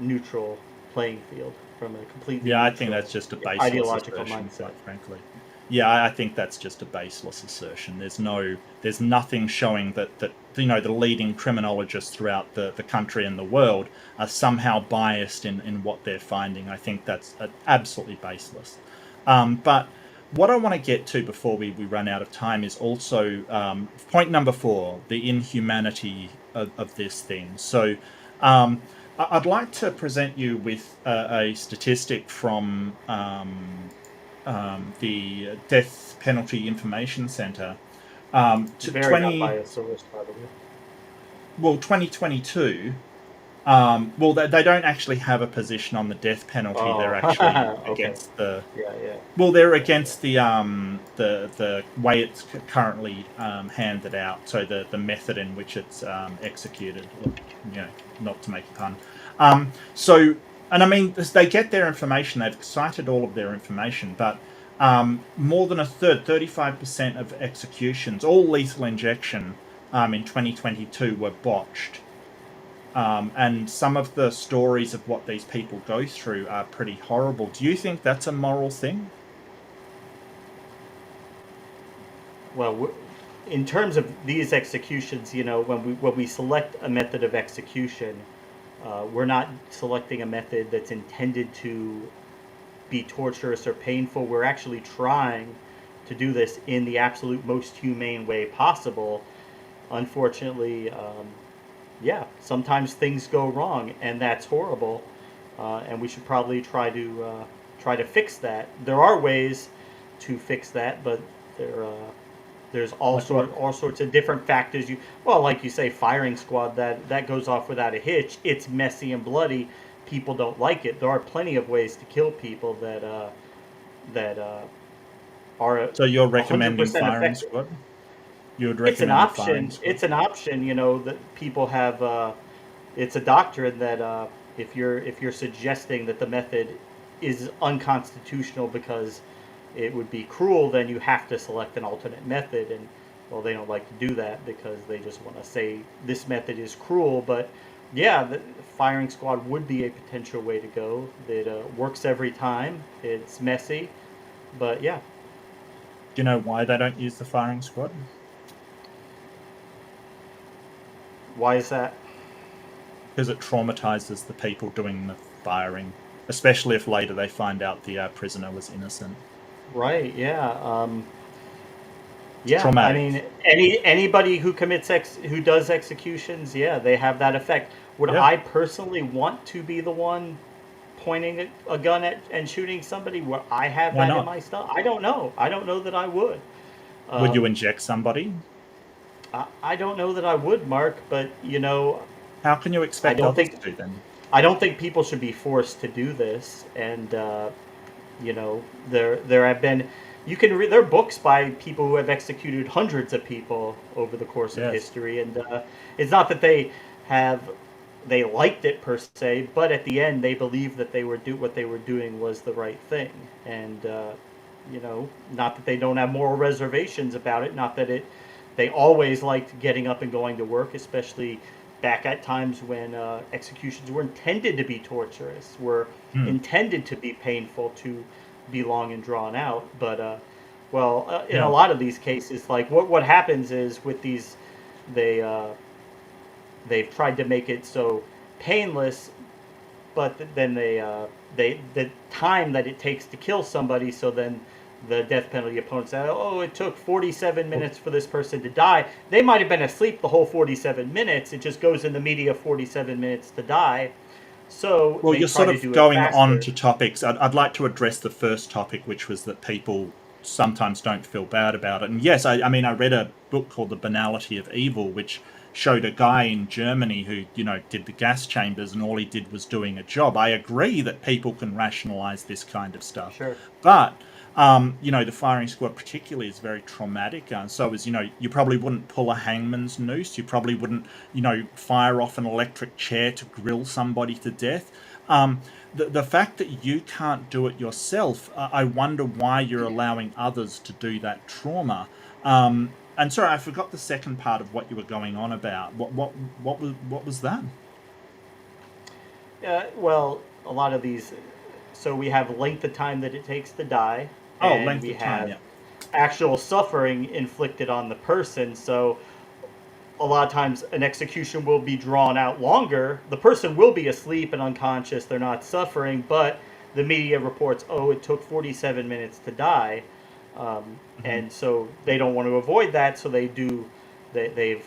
Speaker 6: neutral playing field, from a completely
Speaker 5: Yeah, I think
Speaker 6: neutral
Speaker 5: that's just a baseless
Speaker 6: ideological
Speaker 5: assertion,
Speaker 6: mindset.
Speaker 5: quite frankly. Yeah, I think that's just a baseless assertion. There's nothing showing that the leading criminologists throughout the country and the world are somehow biased in what they're finding. I think that's absolutely baseless. But what I want to get to before we run out of time is also point number 4, the inhumanity of this thing. So I'd like to present you with a statistic from the Death Penalty Information Center. To
Speaker 6: Very
Speaker 5: 20,
Speaker 6: unbiased source, probably.
Speaker 5: 2022. Well, they don't actually have a position on the death penalty. They're
Speaker 6: Oh,
Speaker 5: actually
Speaker 6: okay.
Speaker 5: against the
Speaker 6: Yeah, yeah,
Speaker 5: well, they're
Speaker 6: yeah, yeah.
Speaker 5: against the way it's currently handed out. So the method in which it's executed. Not to make a pun. So, and I mean, they get their information. They've cited all of their information, but more than a third, 35% of executions, all lethal injection, in 2022 were botched. And some of the stories of what these people go through are pretty horrible. Do you think that's a moral thing?
Speaker 6: Well, in terms of these executions, when we select a method of execution, we're not selecting a method that's intended to be torturous or painful. We're actually trying to do this in the absolute most humane way possible. Unfortunately, yeah, sometimes things go wrong, and that's horrible. And we should probably try to fix that. There are ways to fix that, but there's
Speaker 5: Like what?
Speaker 6: all sorts of different factors. Well, like you say, firing squad, that goes off without a hitch. It's messy and bloody. People don't like it. There are plenty of ways to kill people that are
Speaker 5: So you're
Speaker 6: hundred
Speaker 5: recommending
Speaker 6: percent
Speaker 5: firing
Speaker 6: effective.
Speaker 5: squad? You would
Speaker 6: It's an
Speaker 5: recommend a firing
Speaker 6: option.
Speaker 5: squad?
Speaker 6: It's an option. That people have. It's a doctrine that if you're suggesting that the method is unconstitutional because it would be cruel, then you have to select an alternate method. And well, they don't like to do that because they just want to say this method is cruel. But yeah, the firing squad would be a potential way to go. It works every time. It's messy, but yeah.
Speaker 5: Do you know why they don't use the firing squad?
Speaker 6: Why is that?
Speaker 5: because it traumatizes the people doing the firing, especially if later they find out the prisoner was innocent.
Speaker 6: Right. Yeah. Yeah. I
Speaker 5: Traumatic.
Speaker 6: mean, anybody who who does executions, yeah, they have that effect. Would
Speaker 5: Yeah.
Speaker 6: I personally want to be the one pointing a gun at and shooting somebody where I have
Speaker 5: Why
Speaker 6: that in
Speaker 5: not?
Speaker 6: my stuff? I don't know. I don't know that I would.
Speaker 5: Would you
Speaker 6: Um,
Speaker 5: inject somebody?
Speaker 6: I don't know that I would, Mark. But
Speaker 5: How can you
Speaker 6: I
Speaker 5: expect
Speaker 6: don't
Speaker 5: others
Speaker 6: think
Speaker 5: to then?
Speaker 6: I don't think people should be forced to do this. And you know, there have been you can read there are books by people who have executed hundreds of people over the course of
Speaker 5: Yes.
Speaker 6: history, and it's not that have they liked it per se, but at the end they believed that what they were doing was the right thing, and not that they don't have moral reservations about it, not that they always liked getting up and going to work, especially back at times when executions were intended to be torturous, were
Speaker 5: Hmm.
Speaker 6: intended to be painful, to be long and drawn out. But in a
Speaker 5: Yeah.
Speaker 6: lot of these cases, like what happens is with these, they they've tried to make it so painless, but then they the time that it takes to kill somebody, so then the death penalty opponents say, oh, it took 47 minutes for this person to die. They might have been asleep the whole 47 minutes. It just goes in the media 47 minutes to die. So
Speaker 5: Well,
Speaker 6: they
Speaker 5: you're
Speaker 6: try
Speaker 5: sort
Speaker 6: to
Speaker 5: of
Speaker 6: do it
Speaker 5: going on
Speaker 6: faster.
Speaker 5: to topics. I'd like to address the first topic, which was that people sometimes don't feel bad about it. And yes, I mean, I read a book called The Banality of Evil, which showed a guy in Germany who, did the gas chambers and all he did was doing a job. I agree that people can rationalize this kind of stuff.
Speaker 6: Sure.
Speaker 5: But the firing squad particularly is very traumatic. So is, you probably wouldn't pull a hangman's noose. You probably wouldn't, fire off an electric chair to grill somebody to death. The fact that you can't do it yourself, I wonder why you're allowing others to do that trauma. And sorry, I forgot the second part of what you were going on about. What was that?
Speaker 6: Well, a lot of these. So we have length of time that it takes to die,
Speaker 5: Oh,
Speaker 6: and
Speaker 5: length
Speaker 6: we
Speaker 5: of time.
Speaker 6: have
Speaker 5: Yeah.
Speaker 6: actual suffering inflicted on the person. So a lot of times an execution will be drawn out longer. The person will be asleep and unconscious. They're not suffering, but the media reports, oh, it took 47 minutes to die.
Speaker 5: Hmm.
Speaker 6: And so they don't want to avoid that. So they've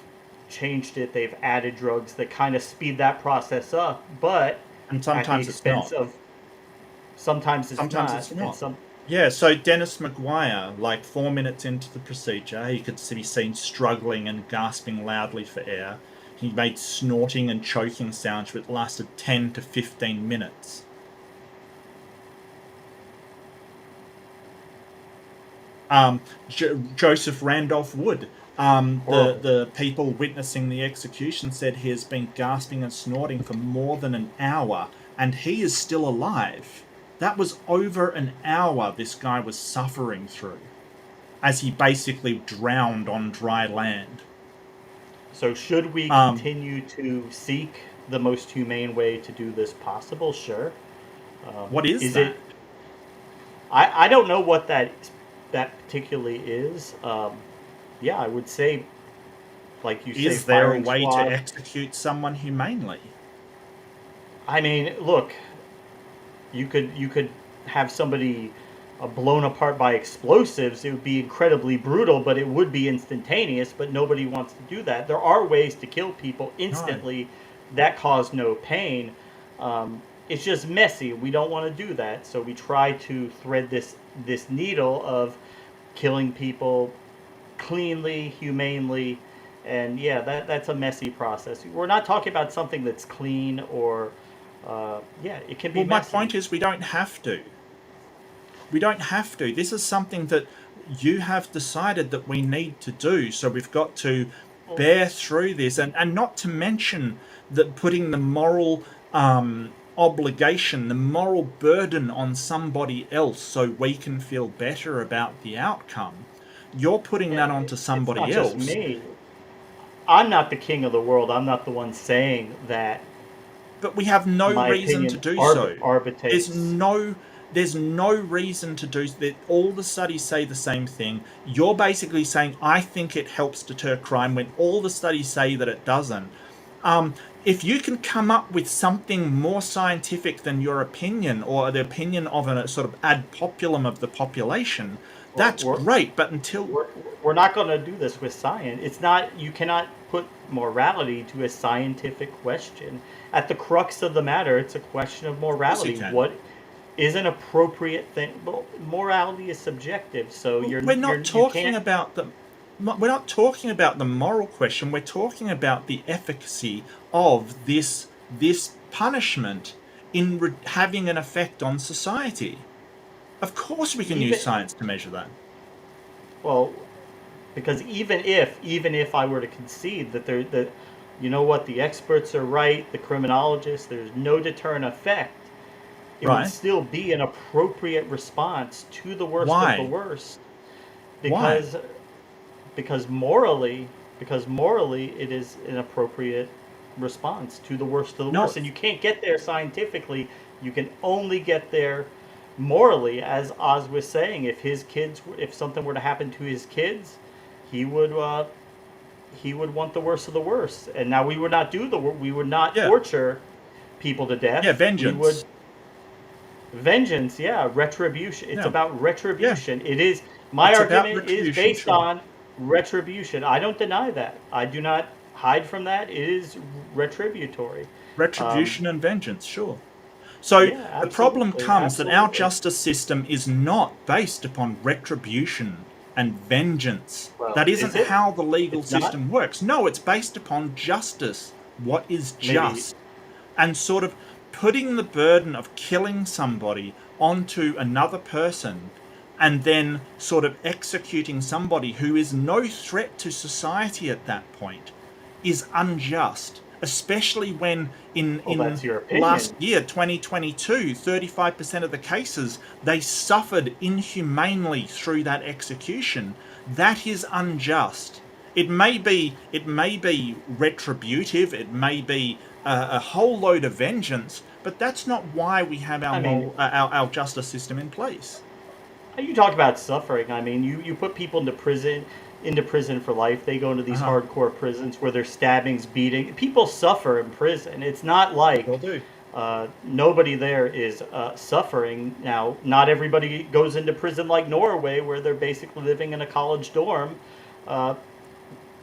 Speaker 6: changed it. They've added drugs that kind of speed that process up, but
Speaker 5: And
Speaker 6: at the
Speaker 5: sometimes it's
Speaker 6: expense
Speaker 5: not.
Speaker 6: of sometimes it's
Speaker 5: Sometimes
Speaker 6: not.
Speaker 5: it's
Speaker 6: And
Speaker 5: not.
Speaker 6: some,
Speaker 5: Yeah, so Dennis McGuire, like 4 minutes into the procedure, he could be seen struggling and gasping loudly for air. He made snorting and choking sounds which lasted 10 to 15 minutes. Joseph Randolph Wood, the,
Speaker 6: horrible.
Speaker 5: the people witnessing the execution said he has been gasping and snorting for more than an hour, and he is still alive. That was over an hour this guy was suffering through, as he basically drowned on dry land.
Speaker 6: So should we
Speaker 5: Um,
Speaker 6: continue to seek the most humane way to do this possible? Sure.
Speaker 5: what is
Speaker 6: Is it?
Speaker 5: that?
Speaker 6: I don't know what that particularly is. Yeah, I would say, like you say,
Speaker 5: Is there a
Speaker 6: firing
Speaker 5: way to
Speaker 6: squad.
Speaker 5: execute someone humanely?
Speaker 6: I mean, look, you could have somebody blown apart by explosives. It would be incredibly brutal, but it would be instantaneous. But nobody wants to do that. There are ways to kill people
Speaker 5: No.
Speaker 6: instantly that cause no pain. It's just messy. We don't want to do that, so we try to thread this needle of killing people cleanly, humanely, and yeah, that's a messy process. We're not talking about something that's clean or yeah, it can be
Speaker 5: Well, my
Speaker 6: messy.
Speaker 5: point is we don't have to. We don't have to. This is something that you have decided that we need to do. So we've got to bear through this, and not to mention that putting the moral obligation, the moral burden on somebody else so we can feel better about the outcome. You're putting that onto
Speaker 6: It's not
Speaker 5: somebody
Speaker 6: just
Speaker 5: else.
Speaker 6: me. I'm not the king of the world. I'm not the one saying that
Speaker 5: But we have no
Speaker 6: my
Speaker 5: reason to
Speaker 6: opinion
Speaker 5: do so. There's
Speaker 6: arbitrates.
Speaker 5: no there's no reason to do that. All the studies say the same thing. You're basically saying I think it helps deter crime when all the studies say that it doesn't. If you can come up with something more scientific than your opinion or the opinion of a sort of ad populum of the population,
Speaker 6: Well,
Speaker 5: that's great. But until
Speaker 6: we're, we're not going to do this with science. It's not, you cannot put morality to a scientific question. At the crux of the matter, it's a question of
Speaker 5: of course you
Speaker 6: morality.
Speaker 5: can.
Speaker 6: What is an appropriate thing? Well, morality is subjective, so
Speaker 5: We're not
Speaker 6: you
Speaker 5: talking
Speaker 6: can't.
Speaker 5: about the we're not talking about the moral question. We're talking about the efficacy of this punishment in having an effect on society. Of course, we can use
Speaker 6: Even
Speaker 5: science to measure that.
Speaker 6: well, because even if I were to concede that that you know what, the experts are right, the criminologists, there's no deterrent effect, it would
Speaker 5: Right?
Speaker 6: still be an appropriate response to the worst of the
Speaker 5: Why?
Speaker 6: worst,
Speaker 5: Why?
Speaker 6: because because morally it is an appropriate response to the worst of the
Speaker 5: No.
Speaker 6: worst, and you can't get there scientifically. You can only get there morally, as Oz was saying. If something were to happen to his kids, he would want the worst of the worst. And now we would not
Speaker 5: Yeah.
Speaker 6: torture people to
Speaker 5: Yeah.
Speaker 6: death. We would
Speaker 5: Vengeance.
Speaker 6: vengeance, yeah, retribution. It's
Speaker 5: Yeah.
Speaker 6: about
Speaker 5: Yeah.
Speaker 6: retribution. It is my
Speaker 5: It's about
Speaker 6: argument is
Speaker 5: retribution.
Speaker 6: based
Speaker 5: Sure.
Speaker 6: on retribution. I don't deny that. I do not hide from that. It is retributory. Um,
Speaker 5: Retribution and vengeance. Sure. So
Speaker 6: yeah,
Speaker 5: the problem
Speaker 6: absolutely,
Speaker 5: comes that our
Speaker 6: absolutely.
Speaker 5: justice system is not based upon retribution and vengeance.
Speaker 6: Well,
Speaker 5: That isn't
Speaker 6: is it?
Speaker 5: how the legal
Speaker 6: It's not.
Speaker 5: system works. No, it's based upon justice. What is
Speaker 6: Maybe.
Speaker 5: just? And sort of putting the burden of killing somebody onto another person and then sort of executing somebody who is no threat to society at that point is unjust, especially when
Speaker 6: Well,
Speaker 5: in
Speaker 6: that's your
Speaker 5: last
Speaker 6: opinion.
Speaker 5: year 2022 35% of the cases they suffered inhumanely through that execution. That is unjust. It may be retributive, it may be a whole load of vengeance, but that's not why we have our
Speaker 6: I mean,
Speaker 5: moral our justice system in place.
Speaker 6: you talk about suffering. I mean, you put people into prison for life. They go into these
Speaker 5: Uh-huh.
Speaker 6: hardcore prisons where there's stabbings, beating. People suffer in prison. It's not like
Speaker 5: Will do.
Speaker 6: nobody there is suffering. Now, not everybody goes into prison like Norway, where they're basically living in a college dorm, uh,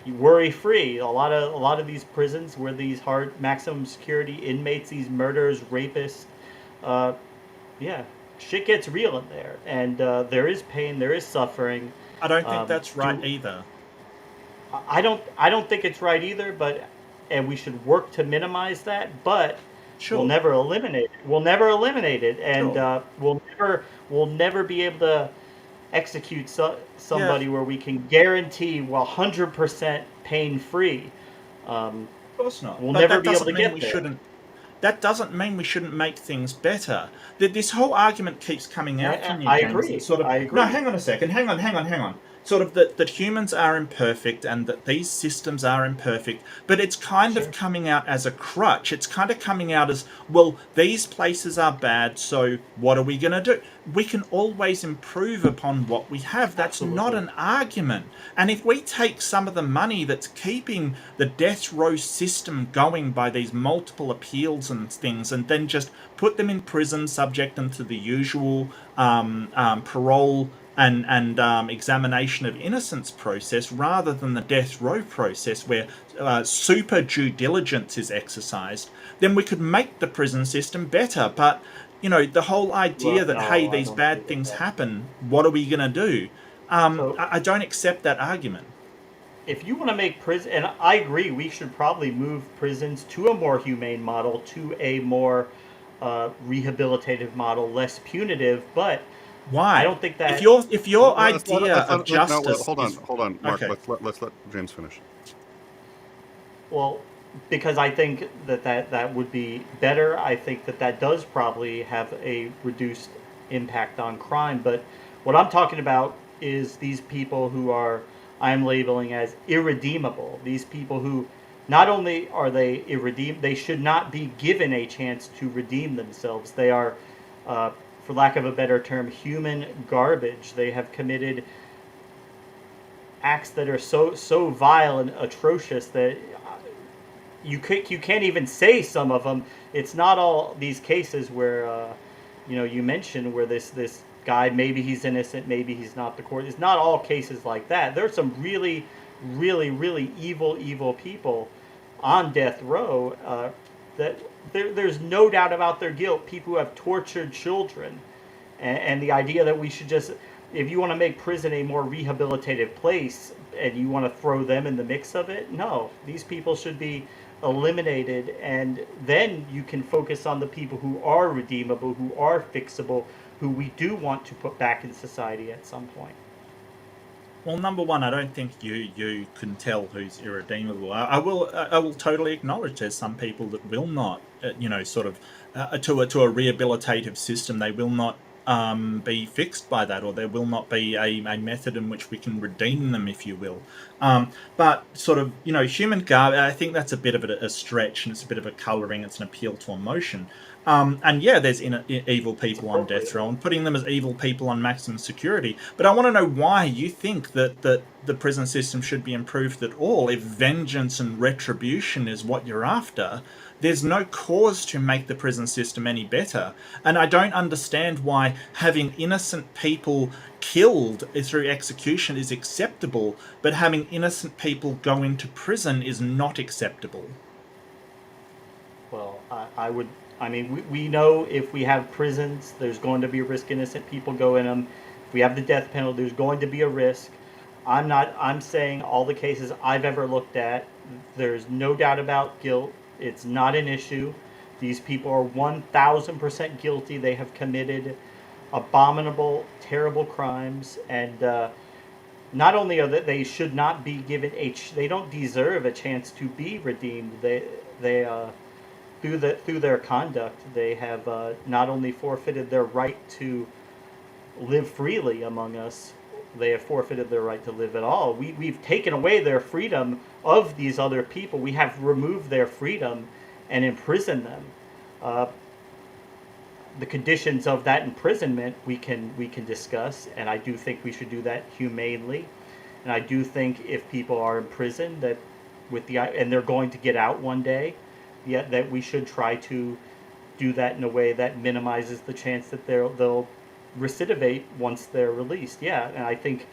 Speaker 6: worry free. A lot of these prisons where these hard maximum security inmates, these murderers, rapists, uh, yeah, shit gets real in there, and there is pain, there is suffering.
Speaker 5: I don't think that's right
Speaker 6: Do
Speaker 5: either.
Speaker 6: I don't think it's right either, but and we should work to minimize that, but we'll
Speaker 5: Sure.
Speaker 6: never eliminate it. We'll never eliminate it, and
Speaker 5: Sure.
Speaker 6: we'll never be able to execute
Speaker 5: Yeah.
Speaker 6: somebody where we can guarantee 100% pain free. Um,
Speaker 5: Of course not.
Speaker 6: we'll
Speaker 5: But
Speaker 6: never
Speaker 5: that
Speaker 6: be able
Speaker 5: doesn't
Speaker 6: to
Speaker 5: mean
Speaker 6: get
Speaker 5: we
Speaker 6: there.
Speaker 5: shouldn't. That doesn't mean we shouldn't make things better. This whole argument keeps coming out
Speaker 6: I,
Speaker 5: from you,
Speaker 6: I
Speaker 5: James. That
Speaker 6: agree.
Speaker 5: sort of
Speaker 6: I
Speaker 5: no.
Speaker 6: agree.
Speaker 5: Hang on a second. Hang on. Sort of that humans are imperfect and that these systems are imperfect, but it's kind of
Speaker 6: Sure.
Speaker 5: coming out as a crutch. It's kind of coming out as, well, these places are bad, so what are we going to do? We can always improve upon what we have. That's not
Speaker 6: Absolutely.
Speaker 5: an argument. And if we take some of the money that's keeping the death row system going by these multiple appeals and things, and then just put them in prison, subject them to the usual parole and examination of innocence process, rather than the death row process where super due diligence is exercised, then we could make the prison system better. But the whole idea
Speaker 6: Well,
Speaker 5: that, hey,
Speaker 6: no, I
Speaker 5: these
Speaker 6: don't agree
Speaker 5: bad
Speaker 6: with
Speaker 5: things
Speaker 6: that.
Speaker 5: happen, what are we going to do?
Speaker 6: So
Speaker 5: I don't accept that argument.
Speaker 6: if you want to make prison, and I agree, we should probably move prisons to a more humane model, to a more rehabilitative model, less punitive. But I
Speaker 5: Why?
Speaker 6: don't think
Speaker 5: If
Speaker 6: that.
Speaker 5: your
Speaker 4: Let's
Speaker 5: idea of
Speaker 4: no. Well,
Speaker 5: justice is
Speaker 4: hold on, Mark.
Speaker 5: okay.
Speaker 4: Let's let James finish.
Speaker 6: Well, because I think that would be better. I think that does probably have a reduced impact on crime. But what I'm talking about is these people who I'm labeling as irredeemable. These people who not only are they irredeemable, they should not be given a chance to redeem themselves. They are, for lack of a better term, human garbage. They have committed acts that are so vile and atrocious that you can't even say some of them. It's not all these cases where you mentioned where this guy, maybe he's innocent, maybe he's not. The court, it's not all cases like that. There's some really, really, really evil people on death row that there's no doubt about their guilt. People who have tortured children, and the idea that we should just, if you want to make prison a more rehabilitative place and you want to throw them in the mix of it, no, these people should be eliminated, and then you can focus on the people who are redeemable, who are fixable, who we do want to put back in society at some point.
Speaker 5: Well, number one, I don't think you can tell who's irredeemable. I will totally acknowledge there's some people that will not, sort of to a rehabilitative system. They will not be fixed by that, or there will not be a method in which we can redeem them, if you will. But sort of, human garbage, I think that's a bit of a stretch, and it's a bit of a colouring. It's an appeal to emotion. And yeah, there's evil people on death row, and putting them as evil people on maximum security. But I want to know why you think that the prison system should be improved at all. If vengeance and retribution is what you're after, there's no cause to make the prison system any better. And I don't understand why having innocent people killed through execution is acceptable, but having innocent people go into prison is not acceptable.
Speaker 6: Well, we know if we have prisons, there's going to be a risk innocent people go in them. If we have the death penalty, there's going to be a risk. I'm saying all the cases I've ever looked at, there's no doubt about guilt. It's not an issue. These people are 1,000% guilty. They have committed abominable, terrible crimes, and not only are they should not be given they don't deserve a chance to be redeemed. They through their conduct, they have not only forfeited their right to live freely among us, they have forfeited their right to live at all. We've taken away their freedom of these other people. We have removed their freedom and imprisoned them. The conditions of that imprisonment we can discuss, and I do think we should do that humanely. And I do think if people are imprisoned and they're going to get out one day, that we should try to do that in a way that minimizes the chance that they'll recidivate once they're released. Yeah, and I think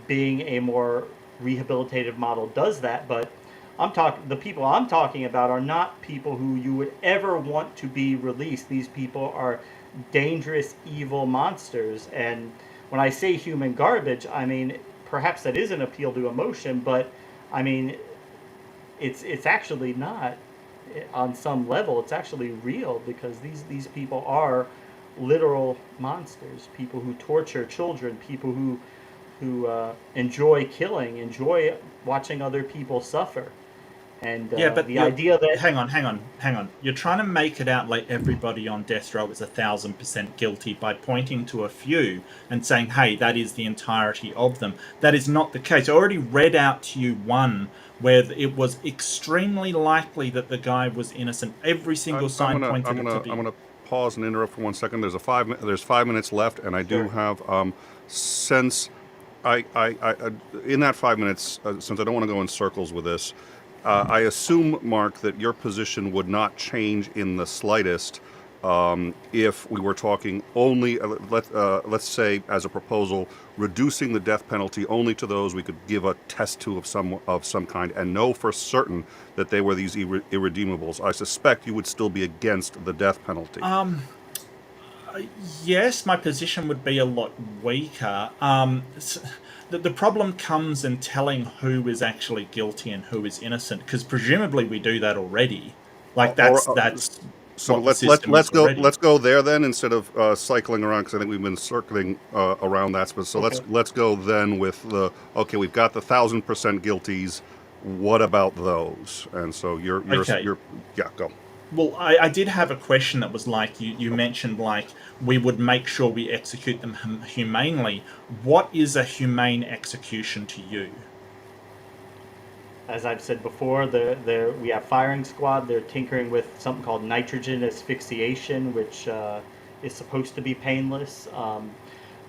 Speaker 6: being a more rehabilitative model does that. But the people I'm talking about are not people who you would ever want to be released. These people are dangerous, evil monsters. And when I say human garbage, I mean perhaps that is an appeal to emotion, but I mean it's actually not. On some level, it's actually real, because these people are literal monsters. People who torture children, people who enjoy killing, enjoy watching other people suffer. And
Speaker 5: but
Speaker 6: the idea that
Speaker 5: hang on, you're trying to make it out like everybody on death row is 1,000% guilty by pointing to a few and saying, hey, that is the entirety of them. That is not the case. I already read out to you one where it was extremely likely that the guy was innocent. Every single sign pointed it to be.
Speaker 4: I'm gonna pause and interrupt for 1 second. There's 5 minutes left, and I do have since I in that 5 minutes, since I don't want to go in circles with this, I assume, Mark, that your position would not change in the slightest if we were talking only, let's say, as a proposal, reducing the death penalty only to those we could give a test to of some kind and know for certain that they were these irredeemables. I suspect you would still be against the death penalty.
Speaker 5: Yes, my position would be a lot weaker. The problem comes in telling who is actually guilty and who is innocent, because presumably we do that already. Like that's.
Speaker 4: So let's go there then, instead of cycling around, because I think we've been circling around that. So okay. Let's go then with we've got the 1,000% guilties. What about those? And so you're go.
Speaker 5: Well, I did have a question that was like, you mentioned, like, we would make sure we execute them humanely. What is a humane execution to you?
Speaker 6: As I've said before, we have firing squad. They're tinkering with something called nitrogen asphyxiation, which is supposed to be painless.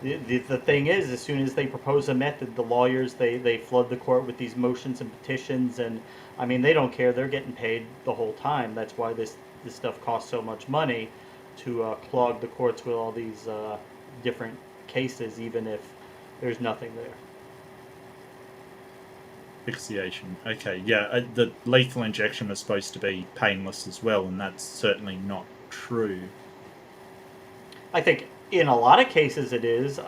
Speaker 6: the thing is, as soon as they propose a method, the lawyers they flood the court with these motions and petitions, and I mean they don't care. They're getting paid the whole time. That's why this stuff costs so much money to clog the courts with all these different cases, even if there's nothing there.
Speaker 5: Asphyxiation. Okay, yeah, the lethal injection was supposed to be painless as well, and that's certainly not true.
Speaker 6: I think in a lot of cases it is.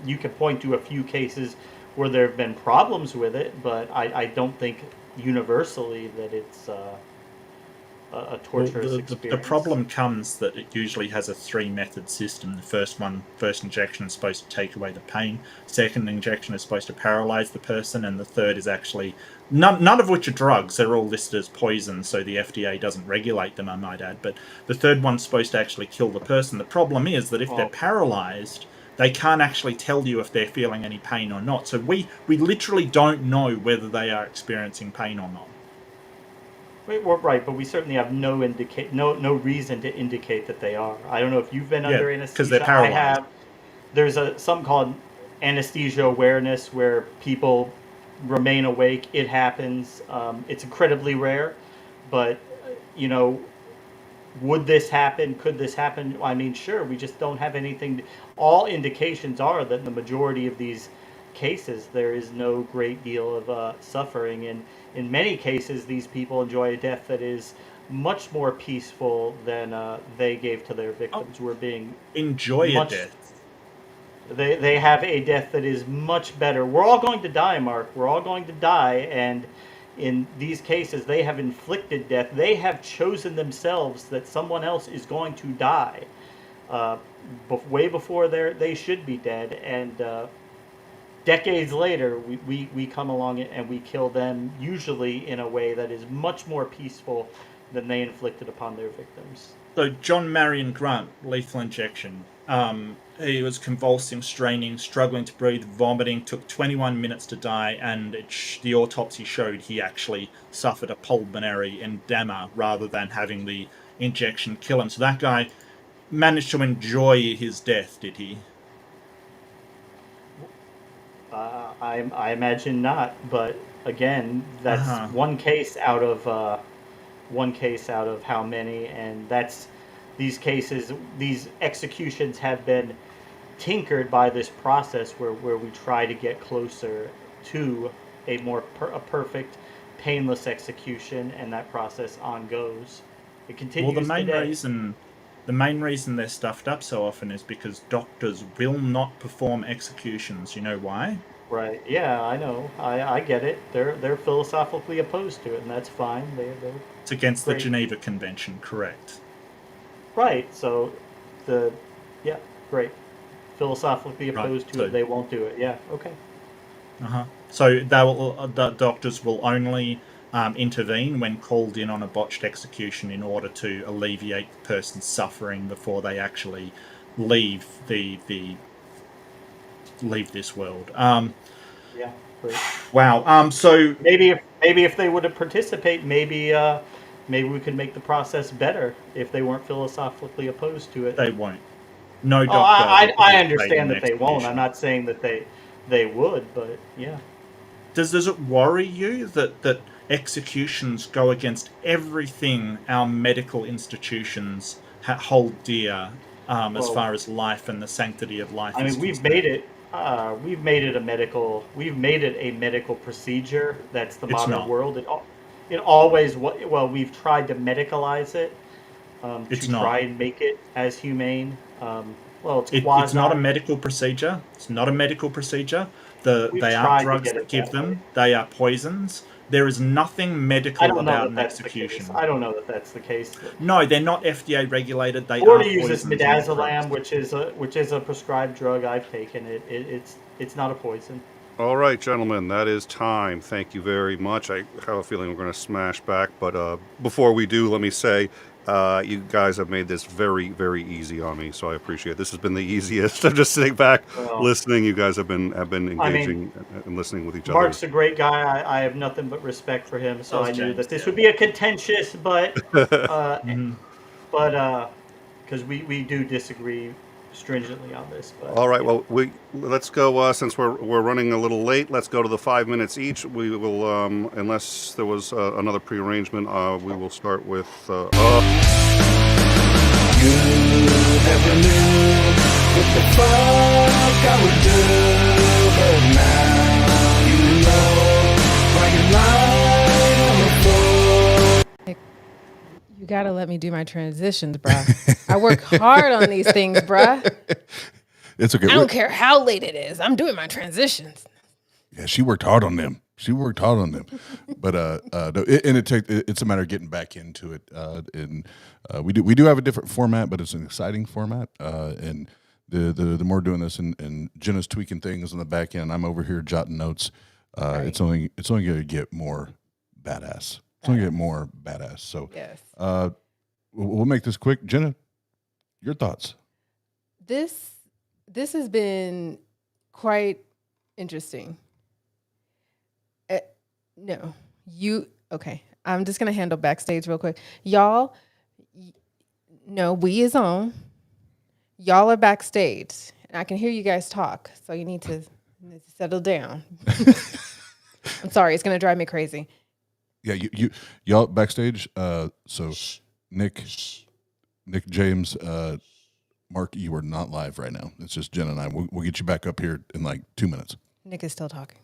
Speaker 6: You could point to a few cases where there have been problems with it, but I don't think universally that it's a torturous
Speaker 5: the
Speaker 6: experience.
Speaker 5: problem comes that it usually has a 3-method system. The first injection is supposed to take away the pain. Second injection is supposed to paralyze the person, and the third is actually none of which are drugs. They're all listed as poison, so the FDA doesn't regulate them, I might add. But the third one's supposed to actually kill the person. The problem is that if they're paralyzed, they can't actually tell you if they're feeling any pain or not. So we literally don't know whether they are experiencing pain or not.
Speaker 6: Well, right, but we certainly have no reason to indicate that they are. I don't know if you've been under anesthesia.
Speaker 5: Because they're paralyzed.
Speaker 6: I have. There's something called anesthesia awareness where people remain awake. It happens. It's incredibly rare, but you know, would this happen? Could this happen? I mean, sure. We just don't have anything. All indications are that in the majority of these cases, there is no great deal of suffering, and in many cases, these people enjoy a death that is much more peaceful than they gave to their victims. We're being
Speaker 5: enjoy a death.
Speaker 6: They have a death that is much better. We're all going to die, Mark. We're all going to die, and in these cases, they have inflicted death. They have chosen themselves that someone else is going to die way before they should be dead, and decades later, we come along and we kill them, usually in a way that is much more peaceful than they inflicted upon their victims.
Speaker 5: So John Marion Grant, lethal injection. He was convulsing, straining, struggling to breathe, vomiting, took 21 minutes to die, and the autopsy showed he actually suffered a pulmonary edema rather than having the injection kill him. So that guy managed to enjoy his death, did he?
Speaker 6: I imagine not, but again, that's one case out of how many, and that's these cases. These executions have been tinkered by this process where we try to get closer to a more perfect, painless execution, and that process on goes. It continues.
Speaker 5: Well, the main reason they're stuffed up so often is because doctors will not perform executions. You know why?
Speaker 6: Right. Yeah, I know. I get it. They're philosophically opposed to it, and that's fine.
Speaker 5: It's against the Geneva Convention, correct?
Speaker 6: Right. So, great. Philosophically opposed to it, they won't do it. Yeah. Okay.
Speaker 5: So the doctors will only intervene when called in on a botched execution in order to alleviate the person's suffering before they actually leave leave this world.
Speaker 6: Yeah. Great.
Speaker 5: Wow. So
Speaker 6: maybe if they would have participated, maybe we could make the process better if they weren't philosophically opposed to it.
Speaker 5: They won't. No doctor.
Speaker 6: I understand that they won't. I'm not saying that they would, but yeah.
Speaker 5: Does it worry you that executions go against everything our medical institutions hold dear as far as life and the sanctity of life?
Speaker 6: I mean, we've made it a medical procedure. That's the modern world. It always we've tried to medicalize it try and make it as humane. It's
Speaker 5: not a medical procedure. It's not a medical procedure. They are drugs that give them. They are poisons. There is nothing medical about an execution.
Speaker 6: I don't know that that's the case.
Speaker 5: No, they're not FDA regulated. They
Speaker 6: Florida uses midazolam, which is a prescribed drug. I've taken it. It's not a poison.
Speaker 4: All right, gentlemen, that is time. Thank you very much. I have a feeling we're going to smash back, but before we do, let me say you guys have made this very, very easy on me, so I appreciate it. This has been the easiest. I'm just sitting back listening. You guys have been engaging and listening with each other.
Speaker 6: Mark's a great guy. I have nothing but respect for him, so I knew that this would be a contentious, but because we do disagree stringently on this. But
Speaker 4: All right. Well, let's go. Since we're running a little late, let's go to the 5 minutes each. We will, unless there was another prearrangement, we will start with.
Speaker 8: You never knew what the fuck I would do, but now you know why you lied on the floor.
Speaker 3: You gotta let me do my transitions, bruh. I work hard on these things, bruh.
Speaker 2: It's okay.
Speaker 3: I don't care how late it is. I'm doing my transitions.
Speaker 2: Yeah, she worked hard on them. But it's a matter of getting back into it. And we do have a different format, but it's an exciting format. And the more doing this, and Jenna's tweaking things on the back end, I'm over here jotting notes.
Speaker 3: Right.
Speaker 2: It's only going to get more badass. It's only going to get more badass. So
Speaker 3: Yes.
Speaker 2: we'll make this quick. Jenna, your thoughts?
Speaker 3: This has been quite interesting. Okay. I'm just gonna handle backstage real quick, y'all. No, we is on. Y'all are backstage, and I can hear you guys talk. So you need to settle down. I'm sorry, it's gonna drive me crazy.
Speaker 2: Yeah, y'all backstage. So Nick, James, Mark, you are not live right now. It's just Jen and I. We'll get you back up here in like 2 minutes.
Speaker 3: Nick is still talking.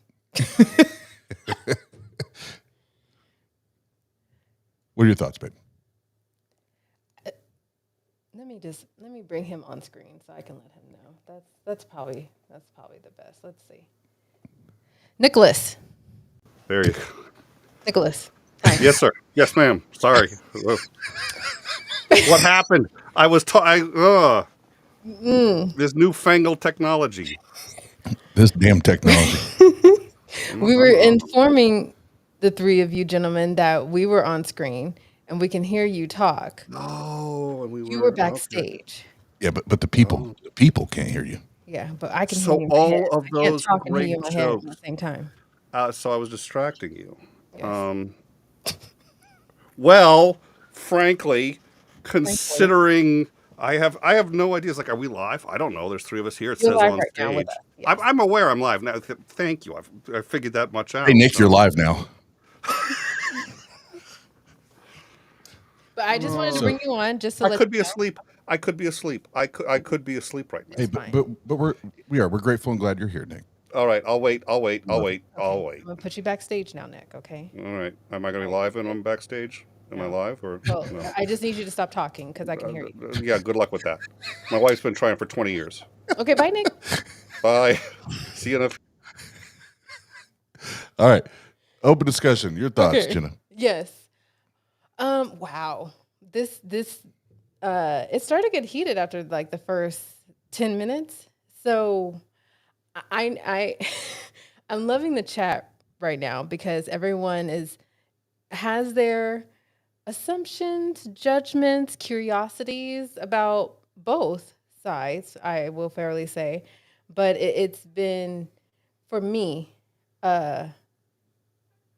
Speaker 2: What are your thoughts, babe?
Speaker 3: Let me bring him on screen so I can let him know. That's probably the best. Let's see. Nicholas.
Speaker 4: There you go.
Speaker 3: Nicholas. Hi.
Speaker 4: Yes, sir. Yes, ma'am. Sorry. What happened? I was this newfangled technology.
Speaker 2: This damn technology.
Speaker 3: We were informing the three of you gentlemen that we were on screen and we can hear you talk.
Speaker 4: Oh, and
Speaker 3: You were backstage.
Speaker 2: Yeah, but the people can't hear you.
Speaker 3: Yeah, but I can
Speaker 4: So
Speaker 3: hear you in my
Speaker 4: all
Speaker 3: head.
Speaker 4: of
Speaker 3: I can't
Speaker 4: those
Speaker 3: talk and hear you in
Speaker 4: great
Speaker 3: my head at
Speaker 4: jokes.
Speaker 3: the same time.
Speaker 4: So I was distracting you.
Speaker 3: Yes.
Speaker 4: Well, frankly, considering I have no idea. It's like, are we live? I don't know. There's three of us here. It
Speaker 3: You're
Speaker 4: says
Speaker 3: live
Speaker 4: on
Speaker 3: right now
Speaker 4: stage.
Speaker 3: with us. Yes.
Speaker 4: I'm aware I'm live now. Thank you. I figured that much out.
Speaker 2: Hey, Nick, you're live now.
Speaker 3: But I just wanted to bring you on just to
Speaker 4: I
Speaker 3: let
Speaker 4: could be
Speaker 3: you know.
Speaker 4: asleep. I could be asleep. I could be asleep right now.
Speaker 2: Hey,
Speaker 3: fine.
Speaker 2: but we're grateful and glad you're here, Nick.
Speaker 4: All right. I'll wait.
Speaker 3: Okay. I'm gonna put you backstage now, Nick. Okay.
Speaker 4: All right. Am I going to be live when I'm backstage? Am I live or
Speaker 3: Well,
Speaker 4: no?
Speaker 3: I just need you to stop talking because I can hear you.
Speaker 4: Yeah. Good luck with that. My wife's been trying for 20 years.
Speaker 3: Okay, bye, Nick.
Speaker 4: Bye. See you in a.
Speaker 2: All right. Open discussion. Your thoughts,
Speaker 3: Okay.
Speaker 2: Jenna.
Speaker 3: Yes. Wow. This it started to get heated after like the first 10 minutes. So I I'm loving the chat right now because everyone has their assumptions, judgments, curiosities about both sides, I will fairly say. But it's been, for me,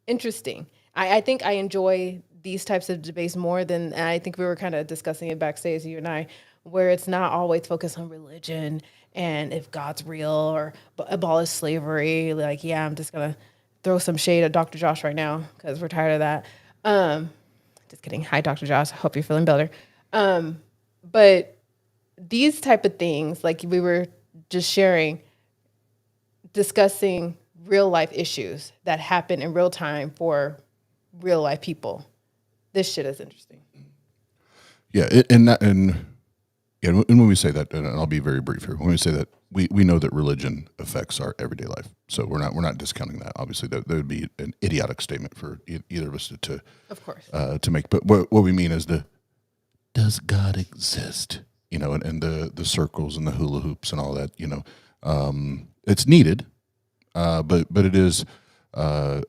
Speaker 3: interesting. I think I enjoy these types of debates more than, and I think we were kind of discussing it backstage, you and I, where it's not always focused on religion and if God's real or abolish slavery. Like, yeah, I'm just gonna throw some shade at Dr. Josh right now because we're tired of that. Just kidding. Hi, Dr. Josh. I hope you're feeling better. But these type of things, like we were just sharing, discussing real life issues that happen in real time for real life people. This shit is interesting.
Speaker 2: Yeah, and when we say that, and I'll be very brief here. When we say that, we know that religion affects our everyday life. So we're not discounting that. Obviously, that would be an idiotic statement for either of us
Speaker 3: Of course.
Speaker 2: to make. But what we mean is does God exist? And the circles and the hula hoops and all that. It's needed, but it is to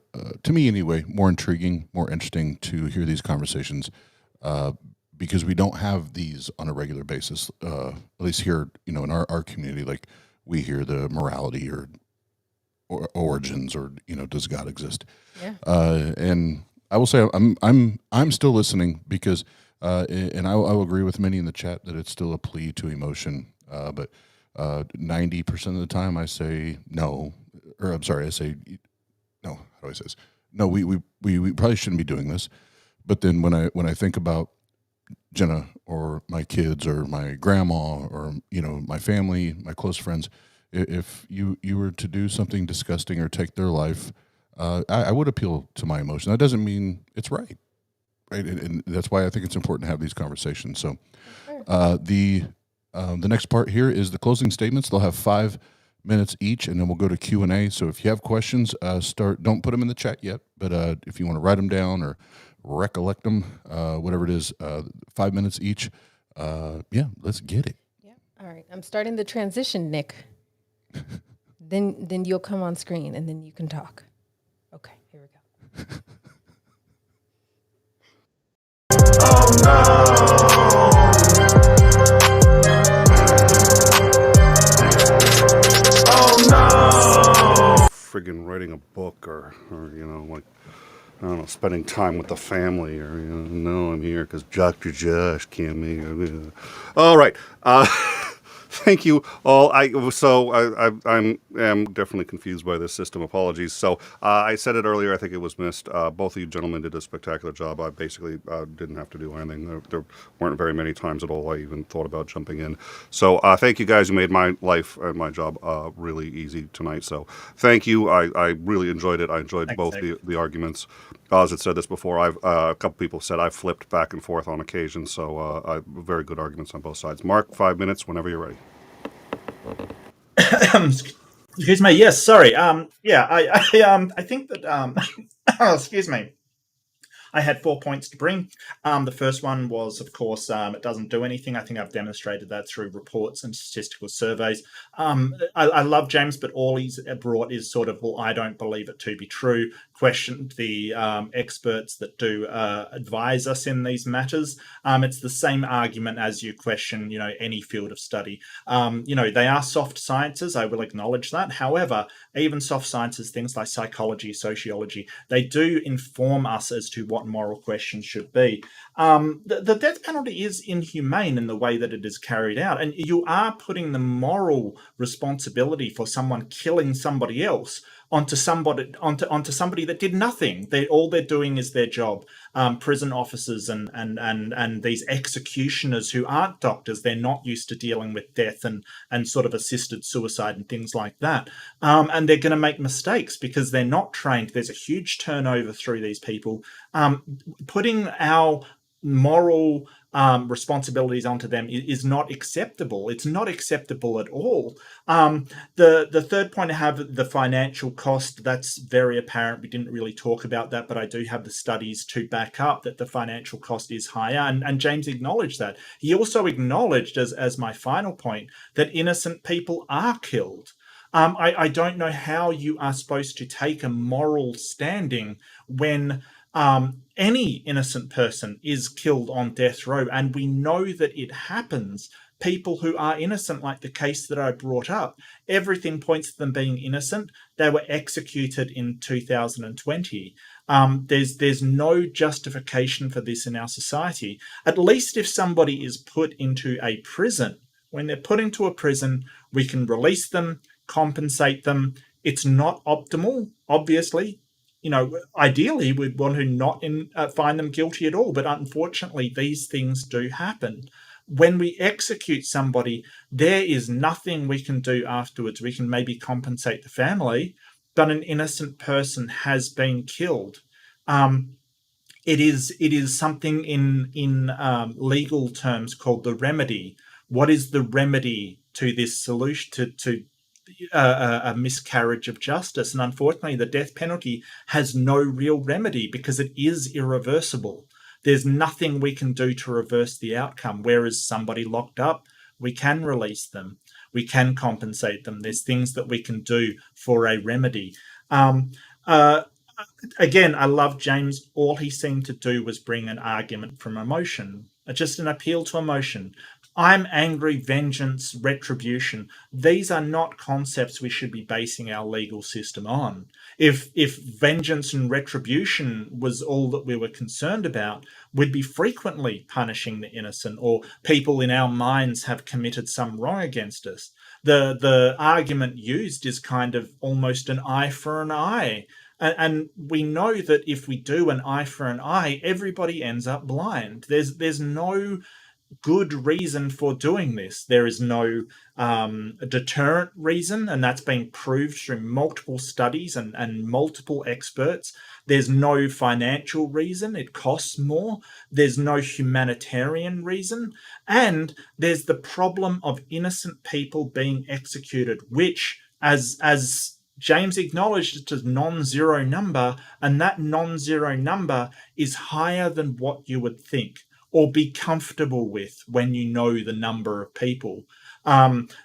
Speaker 2: me anyway more intriguing, more interesting to hear these conversations. Because we don't have these on a regular basis, at least here, in our community. Like we hear the morality or origins, or does God exist?
Speaker 3: Yeah.
Speaker 2: And I will say I'm still listening because, and I will agree with many in the chat that it's still a plea to emotion. But 90% of the time, I say no, or I'm sorry, I say no. How do I say this? No, we probably shouldn't be doing this. But then when I think about Jenna or my kids or my grandma or my family, my close friends, if you were to do something disgusting or take their life, I would appeal to my emotion. That doesn't mean it's right, and that's why I think it's important to have these conversations. So the next part here is the closing statements. They'll have 5 minutes each, and then we'll go to Q&A. So if you have questions, don't put them in the chat yet, but if you want to write them down or recollect them, whatever it is, 5 minutes each. Yeah, let's get it.
Speaker 3: Yeah. All right. I'm starting the transition, Nick. Then you'll come on screen and then you can talk. Okay, here we go.
Speaker 4: Friggin' writing a book or like, I don't know, spending time with the family or, no, I'm here because Dr. Josh can't make it. All right. Thank you all. I'm definitely confused by this system. Apologies. So I said it earlier. I think it was missed. Both of you gentlemen did a spectacular job. I basically didn't have to do anything. There weren't very many times at all I even thought about jumping in. So thank you guys. You made my life and my job really easy tonight. So thank you. I really enjoyed it. I enjoyed both the arguments. As I said this before, a couple people said I've flipped back and forth on occasion. So very good arguments on both sides. Mark, 5 minutes whenever you're ready.
Speaker 5: Excuse me. Yes, sorry. I think that excuse me. I had 4 points to bring. The first one was, of course, it doesn't do anything. I think I've demonstrated that through reports and statistical surveys. I love James, but all he's brought is sort of, well, I don't believe it to be true. Questioned the experts that do advise us in these matters. It's the same argument as you question, any field of study. They are soft sciences. I will acknowledge that. However, even soft sciences, things like psychology, sociology, they do inform us as to what moral questions should be. The death penalty is inhumane in the way that it is carried out, and you are putting the moral responsibility for someone killing somebody else onto somebody that did nothing. All they're doing is their job. Prison officers and these executioners who aren't doctors, they're not used to dealing with death and sort of assisted suicide and things like that. And they're going to make mistakes because they're not trained. There's a huge turnover through these people. Putting our moral responsibilities onto them is not acceptable. It's not acceptable at all. The third point I have, the financial cost, that's very apparent. We didn't really talk about that, but I do have the studies to back up that the financial cost is higher, and James acknowledged that. He also acknowledged, as my final point, that innocent people are killed. I don't know how you are supposed to take a moral standing when any innocent person is killed on death row, and we know that it happens. People who are innocent, like the case that I brought up, everything points to them being innocent. They were executed in 2020. There's no justification for this in our society. At least if somebody is put into a prison, when they're put into a prison, we can release them, compensate them. It's not optimal, obviously. Ideally, we'd want to not find them guilty at all, but unfortunately, these things do happen. When we execute somebody, there is nothing we can do afterwards. We can maybe compensate the family, but an innocent person has been killed. It is something in legal terms called the remedy. What is the remedy to this solution, to a miscarriage of justice? And unfortunately, the death penalty has no real remedy because it is irreversible. There's nothing we can do to reverse the outcome. Whereas somebody locked up, we can release them. We can compensate them. There's things that we can do for a remedy. Again, I love James. All he seemed to do was bring an argument from emotion, just an appeal to emotion. I'm angry, vengeance, retribution. These are not concepts we should be basing our legal system on. If vengeance and retribution was all that we were concerned about, we'd be frequently punishing the innocent, or people in our minds have committed some wrong against us. The argument used is kind of almost an eye for an eye. And we know that if we do an eye for an eye, everybody ends up blind. There's no good reason for doing this. There is no deterrent reason, and that's been proved through multiple studies and multiple experts. There's no financial reason, it costs more. There's no humanitarian reason. And there's the problem of innocent people being executed, which, as James acknowledged, it's a non-zero number, and that non-zero number is higher than what you would think or be comfortable with when you know the number of people.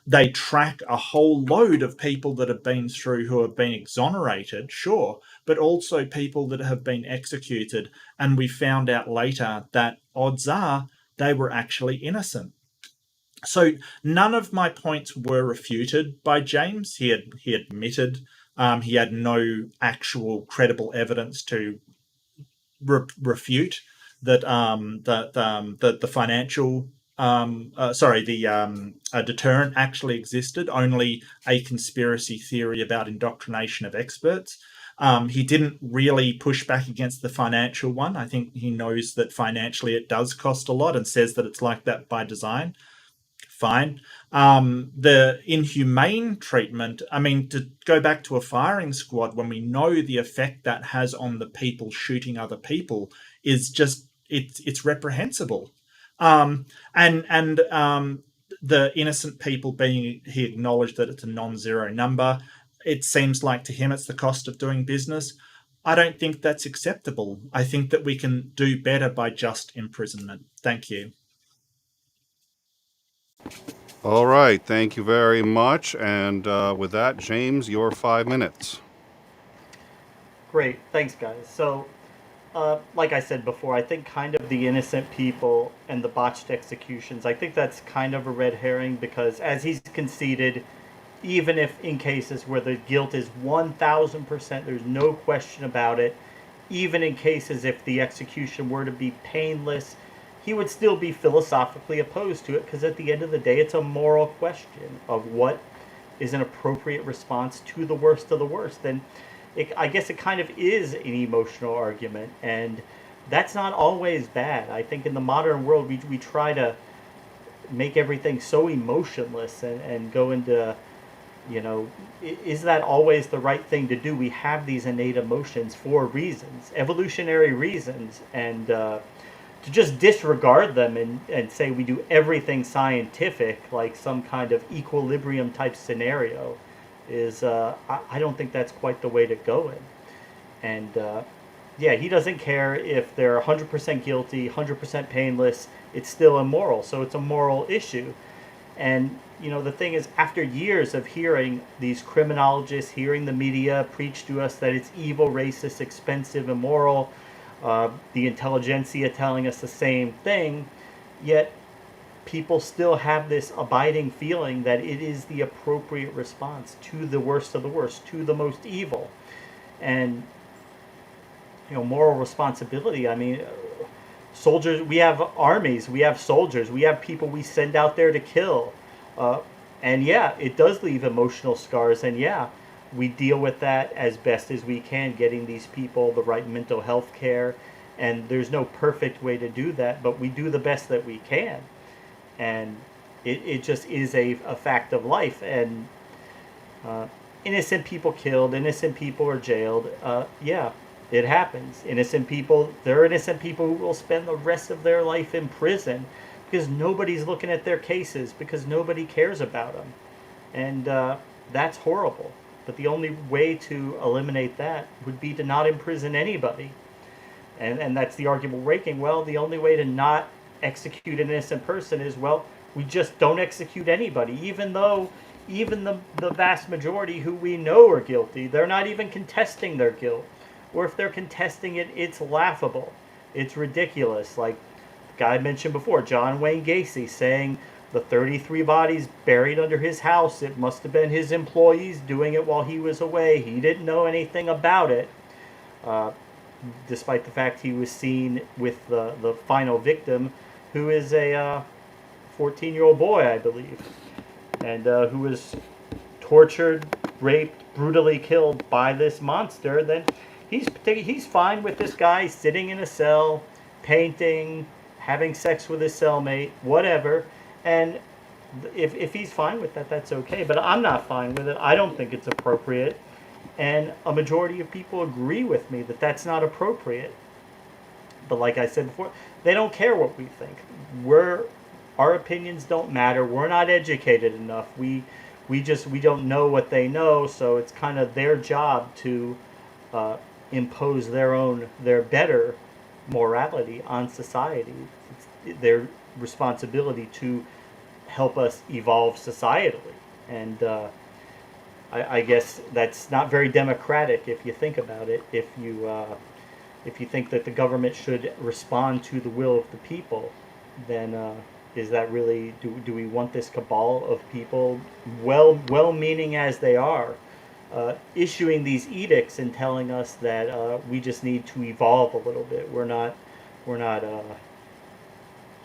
Speaker 5: They track a whole load of people that have been through who have been exonerated, sure, but also people that have been executed. And we found out later that odds are they were actually innocent. So none of my points were refuted by James. He admitted he had no actual credible evidence to refute that that the financial a deterrent actually existed, only a conspiracy theory about indoctrination of experts. He didn't really push back against the financial one. I think he knows that financially it does cost a lot and says that it's like that by design. Fine. The inhumane treatment, I mean, to go back to a firing squad, when we know the effect that has on the people shooting other people, is just it's reprehensible. The innocent people being, he acknowledged that it's a non-zero number. It seems like to him it's the cost of doing business. I don't think that's acceptable. I think that we can do better by just imprisonment. Thank you.
Speaker 4: All right, thank you very much. And with that, James, your 5 minutes.
Speaker 6: Great, thanks, guys. So, like I said before, I think kind of the innocent people and the botched executions, I think that's kind of a red herring, because as he's conceded, even if in cases where the guilt is 1000%, there's no question about it, even in cases if the execution were to be painless, he would still be philosophically opposed to it, because at the end of the day, it's a moral question of what is an appropriate response to the worst of the worst. And I guess it kind of is an emotional argument, and that's not always bad. I think in the modern world, we try to make everything so emotionless and go into, is that always the right thing to do? We have these innate emotions for reasons, evolutionary reasons, and to just disregard them and say we do everything scientific, like some kind of equilibrium type scenario, is I don't think that's quite the way to go in. And yeah, he doesn't care if they're 100% guilty, 100% painless. It's still immoral, so it's a moral issue. And the thing is, after years of hearing these criminologists, hearing the media preach to us that it's evil, racist, expensive, immoral, the intelligentsia telling us the same thing, yet people still have this abiding feeling that it is the appropriate response to the worst of the worst, to the most evil. And moral responsibility, I mean, soldiers, we have armies, we have soldiers, we have people we send out there to kill, and yeah, it does leave emotional scars, and yeah, we deal with that as best as we can, getting these people the right mental health care. And there's no perfect way to do that, but we do the best that we can. And it just is a fact of life. And innocent people killed, innocent people are jailed. Yeah, it happens. There are innocent people who will spend the rest of their life in prison because nobody's looking at their cases, because nobody cares about them. And that's horrible. But the only way to eliminate that would be to not imprison anybody. And that's the argument we're making. Well, the only way to not execute an innocent person is, well, we just don't execute anybody, even though even the vast majority who we know are guilty, they're not even contesting their guilt. Or if they're contesting it, it's laughable. It's ridiculous. Like the guy I mentioned before, John Wayne Gacy, saying the 33 bodies buried under his house. It must have been his employees doing it while he was away. He didn't know anything about it, despite the fact he was seen with the final victim, who is a 14-year-old boy, I believe, and who was tortured, raped, brutally killed by this monster. Then he's fine with this guy sitting in a cell, painting, having sex with his cellmate, whatever. And if he's fine with that, that's okay. But I'm not fine with it. I don't think it's appropriate. And a majority of people agree with me that that's not appropriate. But like I said before, they don't care what we think. Our opinions don't matter. We're not educated enough. We don't know what they know, so it's kind of their job to impose their better morality on society. It's their responsibility to help us evolve societally, and I guess that's not very democratic if you think about it. If you think that the government should respond to the will of the people, then is that really, do we want this cabal of people, well-meaning as they are, issuing these edicts and telling us that we just need to evolve a little bit? We're not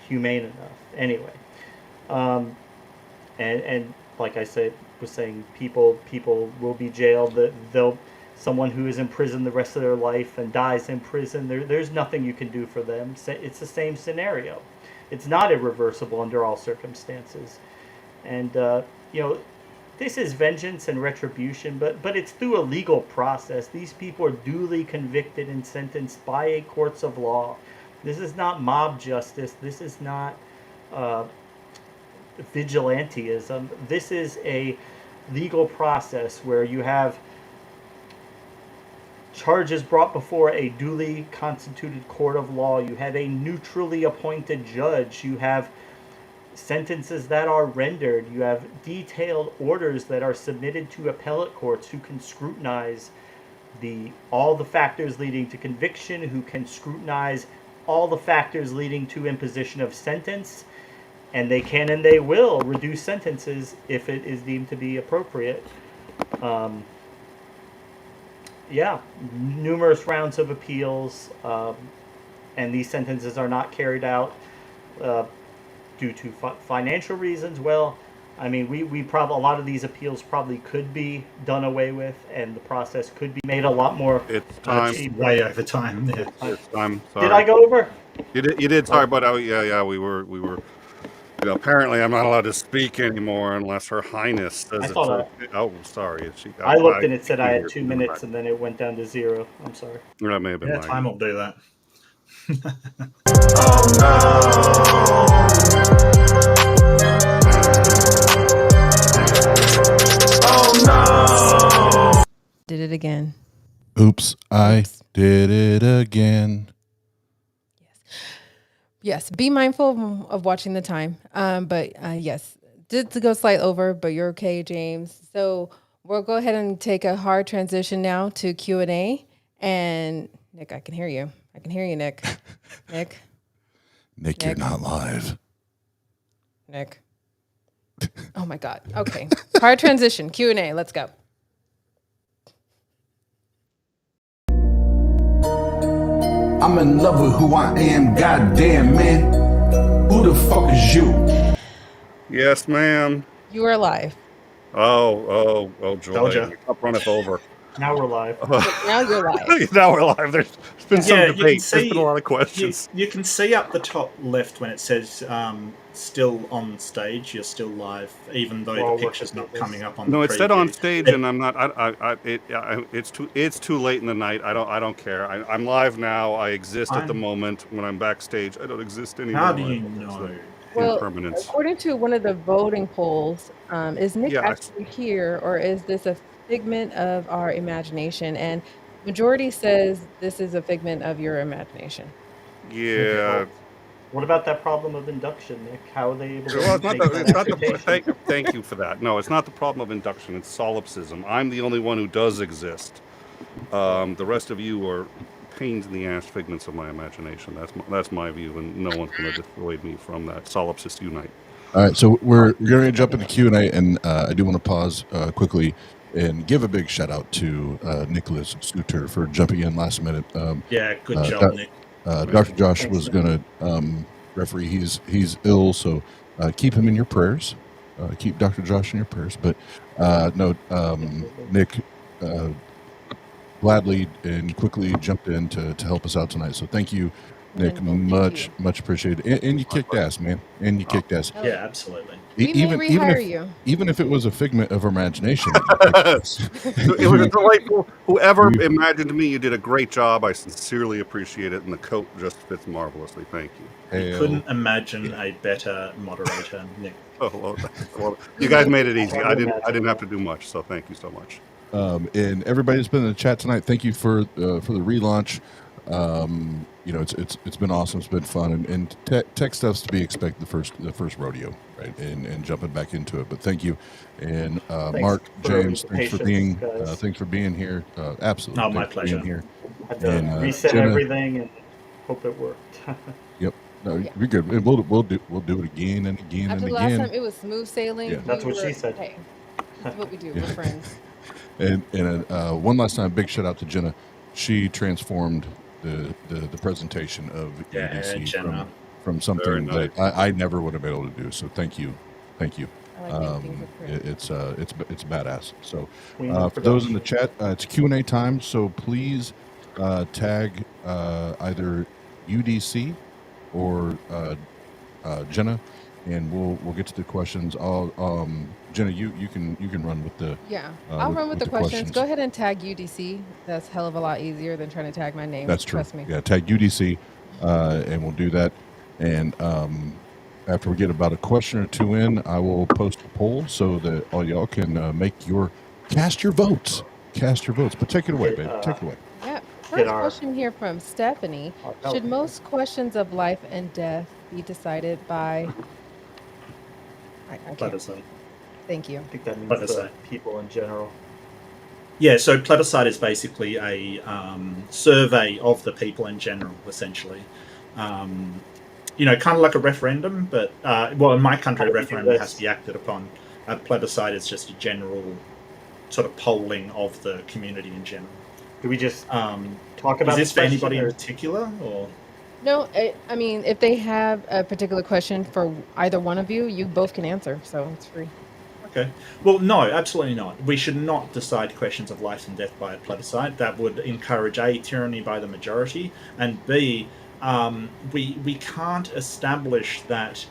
Speaker 6: humane enough. Anyway, and like I said, was saying, people will be jailed. Someone who is in prison the rest of their life and dies in prison, there's nothing you can do for them. It's the same scenario. It's not irreversible under all circumstances. And, this is vengeance and retribution, but it's through a legal process. These people are duly convicted and sentenced by courts of law. This is not mob justice. This is not vigilantism. This is a legal process where you have charges brought before a duly constituted court of law. You have a neutrally appointed judge. You have sentences that are rendered. You have detailed orders that are submitted to appellate courts who can scrutinize all the factors leading to conviction, who can scrutinize all the factors leading to imposition of sentence, and they can and they will reduce sentences if it is deemed to be appropriate. Numerous rounds of appeals, and these sentences are not carried out due to financial reasons. Well, I mean, we probably, a lot of these appeals probably could be done away with, and the process could be made a lot more.
Speaker 4: It's time.
Speaker 5: Way over time. Yeah.
Speaker 4: It's time. Sorry.
Speaker 6: Did I go over?
Speaker 4: You did. Sorry, but we were. Apparently, I'm not allowed to speak anymore unless Her Highness says it's. Oh, sorry.
Speaker 6: I looked and it said I had 2 minutes, and then it went down to 0. I'm sorry.
Speaker 4: That may have been.
Speaker 5: Yeah, time will do that.
Speaker 3: Did it again.
Speaker 2: Oops, I did it again.
Speaker 3: Yes, be mindful of watching the time. But yes, did to go slight over, but you're okay, James. So we'll go ahead and take a hard transition now to Q&A. And Nick, I can hear you. I can hear you, Nick.
Speaker 2: Nick, you're not live.
Speaker 3: Nick. Oh my God. Okay. Hard transition. Q&A. Let's go.
Speaker 8: I'm in love with who I am, goddamn man. Who the fuck is you?
Speaker 4: Yes, ma'am.
Speaker 3: You are live.
Speaker 4: Oh, Joy. Up runneth over.
Speaker 6: Now we're live.
Speaker 3: Now you're live.
Speaker 4: Now we're live. There's been some debate. There's been a lot of questions.
Speaker 5: You can see up the top left when it says still on stage, you're still live, even though the picture's not coming up on the
Speaker 4: No, it said on
Speaker 5: preview.
Speaker 4: stage, and I'm not. It's too late in the night. I don't care. I'm live now. I exist at the moment. When I'm backstage, I don't exist anymore.
Speaker 5: How do you know?
Speaker 3: Well,
Speaker 4: Impermanence.
Speaker 3: according to one of the voting polls, is Nick actually here, or is this a figment of our imagination? And majority says this is a figment of your imagination.
Speaker 4: Yeah.
Speaker 6: What about that problem of induction, Nick? How are they able to
Speaker 4: Well, thank you for that. No, it's not the problem of induction. It's solipsism. I'm the only one who does exist. The rest of you are pains in the ass figments of my imagination. That's my view, and no one's going to dissuade me from that. Solipsis unite.
Speaker 2: All right, so we're going to jump into Q&A, and I do want to pause quickly and give a big shout out to Nicholas Suter for jumping in last minute.
Speaker 5: Yeah, good job, Nick.
Speaker 2: Dr. Josh
Speaker 6: Thanks,
Speaker 2: was
Speaker 6: Nick.
Speaker 2: going to referee. He's ill, so keep him in your prayers. Keep Dr. Josh in your prayers. But no, Nick gladly and quickly jumped in to help us out tonight. So thank you, Nick.
Speaker 3: Wonderful. Thank you.
Speaker 2: Much appreciated. And you kicked ass, man. And you kicked ass.
Speaker 3: Hell
Speaker 5: Yeah,
Speaker 3: yeah.
Speaker 5: absolutely.
Speaker 3: We may rehire you.
Speaker 2: Even if it was a figment of imagination, that you kicked ass.
Speaker 4: It was delightful. Whoever imagined me, you did a great job. I sincerely appreciate it, and the coat just fits marvelously. Thank you.
Speaker 5: We couldn't imagine a better moderator, Nick.
Speaker 4: Oh, well, you guys made it easy. I didn't have to do much, so thank you so much.
Speaker 2: And everybody that's been in the chat tonight, thank you for the relaunch. It's been awesome. It's been fun, and tech stuff's to be expected the first rodeo, right? And jumping back into it. But thank you, and Mark, James, thanks for being here. Absolutely,
Speaker 5: Oh, my
Speaker 2: thanks for
Speaker 5: pleasure.
Speaker 2: being here.
Speaker 6: Had to
Speaker 2: And
Speaker 6: reset
Speaker 2: Jenna,
Speaker 6: everything and hope it worked.
Speaker 2: Yep, no,
Speaker 3: Yeah.
Speaker 2: we're good. And we'll do it again and again
Speaker 3: After
Speaker 2: and
Speaker 3: the last
Speaker 2: again.
Speaker 3: time, it was smooth sailing.
Speaker 2: Yeah.
Speaker 6: That's what she said.
Speaker 3: Hey, that's what we do.
Speaker 2: Yeah.
Speaker 3: We're friends.
Speaker 2: And one last time, big shout out to Jenna. She transformed the presentation of
Speaker 5: Yeah,
Speaker 2: UDC
Speaker 5: Jenna.
Speaker 2: from something
Speaker 4: Very
Speaker 2: that I never would have been able to do. So thank you.
Speaker 3: I like making things look pretty.
Speaker 2: It's badass. So
Speaker 6: Queen of
Speaker 2: for those in the
Speaker 6: production.
Speaker 2: chat, it's Q&A time. So please tag either UDC or Jenna, and we'll get to the questions. Jenna, you can run with the
Speaker 3: I'll run with the questions.
Speaker 2: questions.
Speaker 3: Go ahead and tag UDC. That's a hell of a lot easier than trying to tag my name.
Speaker 2: That's true.
Speaker 3: Trust me.
Speaker 2: Yeah, tag UDC, and we'll do that. And after we get about a question or two in, I will post a poll so that all y'all can cast your votes. But take it away, babe. Take it away.
Speaker 3: Yeah.
Speaker 6: Get
Speaker 3: First
Speaker 6: our-
Speaker 3: question here from Stephanie.
Speaker 6: our
Speaker 3: Should most questions of life and death be decided by... I can't.
Speaker 5: Plebiscite.
Speaker 3: Thank you.
Speaker 6: I think that means
Speaker 5: Plebiscite.
Speaker 6: the people in general.
Speaker 5: Yeah, so plebiscite is basically a survey of the people in general, essentially. Kind of like a referendum, but in my country, a referendum has to be acted upon. A plebiscite is just a general sort of polling of the community in general.
Speaker 6: Do we just talk about
Speaker 5: Is this for
Speaker 6: question,
Speaker 5: anybody in
Speaker 6: or-
Speaker 5: particular, or?
Speaker 3: No, I mean, if they have a particular question for either one of you, you both can answer, so it's free.
Speaker 5: Okay. Well, no, absolutely not. We should not decide questions of life and death by a plebiscite. That would encourage A, tyranny by the majority, and B, we can't establish that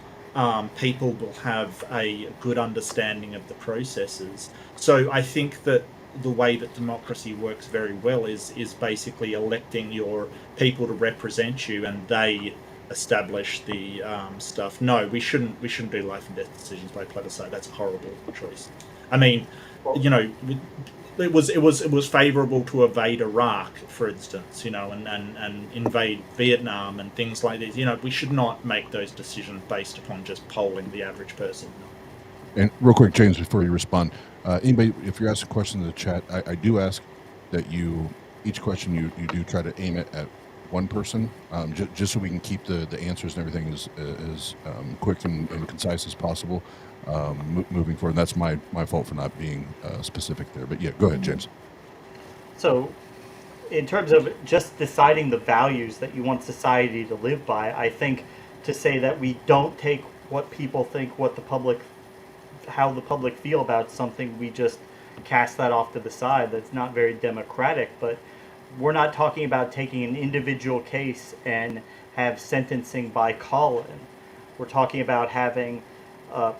Speaker 5: people will have a good understanding of the processes. So I think that the way that democracy works very well is basically electing your people to represent you, and they establish the stuff. No, we shouldn't do life and death decisions by plebiscite. That's a horrible choice. I mean, it was favorable to invade Iraq, for instance, and invade Vietnam and things like this. We should not make those decisions based upon just polling the average person.
Speaker 2: And real quick, James, before you respond, anybody, if you're asking a question in the chat, I do ask that each question you do try to aim it at one person, just so we can keep the answers and everything as quick and concise as possible moving forward. And that's my fault for not being specific there. But yeah, go ahead, James.
Speaker 6: So, in terms of just deciding the values that you want society to live by, I think to say that we don't take what people think, how the public feel about something, we just cast that off to the side. That's not very democratic, but we're not talking about taking an individual case and have sentencing by call-in. We're talking about having a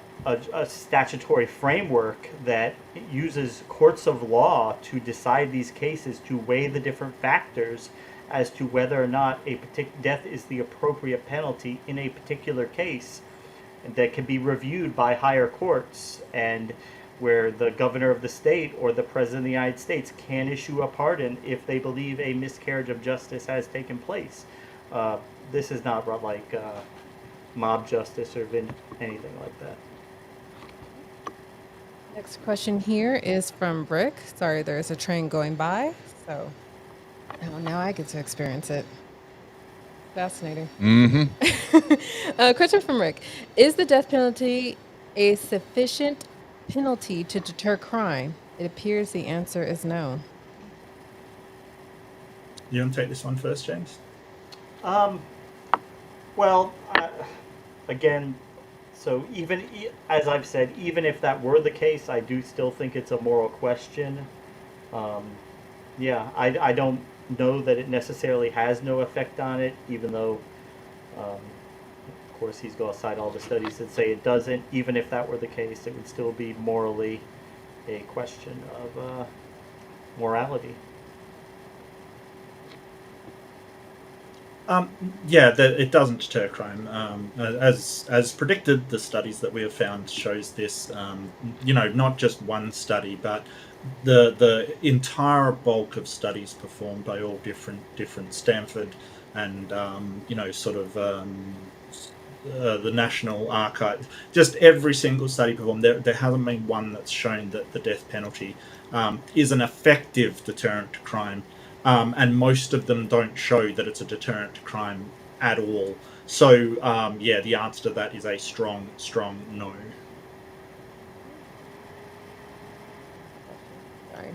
Speaker 6: statutory framework that uses courts of law to decide these cases, to weigh the different factors as to whether or not death is the appropriate penalty in a particular case, that can be reviewed by higher courts, and where the governor of the state or the president of the United States can issue a pardon if they believe a miscarriage of justice has taken place. This is not like mob justice or anything like that.
Speaker 3: Next question here is from Brick. Sorry, there's a train going by, so now I get to experience it. Fascinating.
Speaker 2: Mm-hmm.
Speaker 3: Question from Rick. Is the death penalty a sufficient penalty to deter crime? It appears the answer is no.
Speaker 5: You want to take this one first, James?
Speaker 6: Well, again, so as I've said, even if that were the case, I do still think it's a moral question. Um, yeah, I don't know that it necessarily has no effect on it, even though, of course, he's going to cite all the studies that say it doesn't. Even if that were the case, it would still be morally a question of morality.
Speaker 5: Yeah, it doesn't deter crime. As predicted, the studies that we have found shows this. Not just one study, but the entire bulk of studies performed by all different Stanford and the National Archives. Just every single study performed. There hasn't been one that's shown that the death penalty is an effective deterrent to crime. And most of them don't show that it's a deterrent to crime at all. So, yeah, the answer to that is a strong no.
Speaker 3: Sorry.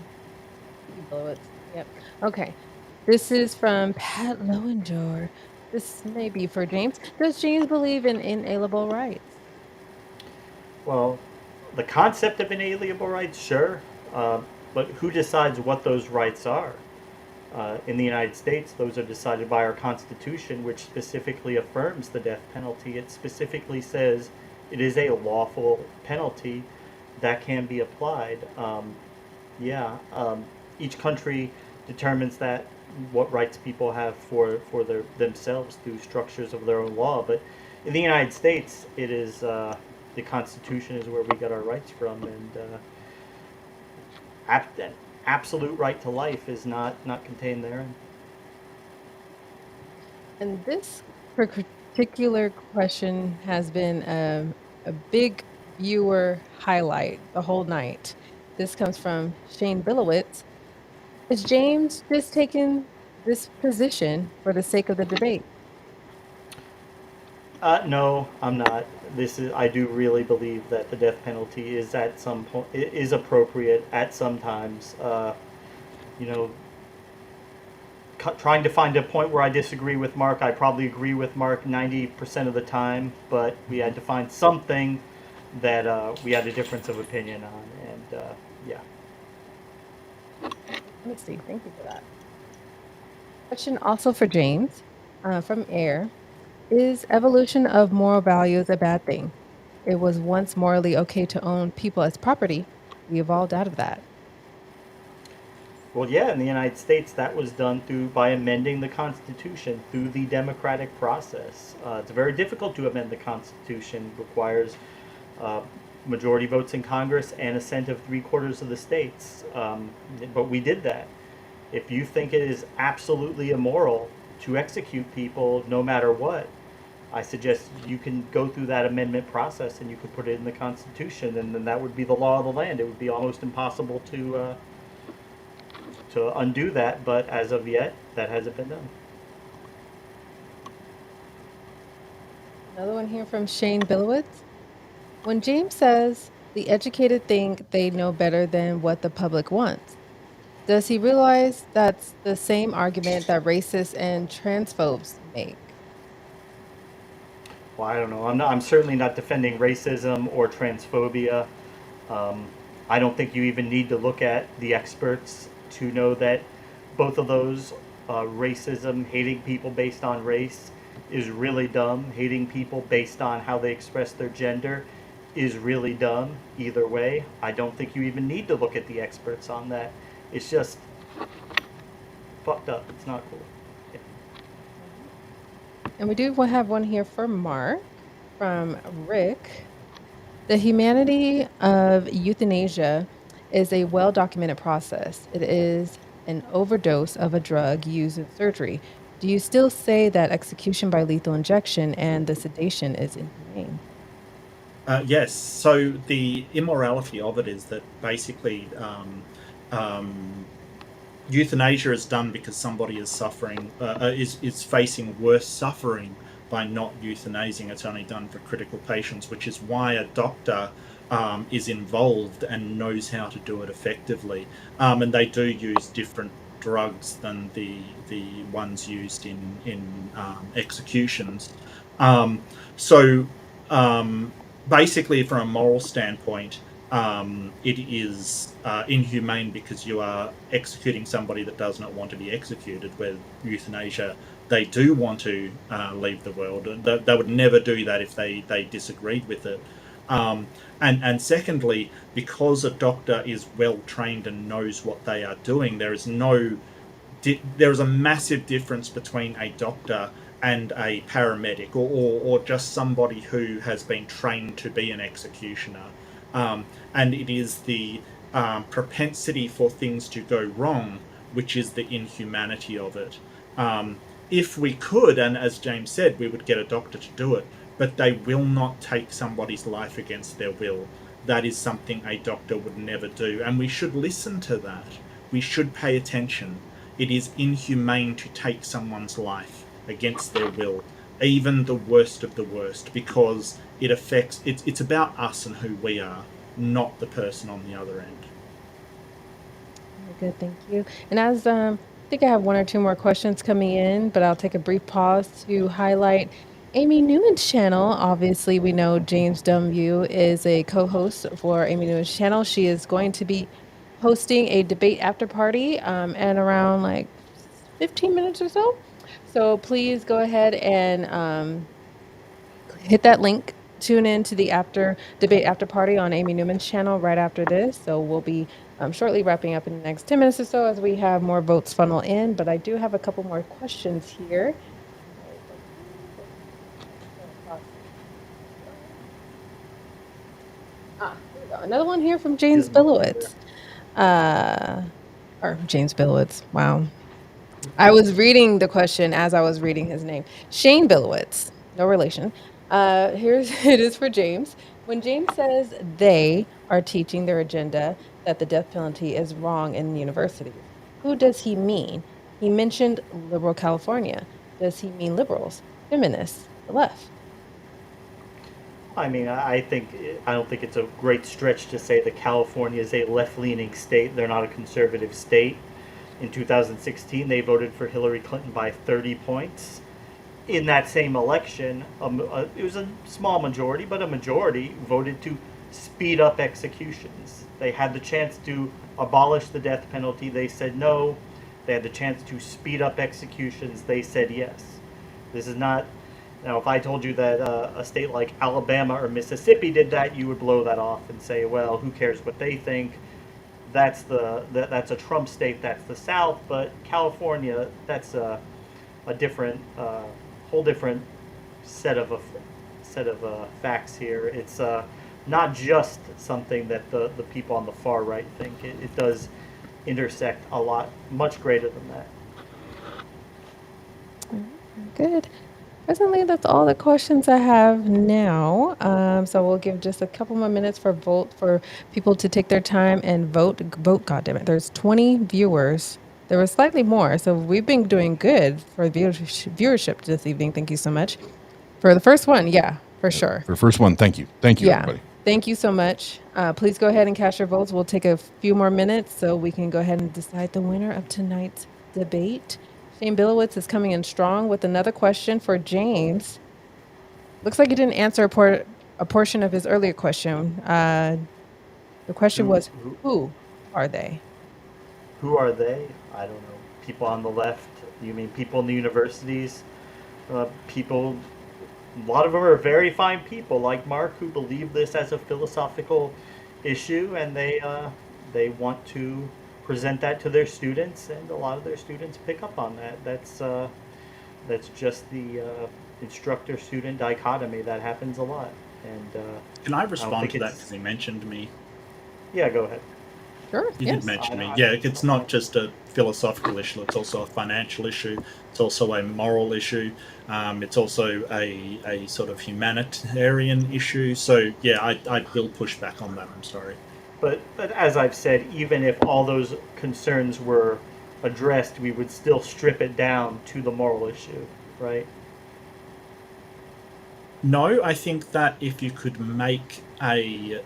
Speaker 3: You blow it. Yep. Okay. This is from Pat Lowenjor. This may be for James. Does James believe in inalienable rights?
Speaker 6: Well, the concept of inalienable rights, sure, but who decides what those rights are? In the United States, those are decided by our Constitution, which specifically affirms the death penalty. It specifically says it is a lawful penalty that can be applied. Yeah, each country determines that what rights people have for themselves through structures of their own law. But in the United States, it is the Constitution is where we get our rights from, and an absolute right to life is not contained there.
Speaker 3: And this particular question has been a big viewer highlight the whole night. This comes from Shane Billowitz. Is James just taking this position for the sake of the debate?
Speaker 6: No, I'm not. I do really believe that the death penalty is at some point is appropriate at some times. You know, trying to find a point where I disagree with Mark. I probably agree with Mark 90% of the time, but we had to find something that we had a difference of opinion on, and yeah.
Speaker 3: Let me see. Thank you for that. Question also for James from Air. Is evolution of moral values a bad thing? It was once morally okay to own people as property. We evolved out of that.
Speaker 6: Well, yeah, in the United States, that was done by amending the Constitution through the democratic process. It's very difficult to amend the Constitution. It requires uh, majority votes in Congress and assent of 3/4 of the states. But we did that. If you think it is absolutely immoral to execute people no matter what, I suggest you can go through that amendment process and you could put it in the Constitution, and then that would be the law of the land. It would be almost impossible to undo that, but as of yet, that hasn't been done.
Speaker 3: Another one here from Shane Billowitz. When James says the educated think they know better than what the public wants, does he realize that's the same argument that racists and transphobes make?
Speaker 6: Well, I don't know. I'm certainly not defending racism or transphobia. Um, I don't think you even need to look at the experts to know that both of those, racism, hating people based on race, is really dumb. Hating people based on how they express their gender is really dumb. Either way, I don't think you even need to look at the experts on that. It's just fucked up. It's not cool. Yeah.
Speaker 3: And we do have one here for Mark from Rick. The humanity of euthanasia is a well documented process. It is an overdose of a drug used in surgery. Do you still say that execution by lethal injection and the sedation is inhumane?
Speaker 5: Yes. So the immorality of it is that basically, euthanasia is done because somebody is suffering, is facing worse suffering by not euthanizing. It's only done for critical patients, which is why a doctor is involved and knows how to do it effectively. And they do use different drugs than the ones used in executions. So basically, from a moral standpoint, it is inhumane because you are executing somebody that does not want to be executed. Where euthanasia, they do want to leave the world. They would never do that if they disagreed with it. And secondly, because a doctor is well trained and knows what they are doing, there is a massive difference between a doctor and a paramedic, or just somebody who has been trained to be an executioner. And it is the propensity for things to go wrong, which is the inhumanity of it. If we could, and as James said, we would get a doctor to do it, but they will not take somebody's life against their will. That is something a doctor would never do, and we should listen to that. We should pay attention. It is inhumane to take someone's life against their will, even the worst of the worst, because it's about us and who we are, not the person on the other end.
Speaker 3: Very good, thank you. And as I think I have one or two more questions coming in, but I'll take a brief pause to highlight Amy Newman's channel. Obviously, we know James W is a co-host for Amy Newman's channel. She is going to be hosting a debate after party in around like 15 minutes or so. So please go ahead and hit that link. Tune in to the debate after party on Amy Newman's channel right after this. So we'll be shortly wrapping up in the next 10 minutes or so as we have more votes funnel in. But I do have a couple more questions here. Here we go. Another one here from James Billowitz. Or James Billowitz. Wow. I was reading the question as I was reading his name. Shane Billowitz, no relation. It is for James. When James says they are teaching their agenda that the death penalty is wrong in universities, who does he mean? He mentioned liberal California. Does he mean liberals, feminists, the left?
Speaker 6: I mean, I don't think it's a great stretch to say that California is a left-leaning state. They're not a conservative state. In 2016, they voted for Hillary Clinton by 30 points. In that same election, it was a small majority, but a majority voted to speed up executions. They had the chance to abolish the death penalty. They said no. They had the chance to speed up executions. They said yes. This is not. Now, if I told you that a state like Alabama or Mississippi did that, you would blow that off and say, well, who cares what they think? That's a Trump state, that's the South. But California, that's a different, whole different set of facts here. It's not just something that the people on the far right think. It does intersect a lot, much greater than that.
Speaker 3: Good. Presently, that's all the questions I have now. So we'll give just a couple more minutes for people to take their time and vote. Vote, goddammit. There's 20 viewers. There was slightly more, so we've been doing good for viewership this evening. Thank you so much. For the first one, yeah, for sure.
Speaker 2: For the first one, thank you. Thank you,
Speaker 3: Yeah.
Speaker 2: everybody.
Speaker 3: Thank you so much. Please go ahead and cast your votes. We'll take a few more minutes so we can go ahead and decide the winner of tonight's debate. Shane Billowitz is coming in strong with another question for James. Looks like you didn't answer a portion of his earlier question. The question was, who are they?
Speaker 6: Who are they? I don't know. People on the left? You mean people in the universities? People, a lot of them are very fine people like Mark who believe this as a philosophical issue, and they want to present that to their students, and a lot of their students pick up on that. That's just the instructor-student dichotomy that happens a lot. And
Speaker 5: Can I respond to that because he mentioned me?
Speaker 6: Yeah, go ahead.
Speaker 3: Sure.
Speaker 5: You did mention me. Yeah, it's not just a philosophical issue. It's also a financial issue. It's also a moral issue. It's also a sort of humanitarian issue. So yeah, I will push back on that. I'm sorry.
Speaker 6: But as I've said, even if all those concerns were addressed, we would still strip it down to the moral issue, right?
Speaker 5: No, I think that if you could make a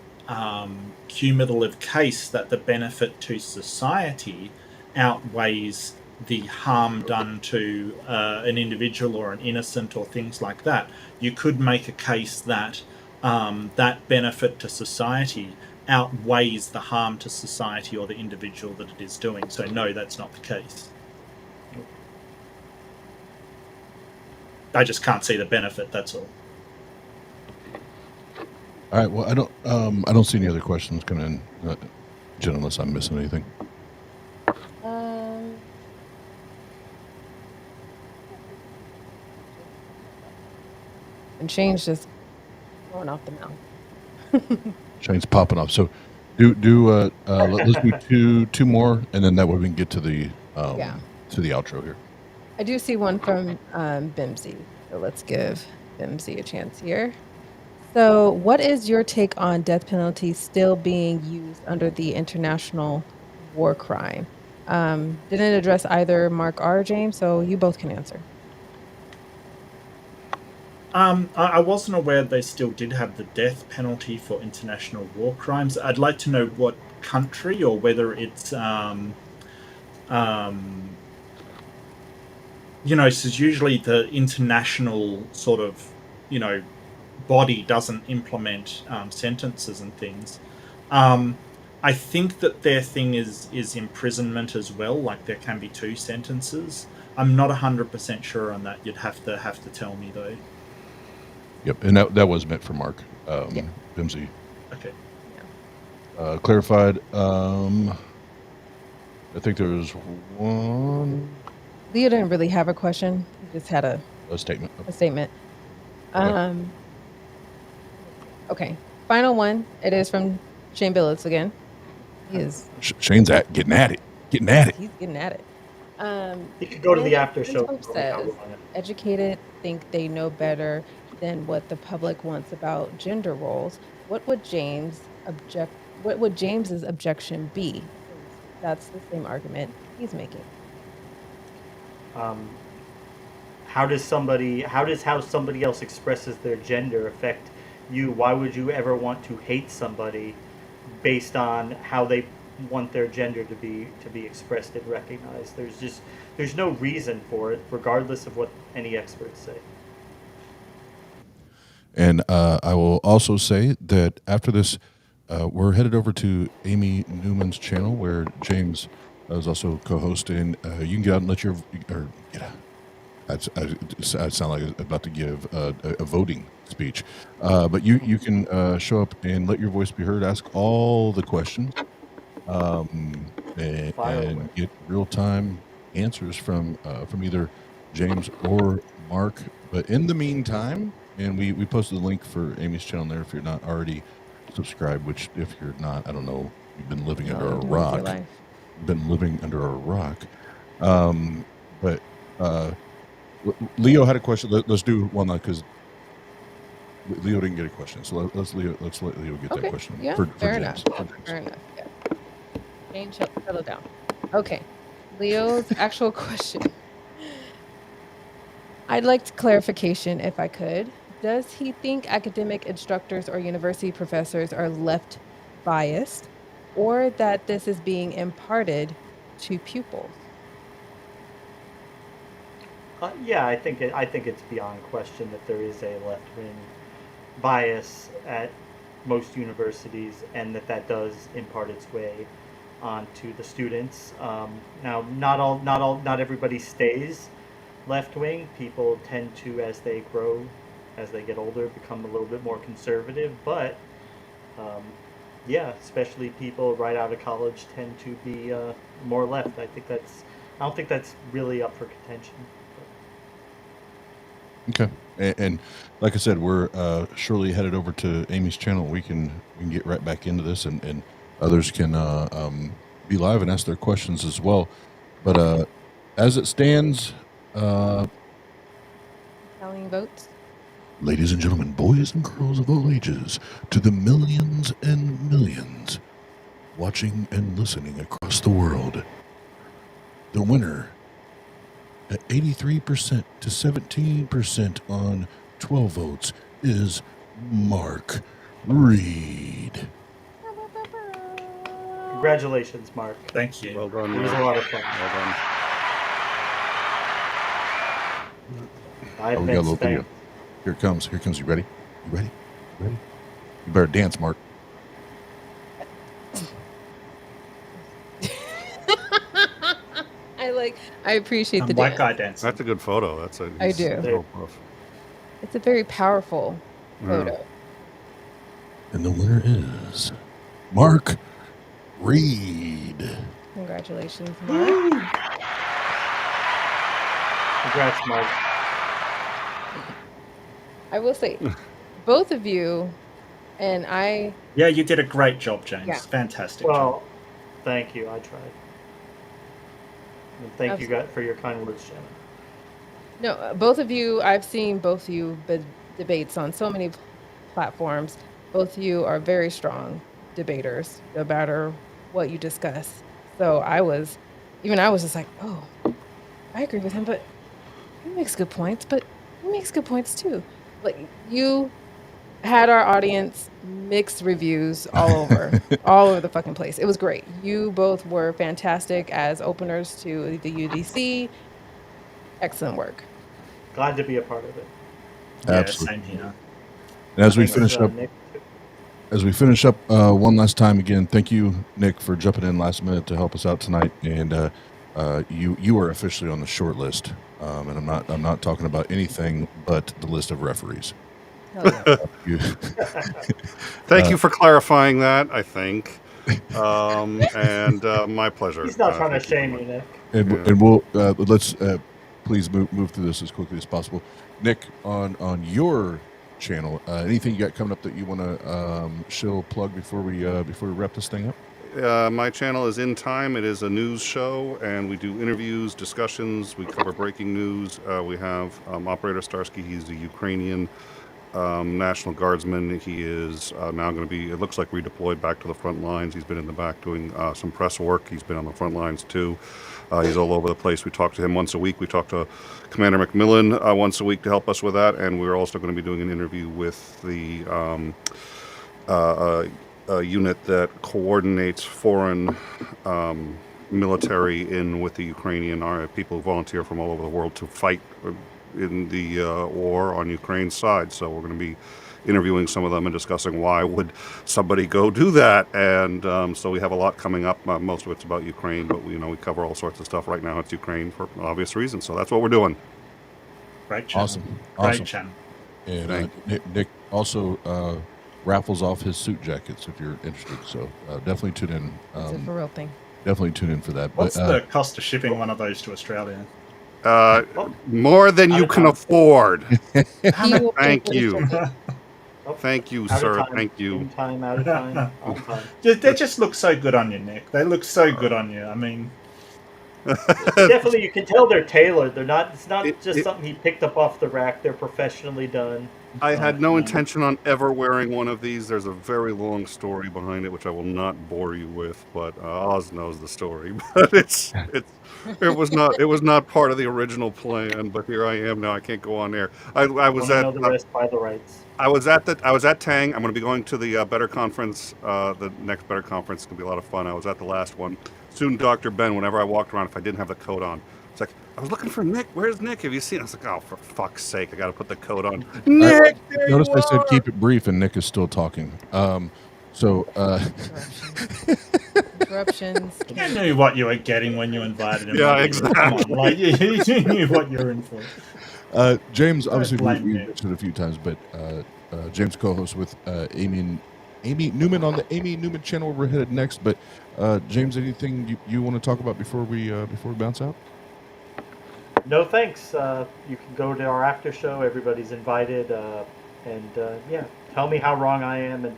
Speaker 5: cumulative case that the benefit to society outweighs the harm done to an individual or an innocent or things like that, you could make a case that that benefit to society outweighs the harm to society or the individual that it is doing. So no, that's not the case. I just can't see the benefit, that's all.
Speaker 2: All right. Well, I don't see any other questions coming in, Jen, unless I'm missing anything.
Speaker 3: And Shane's just going off the mouth.
Speaker 2: Shane's popping off. So let's do two more, and then that way we can get to the to the outro here.
Speaker 3: I do see one from Bimsy, so let's give Bimsy a chance here. So, what is your take on death penalty still being used under the international war crime? Didn't address either Mark or James, so you both can answer.
Speaker 5: I wasn't aware they still did have the death penalty for international war crimes. I'd like to know what country, or whether it's so usually the international sort of body doesn't implement sentences and things. I think that their thing is imprisonment as well. Like there can be 2 sentences. I'm not 100% sure on that. You'd have to tell me though.
Speaker 2: Yep, and that was meant for Mark. Bimsy.
Speaker 5: Okay.
Speaker 2: Clarified. I think there was one.
Speaker 3: Leo didn't really have a question. He just had a
Speaker 2: statement.
Speaker 3: Okay. Final one. It is from Shane Billets again. He is.
Speaker 2: Shane's getting at it.
Speaker 3: He's getting at it.
Speaker 6: You could go to the after show.
Speaker 3: Says, educated think they know better than what the public wants about gender roles. What would James's objection be? That's the same argument he's making.
Speaker 6: How does how somebody else expresses their gender affect you? Why would you ever want to hate somebody based on how they want their gender to be expressed and recognized? There's no reason for it, regardless of what any experts say.
Speaker 2: And I will also say that after this, we're headed over to Amy Newman's channel, where James is also co-hosting. You can get out and let your I sound like I'm about to give a voting speech, but you can show up and let your voice be heard. Ask all the questions, and get real-time answers from either James or Mark. But in the meantime, and we posted the link for Amy's channel there if you're not already subscribed, which if you're not, I don't know, you've been living under a rock. But Leo had a question. Let's do one because Leo didn't get a question. So let's let Leo get that question.
Speaker 3: Yeah, fair enough. Fair enough. Yeah. Jane, settle down. Okay. Leo's actual question. I'd like clarification if I could. Does he think academic instructors or university professors are left biased, or that this is being imparted to pupils?
Speaker 6: Yeah, I think it's beyond question that there is a left-wing bias at most universities, and that does impart its way onto the students. Now, not everybody stays left-wing. People tend to, as they grow, as they get older, become a little bit more conservative. But yeah, especially people right out of college tend to be more left. I don't think that's really up for contention.
Speaker 2: Okay, and like I said, we're surely headed over to Amy's channel. We can get right back into this, and others can be live and ask their questions as well. But as it stands,
Speaker 3: Tallying votes.
Speaker 2: Ladies and gentlemen, boys and girls of all ages, to the millions and millions watching and listening across the world, the winner at 83% to 17% on 12 votes is Mark Reid.
Speaker 6: Congratulations, Mark.
Speaker 5: Thank you.
Speaker 4: Well done.
Speaker 6: It was a
Speaker 4: Mark.
Speaker 6: lot of fun.
Speaker 4: Well done.
Speaker 6: I've
Speaker 2: We got a
Speaker 6: been
Speaker 2: little video.
Speaker 6: spanked.
Speaker 2: Here it comes. Here it comes. You ready? You ready? You ready? You better dance, Mark.
Speaker 3: I appreciate the
Speaker 5: White
Speaker 3: dance.
Speaker 5: guy dancing.
Speaker 4: That's a good photo. That's a.
Speaker 3: I
Speaker 4: he's
Speaker 3: do.
Speaker 4: so buff.
Speaker 3: It's a very powerful photo.
Speaker 2: And the winner is Mark Reid.
Speaker 3: Congratulations, Mark.
Speaker 6: Congrats, Mark.
Speaker 3: I will say, both of you and I.
Speaker 5: Yeah, you did a great job, James.
Speaker 3: Yeah.
Speaker 5: Fantastic
Speaker 6: Well,
Speaker 5: job.
Speaker 6: thank you. I tried. And thank you guys for your kind words, Shannon.
Speaker 3: No, both of you, I've seen both of you debates on so many platforms. Both of you are very strong debaters, no matter what you discuss. So I was just like, oh, I agree with him, but he makes good points, but he makes good points too. Like, you had our audience mixed reviews all over the fucking place. It was great. You both were fantastic as openers to the UDC. Excellent work.
Speaker 6: Glad to be a part of it.
Speaker 5: Yeah,
Speaker 2: Absolutely.
Speaker 5: same here.
Speaker 2: And as we
Speaker 6: Thanks,
Speaker 2: finish up,
Speaker 6: Nick.
Speaker 2: one last time again, thank you, Nick, for jumping in last minute to help us out tonight. And you are officially on the short list. And I'm not talking about anything but the list of referees.
Speaker 3: Hell yeah.
Speaker 4: Thank you for clarifying that. I think, and my pleasure.
Speaker 6: He's not trying to
Speaker 4: thank you very
Speaker 6: shame
Speaker 4: much.
Speaker 6: you, Nick.
Speaker 2: And we'll let's please move through this as quickly as possible. Nick, on your channel, anything you got coming up that you want to shill plug before we wrap this thing up?
Speaker 4: My channel is In Time. It is a news show, and we do interviews, discussions. We cover breaking news. We have Operator Starsky. He's a Ukrainian National Guardsman. He is now going to be, it looks like, redeployed back to the front lines. He's been in the back doing some press work. He's been on the front lines too. He's all over the place. We talk to him once a week. We talk to Commander McMillan once a week to help us with that. And we're also going to be doing an interview with the unit that coordinates foreign military in with the Ukrainian people who volunteer from all over the world to fight in the war on Ukraine's side. So we're going to be interviewing some of them and discussing why would somebody go do that. And so we have a lot coming up. Most of it's about Ukraine, but we cover all sorts of stuff. Right now it's Ukraine for obvious reasons. So that's what we're doing.
Speaker 5: Great channel.
Speaker 2: Awesome.
Speaker 5: Great channel.
Speaker 2: And Nick also raffles off his suit jackets if you're interested. So definitely tune in.
Speaker 3: It's a for real thing.
Speaker 2: Definitely tune in for that.
Speaker 5: What's the cost of shipping one of those to Australia?
Speaker 4: More than you can afford.
Speaker 3: Thank
Speaker 4: you. Thank you, sir.
Speaker 6: Time,
Speaker 4: thank you.
Speaker 6: In time, out of time, on time.
Speaker 5: They just look so good on you, Nick. They look so good on you. I mean,
Speaker 6: definitely, you can tell they're tailored. They're not. It's not just something he picked up off the rack. They're professionally done.
Speaker 4: I had no intention on ever wearing one of these. There's a very long story behind it, which I will not bore you with. But Oz knows the story. But it was not part of the original plan. But here I am now. I can't go on air. I was at
Speaker 6: know the rest by the rights.
Speaker 4: I was at TANG. I'm going to be going to the Better Conference. The next Better Conference is going to be a lot of fun. I was at the last one. Soon, Dr. Ben. Whenever I walked around, if I didn't have the coat on, it's like, I was looking for Nick. Where's Nick? Have you seen? I was like, oh, for fuck's sake, I got to put the coat on. Nick, there
Speaker 2: notice
Speaker 4: you
Speaker 2: I said
Speaker 4: are.
Speaker 2: keep it brief, and Nick is still talking.
Speaker 3: Interruptions.
Speaker 5: you knew what you were getting when you invited him.
Speaker 4: Yeah,
Speaker 5: Come
Speaker 4: exactly.
Speaker 5: on, like, you knew what you were in for.
Speaker 2: James, obviously,
Speaker 5: blame
Speaker 2: we
Speaker 5: me.
Speaker 2: mentioned it a few times, but James co-hosts with Amy Newman on the Amy Newman channel. We're headed next, but James, anything you want to talk about before we bounce out?
Speaker 6: No thanks. You can go to our after show. Everybody's invited, and tell me how wrong I am, and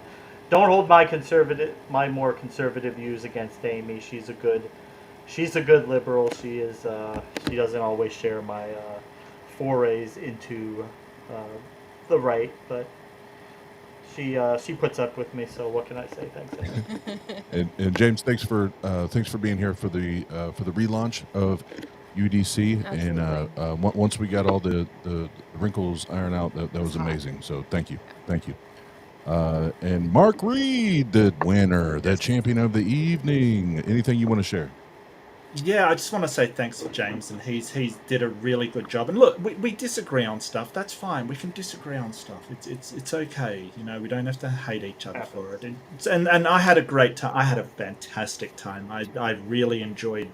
Speaker 6: don't hold my more conservative views against Amy. She's a good liberal. She is. She doesn't always share my forays into the right, but She puts up with me. So what can I say? Thanks.
Speaker 2: And James, thanks for being here for the relaunch of UDC. And once we got all the wrinkles ironed out, that was amazing. So thank you. And Mark Reid, the winner, the champion of the evening. Anything you want to share?
Speaker 5: Yeah, I just want to say thanks to James, and he's did a really good job. And look, we disagree on stuff. That's fine. We can disagree on stuff. It's okay. You know, we don't have to hate each other for it. And I had a great time. I had a fantastic time. I really enjoyed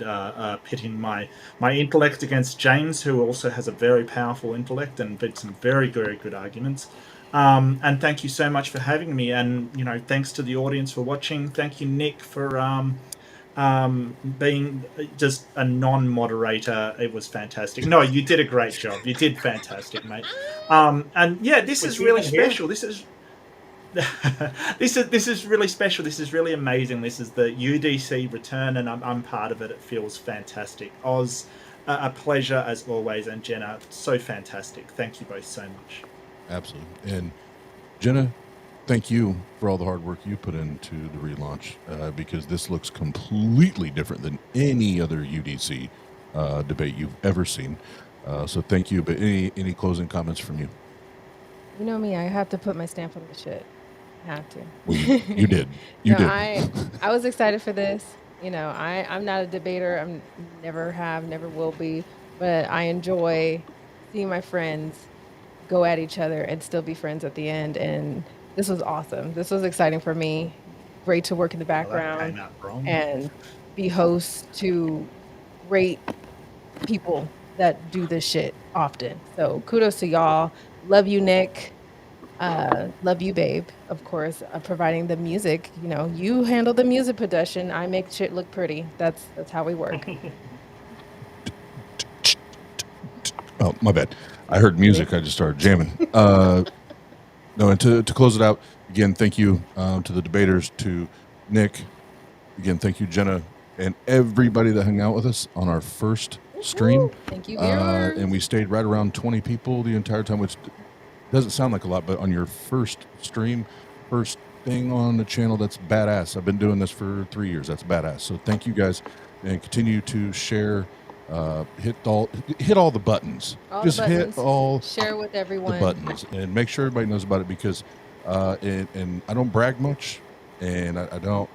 Speaker 5: pitting my intellect against James, who also has a very powerful intellect and did some very, very good arguments. And thank you so much for having me. And you know, thanks to the audience for watching. Thank you, Nick, for being just a non-moderator. It was fantastic. No, you did a great job. You did fantastic, mate. And yeah, this is really special. This is this is really special. This is really amazing. This is the UDC return, and I'm part of it. It feels fantastic. Oz, a pleasure as always, and Jenna, so fantastic. Thank you both so much.
Speaker 2: Absolutely. And Jenna, thank you for all the hard work you put into the relaunch, because this looks completely different than any other UDC debate you've ever seen. So thank you. But any closing comments from you?
Speaker 3: You know me, I have to put my stamp on the shit. I have to.
Speaker 2: Well, you did. You did.
Speaker 3: I was excited for this. You know, I'm not a debater. I'm never will be. But I enjoy seeing my friends go at each other and still be friends at the end. And this was awesome. This was exciting for me. Great to work in the background and be host to great people that do this shit often. So kudos to y'all. Love you, Nick. Love you, babe. Of course, providing the music. You know, you handle the music production. I make shit look pretty. That's how we work.
Speaker 2: Oh, my bad. I heard music. I just started jamming. No, and to close it out, again, thank you to the debaters, to Nick. Again, thank you, Jenna, and everybody that hung out with us on our first stream.
Speaker 3: Thank you, viewers.
Speaker 2: And we stayed right around 20 people the entire time, which doesn't sound like a lot, but on your first stream, first thing on the channel, that's badass. I've been doing this for 3 years. That's badass. So thank you guys, and continue to share. Hit all the buttons. Hit all.
Speaker 3: Share with everyone.
Speaker 2: The buttons, and make sure everybody knows about it, because and I don't brag much, and I don't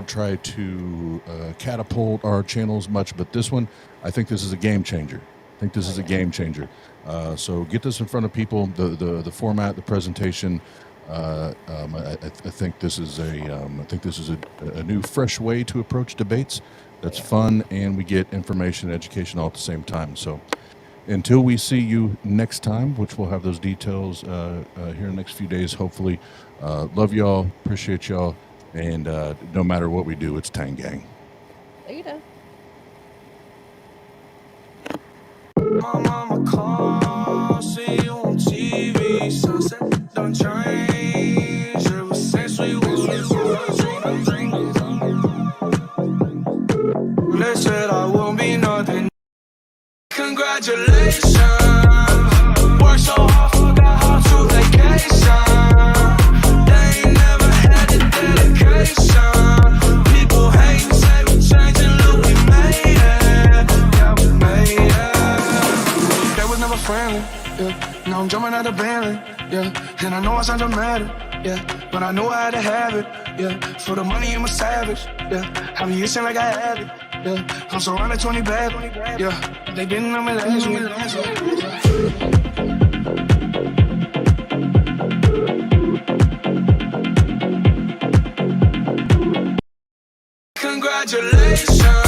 Speaker 2: try to catapult our channels much, but this one, I think this is a game changer. Is a game changer. So get this in front of people. The format, the presentation. I think this is a new, fresh way to approach debates. That's fun, and we get information and education all at the same time. So until we see you next time, which we'll have those details here in the next few days, hopefully. Love y'all, appreciate y'all, and no matter what we do, it's Tang Gang.
Speaker 3: Later.
Speaker 1: My mama call, see you on TV, sunset done change. Ever since we was dreaming. They said I won't be nothing. Congratulations. Worked so hard, forgot how to vacation. They ain't never had the dedication. People hate, say we changing, look, we made it. Yeah, we made it. They was never friendly, yeah. Now I'm jumping out the Bentley, yeah. And I know I sound dramatic, yeah. But I know I had to have it, yeah. For the money, I'm a savage, yeah. I be itching like I had it. Yeah, I'm surrounded 20 bad, yeah. They didn't know me last week. Congratulations.